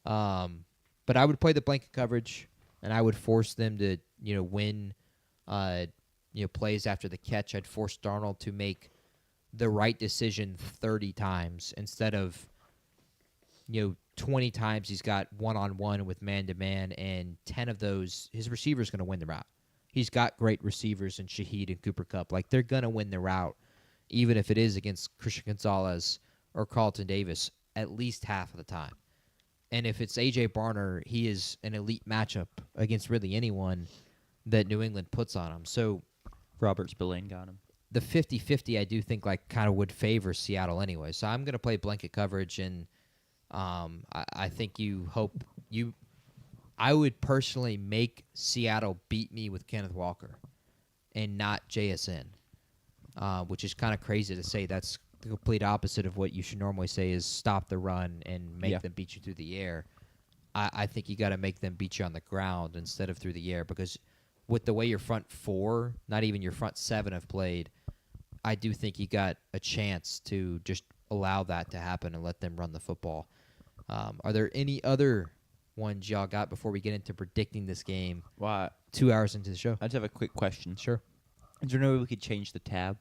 But I would play the blanket coverage, and I would force them to, win, plays after the catch. I'd force Darnold to make the right decision 30 times instead of, 20 times he's got one-on-one with man-to-man, and 10 of those, his receiver's going to win the route. He's got great receivers in Shaheed and Cooper Kupp. They're going to win the route, even if it is against Christian Gonzalez or Carlton Davis, at least half of the time. And if it's A.J. Barner, he is an elite matchup against really anyone that New England puts on him. So Robert Spillane got him. the 50-50 I do think kind of would favor Seattle anyway. So I'm going to play blanket coverage, and I think I would personally make Seattle beat me with Kenneth Walker and not JSN, which is kind of crazy to say. That's the complete opposite of what you should normally say is stop the run and make them beat you through the air. I think you got to make them beat you on the ground instead of through the air, because with the way your front four, not even your front seven, have played, I do think you got a chance to just allow that to happen and let them run the football. Are there any other ones y'all got before we get into predicting this game Well, 2 hours into the show? I just have a quick question. Sure. Is there no way we could change the tab?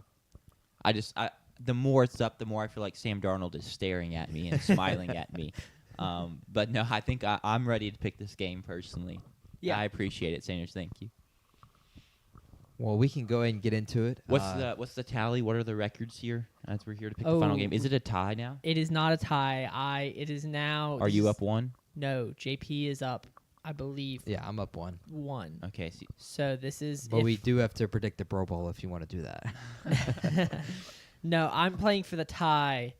The more it's up, the more I feel like Sam Darnold is staring at me and smiling at me. But no, I think I'm ready to pick this game personally. Yeah. I appreciate it, Sanders. Thank you. Well, we can go ahead and get into it. What's the tally? What are the records here as we're here to pick the final Oh. game? Is it a tie now? It is not a tie. It is now. Are you up one? No, JP is up, I believe, Yeah, I'm up 1. 1. Okay. So this is. But we do have to predict the Pro Bowl if you want to do that. No, I'm playing for the tie.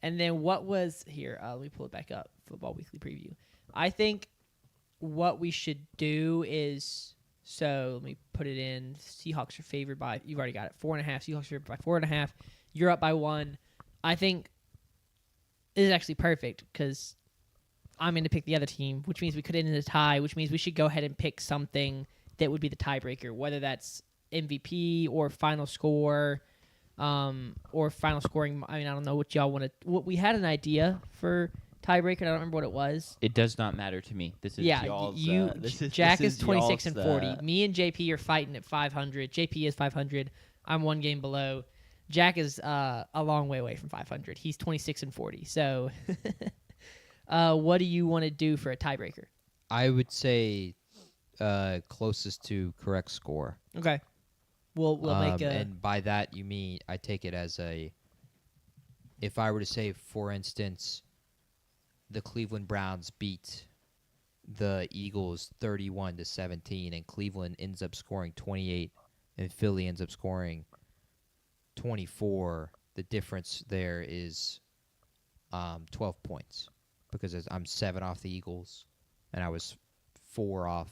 And then what was here? Let me pull it back up. Football Weekly Preview. I think what we should do is, so let me put it in. Seahawks are favored by, you've already got it, 4.5. Seahawks are favored by 4.5. You're up by 1. I think this is actually perfect because I'm going to pick the other team, which means we could end in a tie, which means we should go ahead and pick something that would be the tiebreaker, whether that's MVP or final score, or final scoring. I mean, I don't know what y'all want to. We had an idea for tiebreaker. I don't remember what it was. It does not matter to me. This is y'all's, Jack this is 26 y'all's, and 40. Me and JP are fighting at 500. JP is 500. I'm 1 game below. Jack is a long way away from 500. He's 26 and 40. So, what do you want to do for a tiebreaker? I would say closest to correct score. Okay, we'll make a. And by that you mean I take it as a. If I were to say, for instance, the Cleveland Browns beat the Eagles 31-17, and Cleveland ends up scoring 28, and Philly ends up scoring 24. The difference there is 12 points because I'm 7 off the Eagles, and I was 4 off,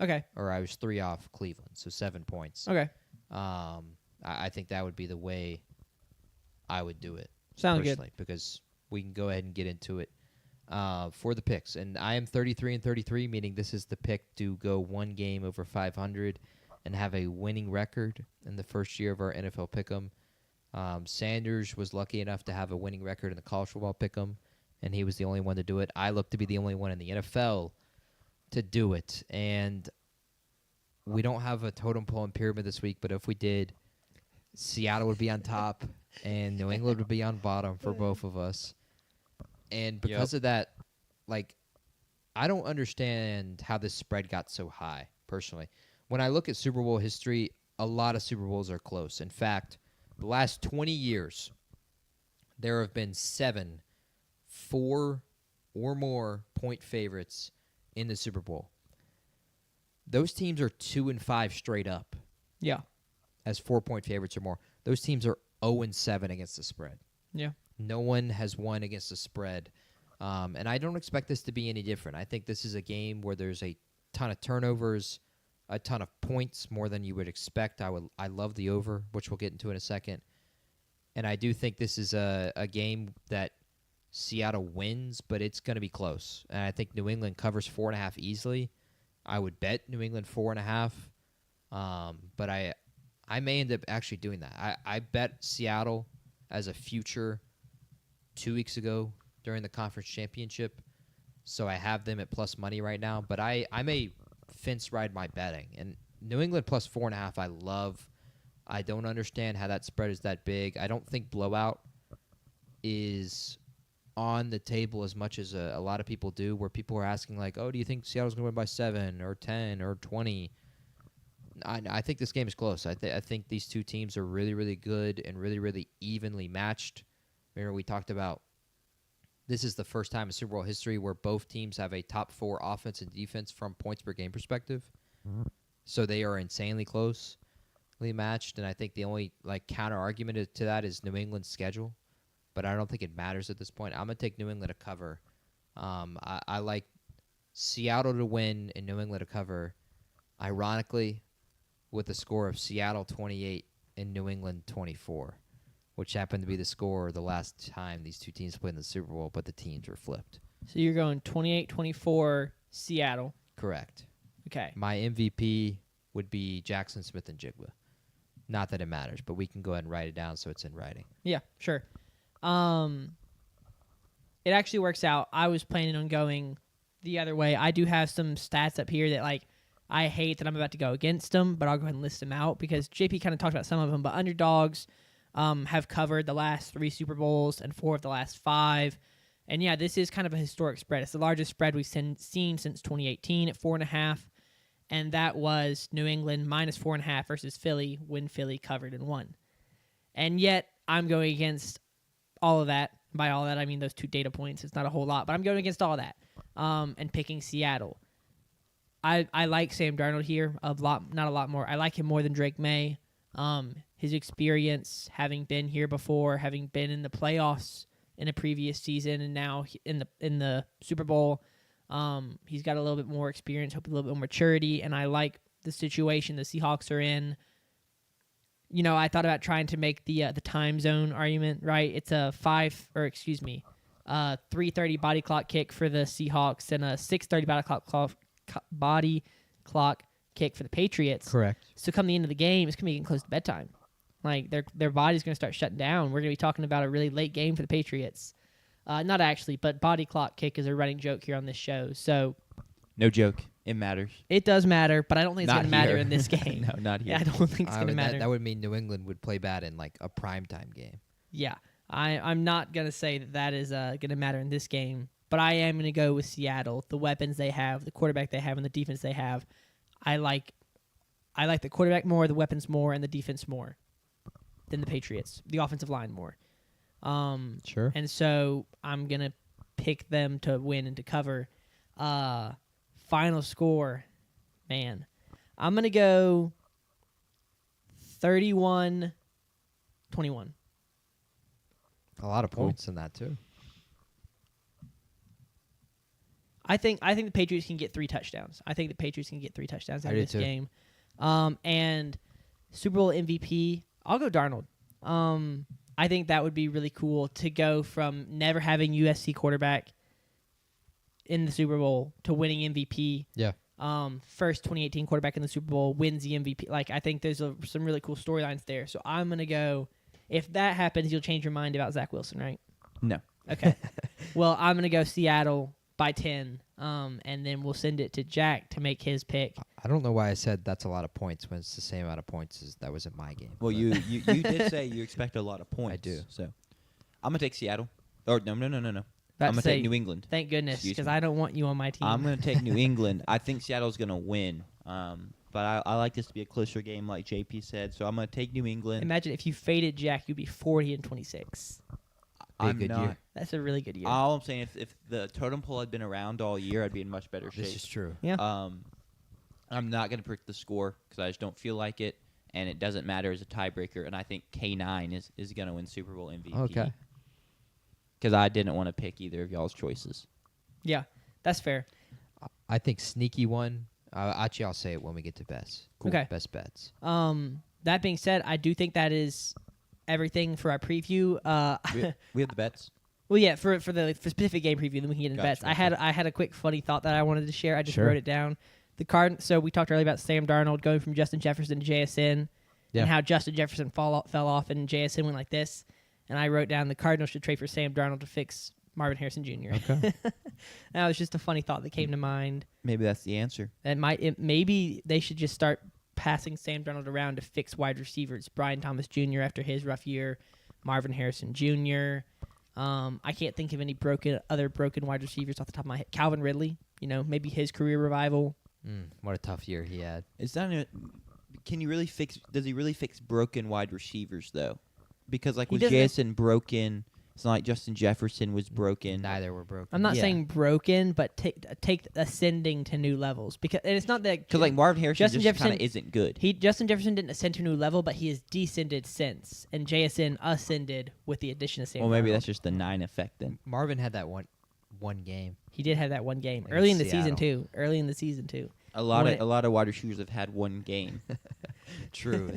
Okay. or I was 3 off Cleveland, so 7 points. Okay. I think that would be the way I would do it. Sounds good. Personally, because we can go ahead and get into it for the picks. And I am 33 and 33, meaning this is the pick to go 1 game over 500 and have a winning record in the first year of our NFL Pick'em. Sanders was lucky enough to have a winning record in the college football Pick'em, and he was the only one to do it. I look to be the only one in the NFL to do it. And we don't have a totem pole and pyramid this week, but if we did, Seattle would be on top, and New England would be on bottom for both of us. And because of that, like, I don't understand how this spread got so high, personally. When I look at Super Bowl history, a lot of Super Bowls are close. In fact, the last 20 years, there have been 7 4 or more point favorites in the Super Bowl. Those teams are 2 and 5 straight up Yeah. as 4-point favorites or more. Those teams are 0 and 7 against the spread. Yeah. No one has won against the spread. And I don't expect this to be any different. I think this is a game where there's a ton of turnovers, a ton of points, more than you would expect. I love the over, which we'll get into in a second. And I do think this is a game that Seattle wins, but it's going to be close. And I think New England covers 4.5 easily. I would bet New England 4.5. But I may end up actually doing that. I bet Seattle as a future 2 weeks ago during the conference championship, so I have them at plus money right now. But I may fence ride my betting. And New England plus 4.5 I love. I don't understand how that spread is that big. I don't think blowout is on the table as much as a lot of people do, where people are asking, like, oh, do you think Seattle's going to win by 7 or 10 or 20? I think this game is close. I think these two teams are really, really good and really, really evenly matched. Remember, we talked about this is the first time in Super Bowl history where both teams have a top 4 offense and defense from points per game perspective. Mm-hmm. So they are insanely closely matched, and I think the only counter argument to that is New England's schedule. But I don't think it matters at this point. I'm going to take New England to cover. I like Seattle to win and New England to cover, ironically, with a score of Seattle 28 and New England 24, which happened to be the score the last time these two teams played in the Super Bowl, but the teams were flipped. So you're going 28-24 Seattle. Correct. Okay. My MVP would be Jackson Smith and Jigba. Not that it matters, but we can go ahead and write it down so it's in writing. Yeah, sure. It actually works out. I was planning on going the other way. I do have some stats up here that like I hate that I'm about to go against them, but I'll go ahead and list them out because JP kind of talked about some of them. But underdogs have covered the last 3 Super Bowls and 4 of the last 5. And yeah, this is kind of a historic spread. It's the largest spread we've seen since 2018 at 4.5. And that was New England minus 4.5 versus Philly when Philly covered and won. And yet I'm going against all of that. By all that, I mean those 2 data points. It's not a whole lot, but I'm going against all that and picking Seattle. I like Sam Darnold here not a lot more. I like him more than Drake May. His experience, having been here before, having been in the playoffs in a previous season, and now in the Super Bowl, he's got a little bit more experience, a little bit more maturity, and I like the situation the Seahawks are in. You know, I thought about trying to make the time zone argument, right? It's a 3:30 body clock kick for the Seahawks and a 6:30 body clock kick for the Patriots. Correct. So come the end of the game, it's gonna be getting close to bedtime. Like their body's gonna start shutting down. We're gonna be talking about a really late game for the Patriots. Not actually, but body clock kick is a running joke here on this show. So No joke. It matters. it does matter, but I don't think it's Not gonna matter here. in this game. No, not here. Yeah, I don't think it's gonna matter. That would mean New England would play bad in like a primetime game. Yeah, I'm not going to say that is going to matter in this game, but I am going to go with Seattle. The weapons they have, the quarterback they have, and the defense they have. I like the quarterback more, the weapons more, and the defense more than the Patriots. The offensive line more. Sure. And so I'm going to pick them to win and to cover. Final score, man. I'm going to go 31-21. A lot of points in that too. I think the Patriots can get 3 touchdowns. I think the Patriots can get 3 touchdowns out I of do this too. game. And Super Bowl MVP, I'll go Darnold. I think that would be really cool to go from never having USC quarterback in the Super Bowl to winning MVP. Yeah. First 2018 quarterback in the Super Bowl wins the MVP. Like I think there's some really cool storylines there. So I'm gonna go. If that happens, you'll change your mind about Zach Wilson, right? No. Okay. Well, I'm going to go Seattle by 10, and then we'll send it to Jack to make his pick. I don't know why I said that's a lot of points when it's the same amount of points as that was in my game. Well, but- you did say you expect a lot of points. do. So I'm going to take Seattle. Or no. I'm About going to to say, take New England. Thank goodness, Excuse because me. I don't want you on my team. I'm going to take New England. I think Seattle's going to win. But I like this to be a closer game, like JP said. So I'm going to take New England. Imagine if you faded Jack, you'd be 40-26. Be a I'm good not. year. That's a really good year. All I'm saying, if the totem pole had been around all year, I'd be in much better shape. This is true. Yeah. I'm not going to predict the score because I just don't feel like it, and it doesn't matter as a tiebreaker. And I think K9 is going to win Super Bowl MVP. Okay. Because I didn't want to pick either of y'all's choices. Yeah, that's fair. I think sneaky one. Actually, I'll say it when we get to bets. Cool. Okay. Best bets. That being said, I do think that is everything for our preview. We have the bets. Well, yeah, for specific game preview, then we can get into bets. Gotcha. I had a quick funny thought that I wanted to share. I just Sure. wrote it down. So we talked earlier about Sam Darnold going from Justin Jefferson to JSN, Yeah. and how Justin Jefferson fell off and JSN went like this. And I wrote down the Cardinals should trade for Sam Darnold to fix Marvin Harrison Jr. Okay. That was just a funny thought that came to mind. Maybe that's the answer. Maybe they should just start passing Sam Darnold around to fix wide receivers. Brian Thomas Jr. after his rough year, Marvin Harrison Jr. I can't think of any other broken wide receivers off the top of my head. Calvin Ridley, maybe his career revival. What a tough year he had. It's not. Can you really fix? Does he really fix broken wide receivers though? Because like He was doesn't- Jason broken? It's not like Justin Jefferson was broken. Neither were broken. I'm not Yeah. saying broken, but take ascending to new levels because and it's not that Because like Marvin Harrison Justin just kind Jefferson- of isn't good. Justin Jefferson didn't ascend to a new level, but he has descended since, and JSN ascended with the addition of Sam. Well, maybe Darnold. that's just the 9 effect then. Marvin had that one game. He did have that one game Against early in the Seattle. season too. Early in the season too. A lot When of wide receivers have had one game. True.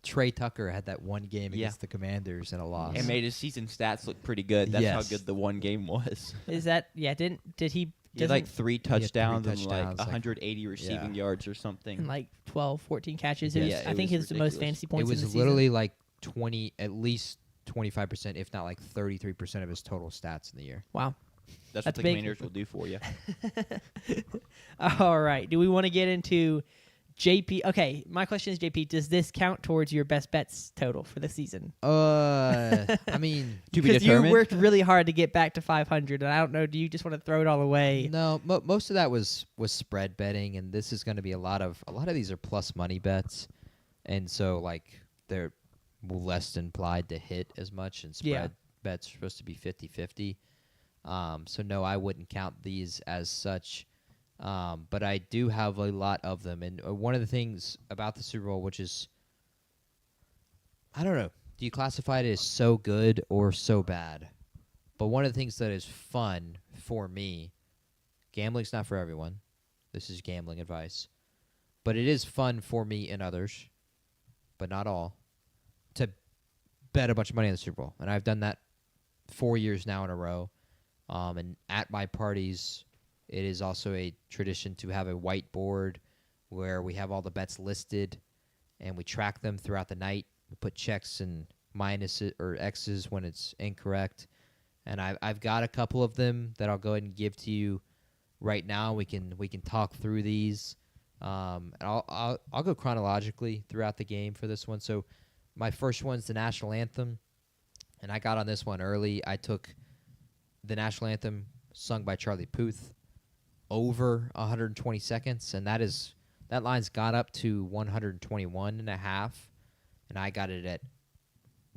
Trey Tucker had that one game Yeah. against the Commanders and a loss. And made his season stats look pretty good. That's how Yes. good the one game was. Is that did he He had like doesn't- 3 had three touchdowns and touchdowns, like like- 180 receiving yards or something. and like 12, 14 catches? It Yeah, was, it I think was his most ridiculous. fantasy It points. in was the season. literally like 20, at least 25%, if not like 33% of his total stats in the year. Wow. That's what that's the big. Commanders will do for you. All right. Do we want to get into JP? Okay, my question is, JP, does this count towards your best bets total for the season? I mean, To be Because you determined. worked really hard to get back to 500, and I don't know. Do you just want to throw it all away? no. Most of that was spread betting, and this is going to be a lot of these are plus money bets, and so like they're less implied to hit as much, and spread Yeah. bets are supposed to be 50-50. So no, I wouldn't count these as such. But I do have a lot of them, and one of the things about the Super Bowl, which is, I don't know, do you classify it as so good or so bad? But one of the things that is fun for me, gambling's not for everyone. This is gambling advice. But it is fun for me and others, but not all, to bet a bunch of money on the Super Bowl. And I've done that 4 years now in a row. And at my parties, it is also a tradition to have a whiteboard where we have all the bets listed and we track them throughout the night. We put checks and minuses or X's when it's incorrect. And I've got a couple of them that I'll go ahead and give to you right now. We can talk through these. And I'll go chronologically throughout the game for this one. So my first one's the national anthem, and I got on this one early. I took the national anthem sung by Charlie Puth over 120 seconds, and that line's got up to 121.5, and I got it at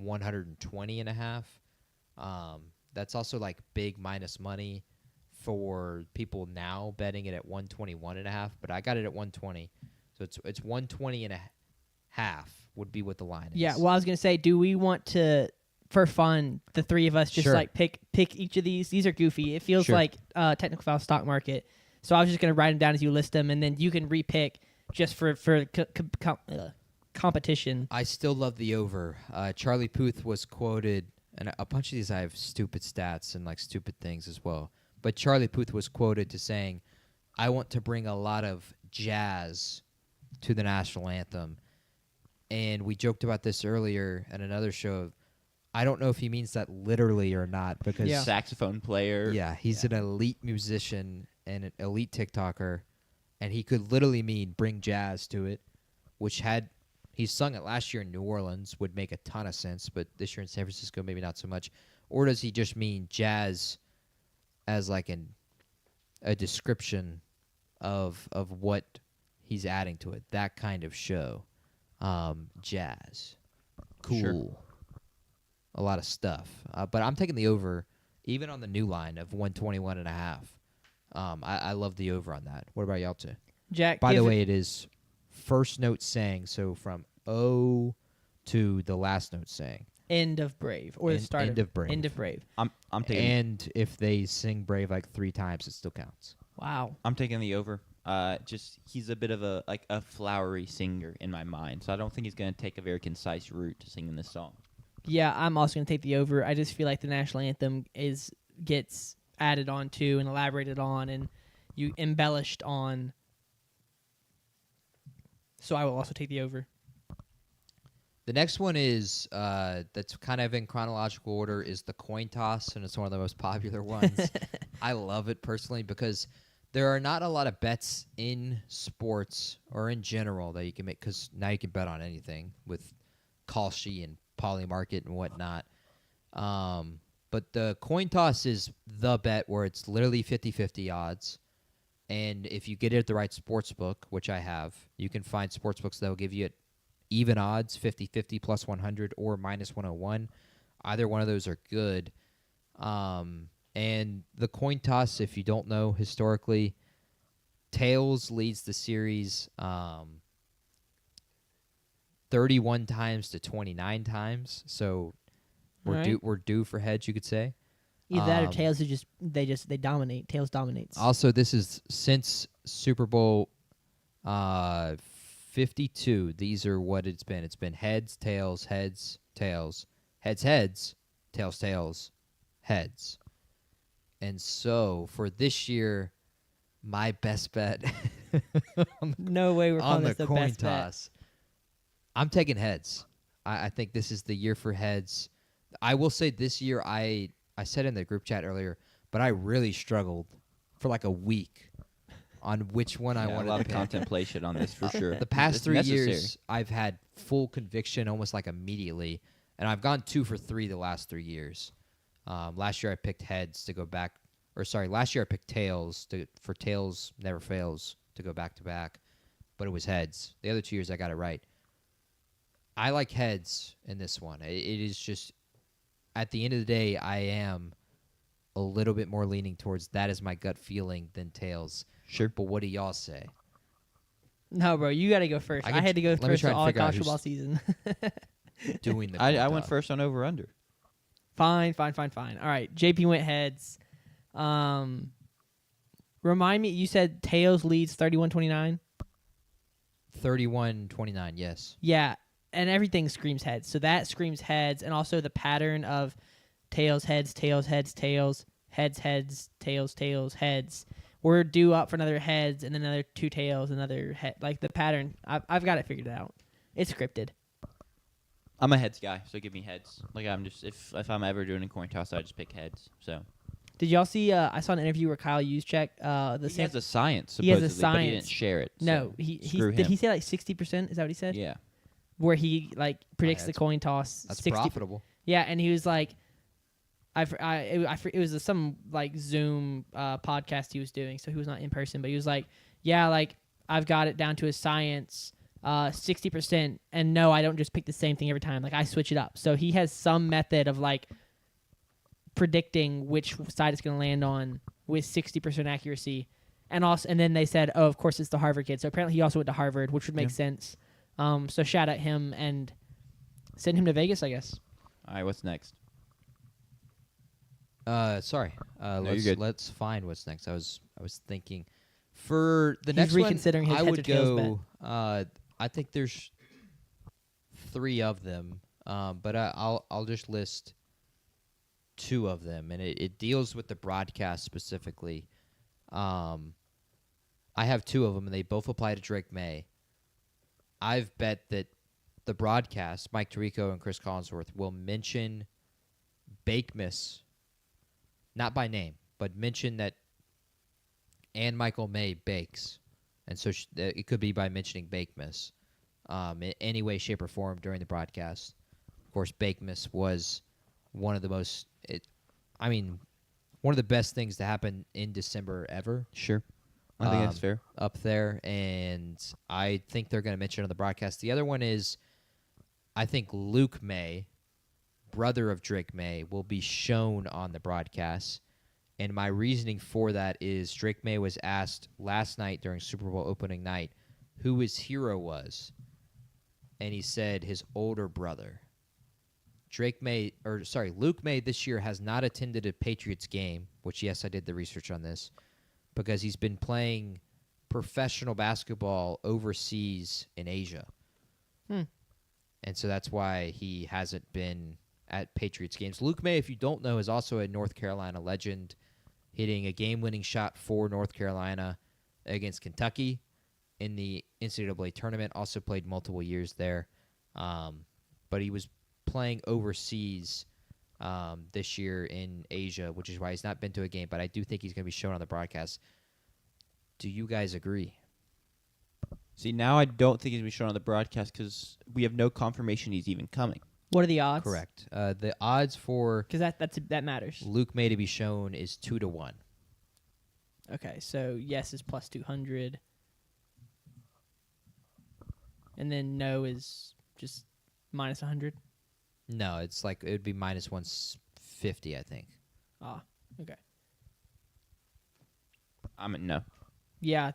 120.5. That's also like big minus money for people now betting it at 121.5, but I got it at 120, so it's 120.5 would be what the line is. Yeah. Well, I was gonna say, do we want to, for fun, the three of us just Sure. like pick each of these? These are goofy. It feels Sure. like technical foul stock market. So I was just gonna write them down as you list them, and then you can repick just for competition. I still love the over. Charlie Puth was quoted, and a bunch of these I have stupid stats and like stupid things as well. But Charlie Puth was quoted to saying, "I want to bring a lot of jazz to the national anthem." And we joked about this earlier at another show. I don't know if he means that literally or not, because Yeah. Saxophone player. yeah, he's an elite musician and an elite TikToker, and he could literally mean bring jazz to it, which he sung it last year in New Orleans, would make a ton of sense, but this year in San Francisco maybe not so much. Or does he just mean jazz as like a description of what he's adding to it? That kind of show. Jazz. Cool. Sure. A lot of stuff. But I'm taking the over, even on the new line of 121.5. I love the over on that. What about y'all two? Jack. By the give way, it is first note sang, so from O to the last note sang. end of Brave or the End- start end of Brave. End of Brave. I'm taking And if they sing Brave like 3 times, it still counts. Wow. I'm taking the over. Just he's a bit of a flowery singer in my mind, so I don't think he's going to take a very concise route to singing this song. Yeah, I'm also gonna take the over. I just feel like the national anthem gets added on to and elaborated on, and you embellished on. So I will also take the over. The next one is that's kind of in chronological order is the coin toss, and it's one of the most popular ones. I love it personally because there are not a lot of bets in sports or in general that you can make, because now you can bet on anything with Kalshi and Polymarket and whatnot. But the coin toss is the bet where it's literally 50-50 odds. And if you get it at the right sports book, which I have, you can find sports books that will give you even odds, 50-50 plus 100 or minus 101. Either one of those are good. And the coin toss, if you don't know historically, tails leads the series 31 times to 29 times. So we're due for heads, you could say. Either that or Um, Tails they dominate. Tails dominates. Also, this is since Super Bowl 52, these are what it's been. It's been heads, tails, heads, tails, heads, heads, tails, tails, heads. And so for this year, my best bet No way we're on calling the this the coin best bet. toss, I'm taking heads. I think this is the year for heads. I will say this year, I said in the group chat earlier, but I really struggled for like a week on which one I Yeah, wanted a lot to of pick. contemplation on this for sure. The past It's 3 necessary. years, I've had full conviction almost like immediately, and I've gone 2 for 3 the last 3 years. Last year I picked heads to go back, or sorry, last year I picked tails for tails never fails to go back to back, but it was heads. The other 2 years I got it right. I like heads in this one. It is just, at the end of the day, I am a little bit more leaning towards that is my gut feeling than tails. Sure. But what do y'all say? No, bro, you got to go first. I I, can had to go let me first try for and all of figure out college who's- football season. Doing the I coin went toss. first on over under. Fine. All right, JP went heads. Remind me, you said tails leads 31-29? 31-29, yes. Yeah, and everything screams heads. So that screams heads, and also the pattern of tails, heads, tails, heads, tails, heads, heads, tails, tails, heads. We're due up for another heads and then another 2 tails, another head. Like the pattern, I've got it figured out. It's scripted. I'm a heads guy, so give me heads. Like I'm just if I'm ever doing a coin toss, I just pick heads. So Did y'all see? I saw an interview where Kyle Juszczyk, the he San- has a science he has supposedly, a but he didn't science. share it. no, so he screw did him. he say like 60%? Is that what he said? Yeah. Where he like predicts the that's- coin toss. That's 60. profitable. Yeah, and he was like, it was some like Zoom podcast he was doing, so he was not in person, but he was like, yeah, like I've got it down to a science, 60%, and no, I don't just pick the same thing every time. Like I switch it up. So he has some method of like predicting which side it's going to land on with 60% accuracy, and then they said, oh, of course it's the Harvard kid. So apparently he also went to Harvard, which would make sense. So shout out him and send him to Vegas, I guess. All right, what's next? Sorry. you're Let's good. let's find what's next. I was thinking for the He's next reconsidering one, his I heads would or tails go. I think there's 3 of them, but I'll just list 2 of them, and it deals with the broadcast specifically. I have 2 of them, and they both apply to Drake May. I've bet that the broadcast, Mike Tirico and Chris Collinsworth, will mention Bakemas, not by name, but mention that Ann Michael May bakes. And so it could be by mentioning Bakemas in any way, shape, or form during the broadcast. Of course, Bakemas was one of the one of the best things to happen in December ever. Sure. I think that's Um, fair. Up there, and I think they're going to mention it on the broadcast. The other one is, I think Luke May, brother of Drake May, will be shown on the broadcast. And my reasoning for that is Drake May was asked last night during Super Bowl opening night who his hero was, and he said his older brother. Luke May this year has not attended a Patriots game, which, yes, I did the research on this, because he's been playing professional basketball overseas in Asia. And so that's why he hasn't been at Patriots games. Luke May, if you don't know, is also a North Carolina legend, hitting a game-winning shot for North Carolina against Kentucky in the NCAA tournament. Also played multiple years there. But he was playing overseas this year in Asia, which is why he's not been to a game. But I do think he's going to be shown on the broadcast. Do you guys agree? See, now I don't think he's going to be shown on the broadcast because we have no confirmation he's even coming. What are the odds? Correct. The odds for Because that matters. Luke May to be shown is 2-1. Okay, so yes is plus 200, and then no is just minus 100. No, it's like it would be minus 150, I think. Ah, okay. I'm no. Yeah,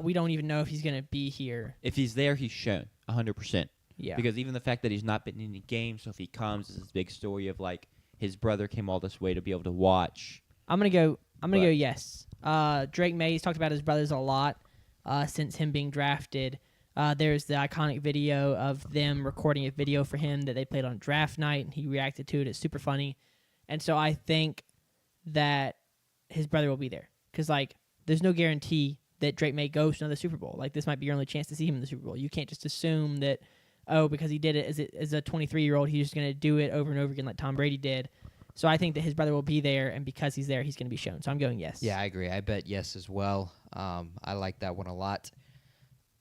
we don't even know if he's gonna be here. If he's there, he's shown 100%. Yeah. Because even the fact that he's not been in any games, so if he comes, is this big story of like his brother came all this way to be able to watch. I'm gonna go But- yes. Drake May, he's talked about his brothers a lot. since him being drafted. There's the iconic video of them recording a video for him that they played on draft night, and he reacted to it. It's super funny. And so I think that his brother will be there. Because, like, there's no guarantee that Drake May goes to another Super Bowl. Like, this might be your only chance to see him in the Super Bowl. You can't just assume that, because he did it as a 23-year-old, he's just going to do it over and over again like Tom Brady did. So I think that his brother will be there, and because he's there, he's going to be shown. So I'm going yes. Yeah, I agree. I bet yes as well. I like that one a lot.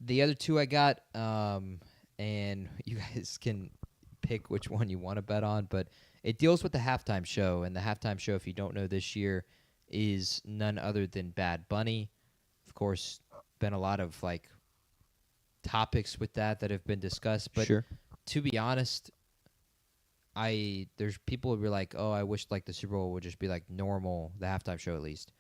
The other two I got, and you guys can pick which one you want to bet on, but it deals with the halftime show. And the halftime show, if you don't know this year, is none other than Bad Bunny. Of course, been a lot of like topics with that have been discussed. But Sure. to be honest, there's people who are like, oh, I wish like the Super Bowl would just be like normal, the halftime show at least.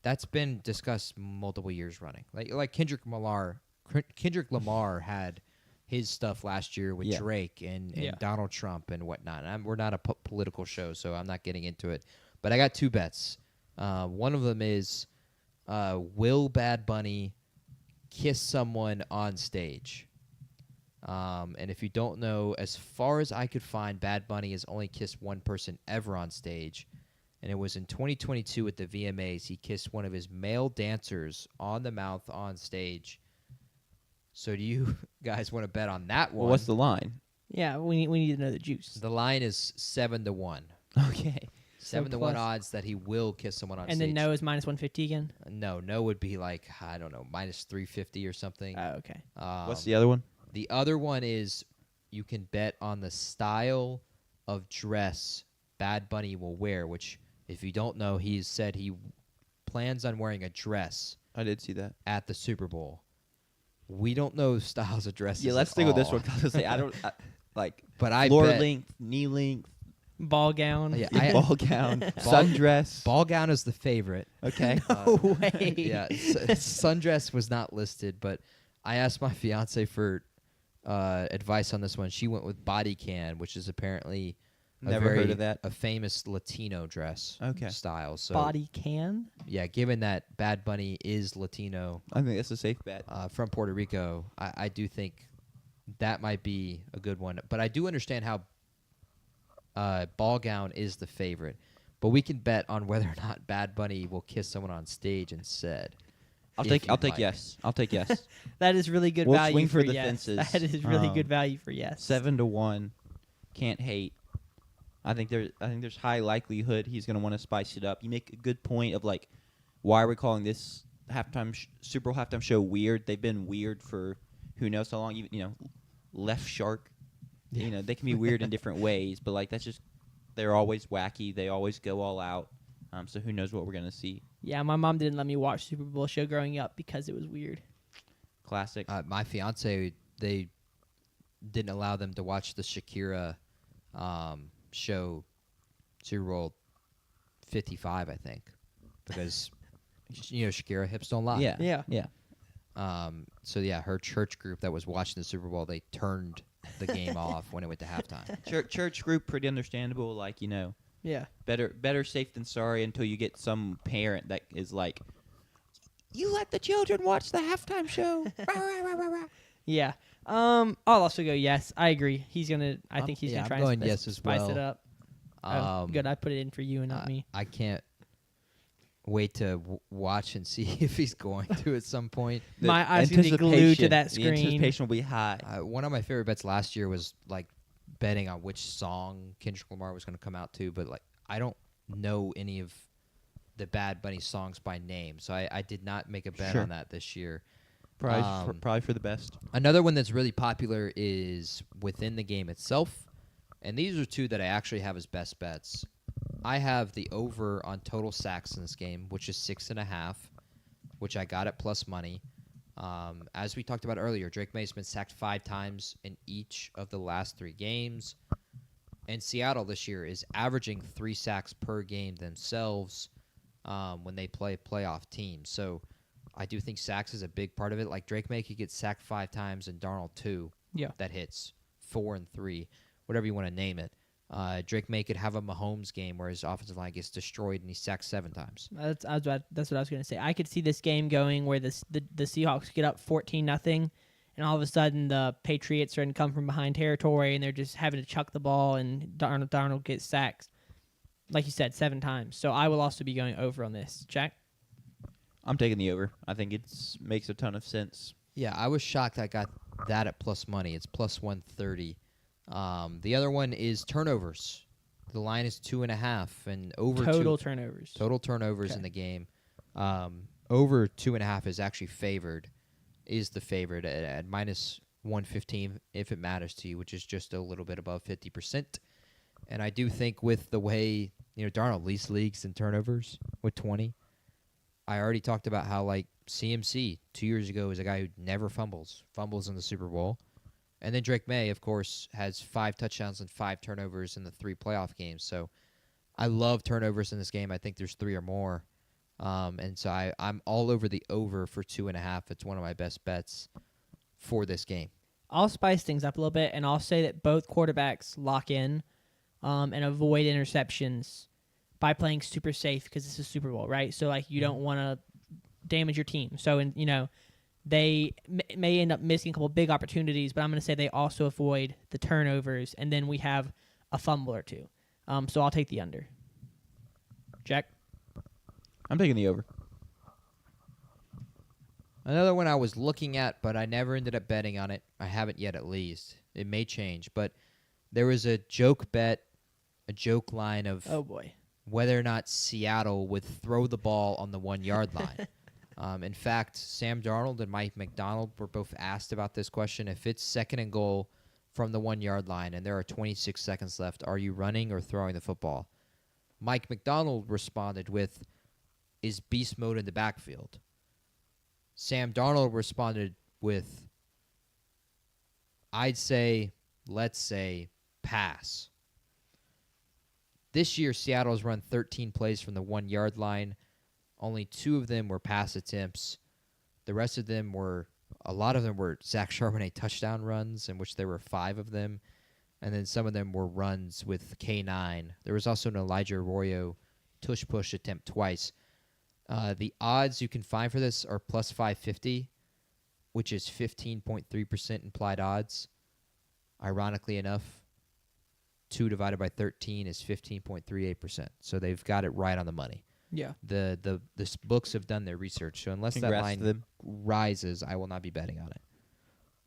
That's been discussed multiple years running. Like Kendrick Lamar had his stuff last year with Yeah. Drake and Yeah. Donald Trump and whatnot. We're not a political show, so I'm not getting into it. But I got two bets. One of them is, will Bad Bunny kiss someone on stage? And if you don't know, as far as I could find, Bad Bunny has only kissed one person ever on stage. And it was in 2022 at the VMAs. He kissed one of his male dancers on the mouth on stage. So do you guys want to bet on that one? Well, what's the line? Yeah, we need to know the juice. The line is 7-1. Okay. 7-1 plus- odds that he will kiss someone on And stage. then no is minus 150 again? No would be like, I don't know, minus 350 or something. Oh, okay. What's the other one? The other one is you can bet on the style of dress Bad Bunny will wear, which, if you don't know, he's said he plans on wearing a dress I did see that. at the Super Bowl. We don't know styles of dresses. Yeah, let's at stick with this all. one. 'Cause I was gonna say, I don't like But I floor bet length, knee length, Ball gown. Yeah, ball gown, sundress. ball gown is the favorite. Okay. No way. Yeah, sundress was not listed, but I asked my fiance for advice on this one. She went with body can, which is apparently Never heard of that. a famous Latino dress Okay. style. So Body can? yeah, given that Bad Bunny is Latino I think that's a safe bet. from Puerto Rico, I do think that might be a good one. But I do understand how ball gown is the favorite. But we can bet on whether or not Bad Bunny will kiss someone on stage instead. I'll if take you'd like like. yes. I'll take yes. That is really good We'll value swing for the yes. fences. That is really good Um, value for yes. 7-1. Can't hate. I think there's high likelihood he's going to want to spice it up. You make a good point of like, why are we calling this Super Bowl halftime show weird? They've been weird for who knows how long. You know, Left Shark. Yeah. You know, they can be weird in different ways, but like that's just they're always wacky. They always go all out. So who knows what we're going to see? Yeah, my mom didn't let me watch Super Bowl show growing up because it was weird. Classic. My fiance, they didn't allow them to watch the Shakira show, Super Bowl 55, I think, because Shakira hips don't lie. Yeah. Yeah. Yeah. So yeah, her church group that was watching the Super Bowl, they turned the game off when it went to halftime. Church group, pretty understandable. Like, you know, Yeah. better safe than sorry until you get some parent that is like, you let the children watch the halftime show. Rah, rah, rah, rah, rah. Yeah. I'll also go yes. I agree. I think he's yeah, gonna try I'm going and yes as spice it well. up. Oh, good. I put it in for you and not me. I can't wait to watch and see if he's going to at some point. The My eyes gonna be glued to anticipation- that The screen. anticipation will be high. One of my favorite bets last year was like betting on which song Kendrick Lamar was going to come out to, but like I don't know any of the Bad Bunny songs by name, so I did not make a bet Sure. on that this year. Probably for the best. Another one that's really popular is within the game itself, and these are two that I actually have as best bets. I have the over on total sacks in this game, which is 6.5, which I got at plus money. As we talked about earlier, Drake May's been sacked 5 times in each of the last 3 games. And Seattle this year is averaging 3 sacks per game themselves when they play playoff teams. So I do think sacks is a big part of it. Like Drake May could get sacked 5 times and Darnold 2. Yeah. That hits 4 and 3, whatever you want to name it. Drake May could have a Mahomes game where his offensive line gets destroyed and he's sacked 7 times. That's what I was going to say. I could see this game going where the Seahawks get up 14-0, and all of a sudden the Patriots are in come from behind territory, and they're just having to chuck the ball, and Darnold gets sacked, like you said, 7 times. So I will also be going over on this. Jack? I'm taking the over. I think it makes a ton of sense. Yeah, I was shocked I got that at plus money. It's plus 130. The other one is turnovers. The line is 2.5 and over Total turnovers. total turnovers Okay. in the game. Over 2.5 is actually favored. Is the favorite at minus 115 if it matters to you, which is just a little bit above 50%. And I do think with the way Darnold leads leagues in turnovers with 20. I already talked about how like CMC 2 years ago is a guy who never fumbles in the Super Bowl. And then Drake May, of course, has 5 touchdowns and 5 turnovers in the 3 playoff games. So I love turnovers in this game. I think there's 3 or more. And so I'm all over the over for 2.5. It's one of my best bets for this game. I'll spice things up a little bit, and I'll say that both quarterbacks lock in and avoid interceptions by playing super safe because this is Super Bowl, right? So like you don't want to damage your team. So they may end up missing a couple big opportunities, but I'm going to say they also avoid the turnovers, and then we have a fumble or two. So I'll take the under. Jack? I'm taking the over. Another one I was looking at, but I never ended up betting on it. I haven't yet, at least. It may change, but there was a joke bet, a joke line of Oh, boy. whether or not Seattle would throw the ball on the 1-yard line. In fact, Sam Darnold and Mike McDonald were both asked about this question. If it's 2nd and goal from the 1-yard line and there are 26 seconds left, are you running or throwing the football? Mike McDonald responded with, is beast mode in the backfield? Sam Darnold responded with, let's say, pass. This year, Seattle has run 13 plays from the 1-yard line. Only 2 of them were pass attempts. The rest of them a lot of them were Zach Charbonnet touchdown runs, in which there were 5 of them. And then some of them were runs with K9. There was also an Elijah Arroyo tush-push attempt twice. The odds you can find for this are plus 550, which is 15.3% implied odds. Ironically enough, 2 divided by 13 is 15.38%. So they've got it right on the money. Yeah. The books have done their research. So unless Congrats that line to them. rises, I will not be betting on it.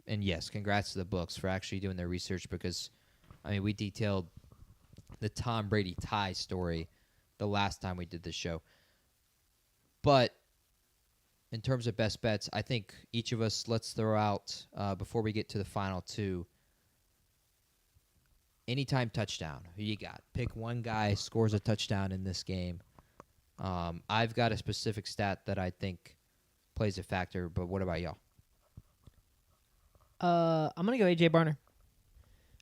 And yes, congrats to the books for actually doing their research because, we detailed the Tom Brady tie story the last time we did this show. But in terms of best bets, I think each of us, let's throw out, before we get to the final 2, anytime touchdown. Who you got? Pick one guy, scores a touchdown in this game. I've got a specific stat that I think plays a factor, but what about y'all? I'm going to go A.J. Barner.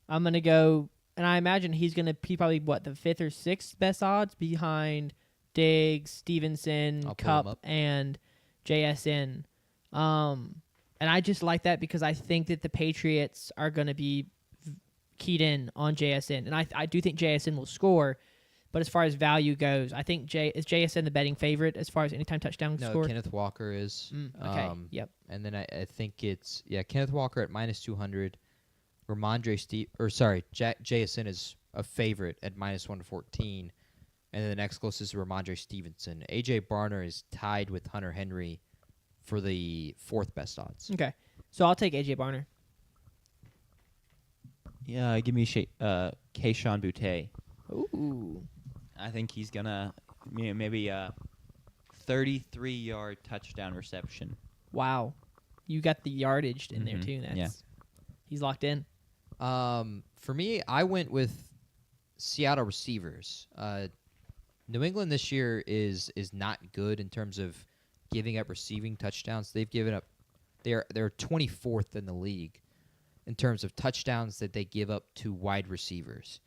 I'm going to go, and I imagine he's going to be probably, the 5th or 6th best odds behind Diggs, Stevenson, I'll pull 'em Kupp, up. and JSN. And I just like that because I think that the Patriots are going to be keyed in on JSN. And I do think JSN will score, but as far as value goes, I think is JSN the betting favorite as far as anytime touchdown No, score? Kenneth Walker is. Okay, yep. And then I think it's, Kenneth Walker at minus 200. JSN is a favorite at minus 114. And then the next closest is Ramondre Stevenson. A.J. Barner is tied with Hunter Henry for the 4th best odds. Okay, so I'll take A.J. Barner. Yeah, give me Kayshon Boutte. Ooh. I think he's gonna maybe a 33-yard touchdown reception. Wow. You got the yardage in there, Mhm, too. yeah. He's locked in. For me, I went with Seattle receivers. New England this year is not good in terms of giving up receiving touchdowns. They've given up they're 24th in the league in terms of touchdowns that they give up to wide receivers.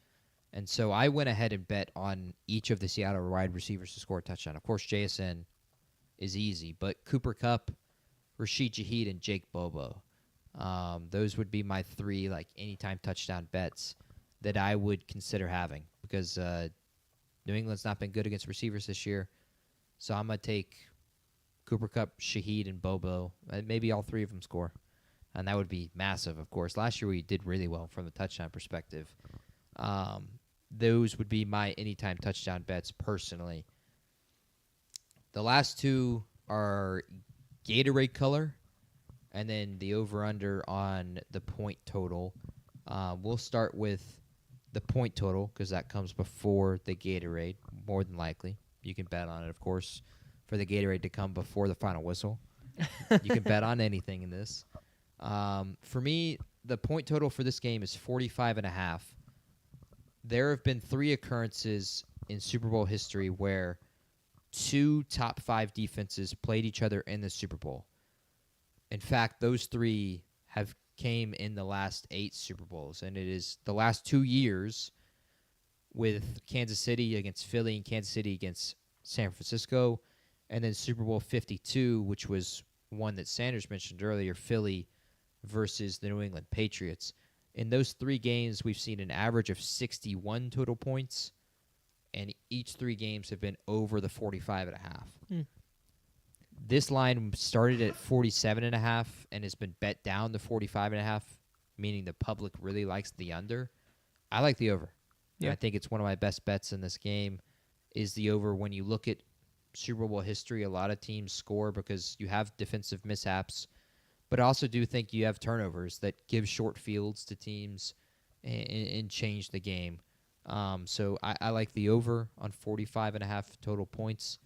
And so I went ahead and bet on each of the Seattle wide receivers to score a touchdown. Of course, JSN is easy, but Cooper Kupp, Rashid Shaheed, and Jake Bobo. Those would be my 3 anytime touchdown bets that I would consider having because New England's not been good against receivers this year. So I'm going to take Cooper Kupp, Shaheed, and Bobo. Maybe all three of them score. And that would be massive, of course. Last year we did really well from the touchdown perspective. Those would be my anytime touchdown bets personally. The last two are Gatorade color and then the over-under on the point total. We'll start with the point total because that comes before the Gatorade, more than likely. You can bet on it, of course, for the Gatorade to come before the final whistle. You can bet on anything in this. For me, the point total for this game is 45.5. There have been 3 occurrences in Super Bowl history where 2 top 5 defenses played each other in the Super Bowl. In fact, those 3 have came in the last 8 Super Bowls, and it is the last 2 years with Kansas City against Philly and Kansas City against San Francisco, and then Super Bowl 52, which was one that Sanders mentioned earlier, Philly versus the New England Patriots. In those 3 games, we've seen an average of 61 total points, and each 3 games have been over the 45.5. This line started at 47.5 and has been bet down to 45.5, meaning the public really likes the under. I like the over. Yeah. I think it's one of my best bets in this game is the over. When you look at Super Bowl history, a lot of teams score because you have defensive mishaps, but I also do think you have turnovers that give short fields to teams and change the game. So I like the over on 45.5 total points.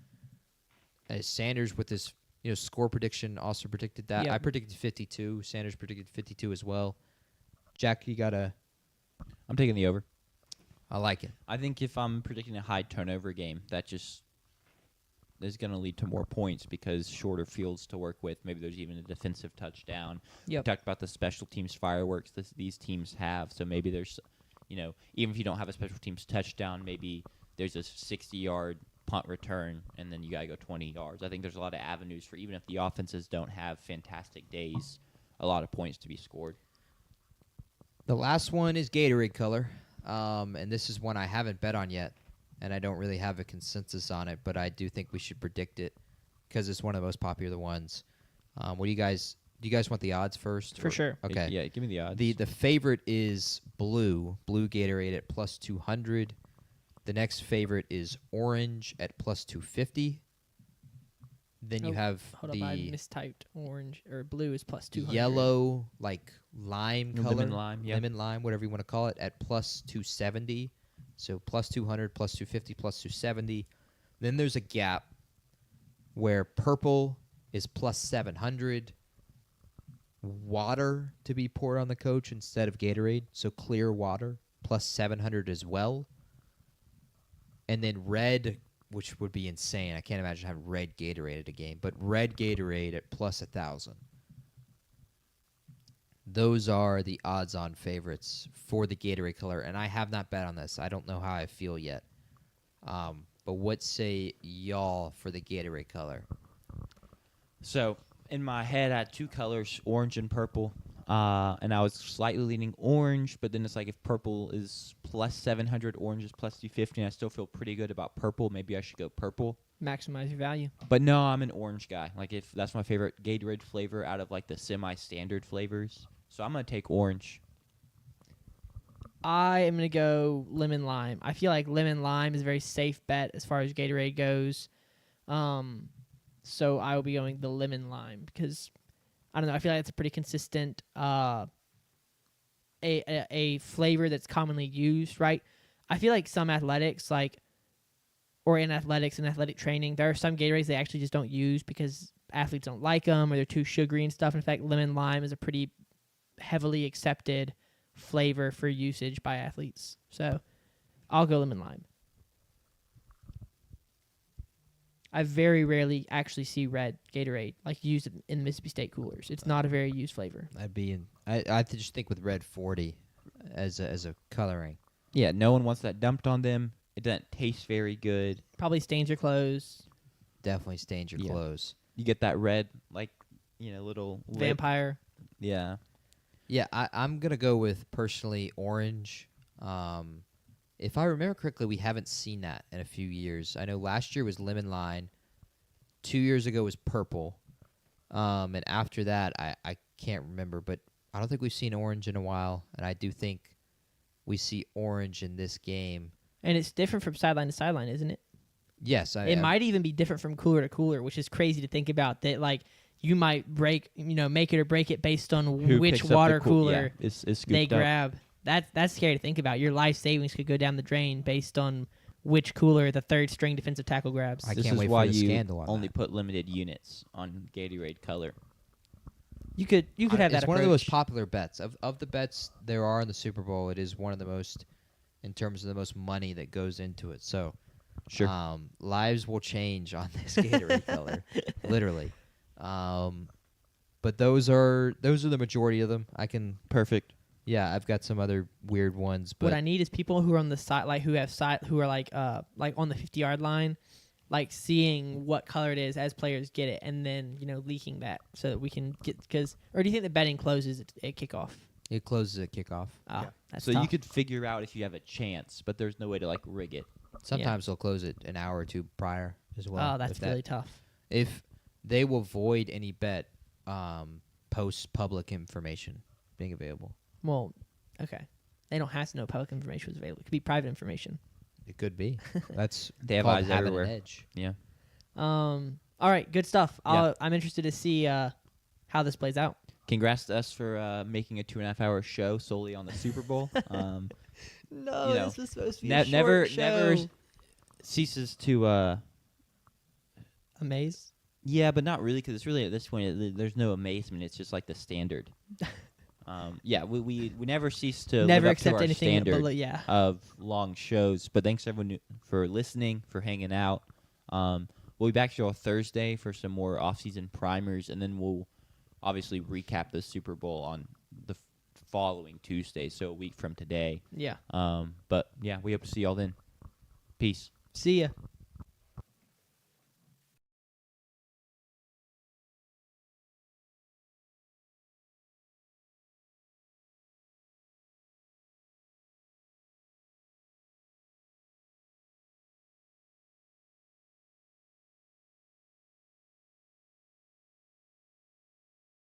Sanders with his score prediction also predicted that. Yep. I predicted 52. Sanders predicted 52 as well. Jack, you got to... I'm taking the over. I like it. I think if I'm predicting a high turnover game, that just is going to lead to more points because shorter fields to work with. Maybe there's even a defensive touchdown. Yep. We talked about the special teams fireworks these teams have. So maybe there's, even if you don't have a special teams touchdown, maybe there's a 60-yard punt return, and then you got to go 20 yards. I think there's a lot of avenues for, even if the offenses don't have fantastic days, a lot of points to be scored. The last one is Gatorade color, and this is one I haven't bet on yet, and I don't really have a consensus on it, but I do think we should predict it because it's one of the most popular ones. What do you guys want the odds first? For sure. Okay. Yeah, give me the odds. The favorite is blue Gatorade at plus 200. The next favorite is orange at plus 250. Then you have Hold up, I mistyped. Orange or blue is plus 200. yellow, like lime color. Lemon lime, yeah. Lemon lime, whatever you want to call it, at plus 270. So plus 200, plus 250, plus 270. Then there's a gap where purple is plus 700. Water to be poured on the coach instead of Gatorade. So clear water, plus 700 as well. And then red, which would be insane. I can't imagine having red Gatorade at a game. But red Gatorade at plus 1,000. Those are the odds-on favorites for the Gatorade color. And I have not bet on this. I don't know how I feel yet. But what say y'all for the Gatorade color? So in my head, I had 2 colors, orange and purple. And I was slightly leaning orange, but then it's like if purple is plus 700, orange is plus 250, and I still feel pretty good about purple. Maybe I should go purple. Maximize your value. But no, I'm an orange guy. Like if that's my favorite Gatorade flavor out of like the semi-standard flavors. So I'm going to take orange. I am going to go lemon lime. I feel like lemon lime is a very safe bet as far as Gatorade goes. So I will be going the lemon lime because I don't know. I feel like it's a pretty consistent a flavor that's commonly used, right? I feel like some athletics, in athletics and athletic training, there are some Gatorades they actually just don't use because athletes don't like them or they're too sugary and stuff. In fact, lemon lime is a pretty heavily accepted flavor for usage by athletes. So I'll go lemon lime. I very rarely actually see red Gatorade used in Mississippi State coolers. It's not a very used flavor. I just think with red 40 as a coloring. Yeah, no one wants that dumped on them. It doesn't taste very good. Probably stains your clothes. Definitely stains your clothes. You get that red, little lip. Vampire. Yeah. Yeah, I'm going to go with, personally, orange. If I remember correctly, we haven't seen that in a few years. I know last year was lemon lime. 2 years ago was purple. And after that, I can't remember, but I don't think we've seen orange in a while. And I do think we see orange in this game. And it's different from sideline to sideline, isn't it? Yes. It might even be different from cooler to cooler, which is crazy to think about. That like you might break, make it or break it based on Who which picks up the water yeah, cooler is scooped they up. grab. That's scary to think about. Your life savings could go down the drain based on which cooler the third string defensive tackle grabs. I This can't is wait for why the you scandal on only that. put limited units on Gatorade color. You could have that It's approach. one of the most popular bets. Of the bets there are in the Super Bowl, it is one of the most, in terms of the most money that goes into it. So, Sure. lives will change on this Gatorade color, literally. But those are the majority of them. Perfect. Yeah, I've got some other weird ones, but What I need is people who are on the side, like who are like on the 50-yard line, like seeing what color it is as players get it, and then leaking that so that we can get or do you think the betting closes at kickoff? it closes at kickoff. Oh, Yeah. that's So tough. you could figure out if you have a chance, but there's no way to like rig it. Sometimes they'll close it an hour or two prior as well. Oh, that's if that- really tough. If they will void any bet post public information being available. Well, okay. They don't have to know public information was available. It could be private information. It could be. That's They have called eyes having everywhere. an edge. Yeah. All right, good stuff. Yeah. I'm interested to see how this plays out. Congrats to us for making a 2.5-hour show solely on the Super Bowl. No, You know, this was supposed to be never ceases to. Amaze. Yeah, but not really, because it's really at this point there's no amazement. It's just like the standard. Yeah, we never cease to Never live up to accept our anything standard below. Yeah. of long shows. But thanks everyone for listening, for hanging out. We'll be back to you on Thursday for some more off-season primers, and then we'll obviously recap the Super Bowl on the following Tuesday, so a week from today. Yeah. But yeah, we hope to see y'all then. Peace. See ya.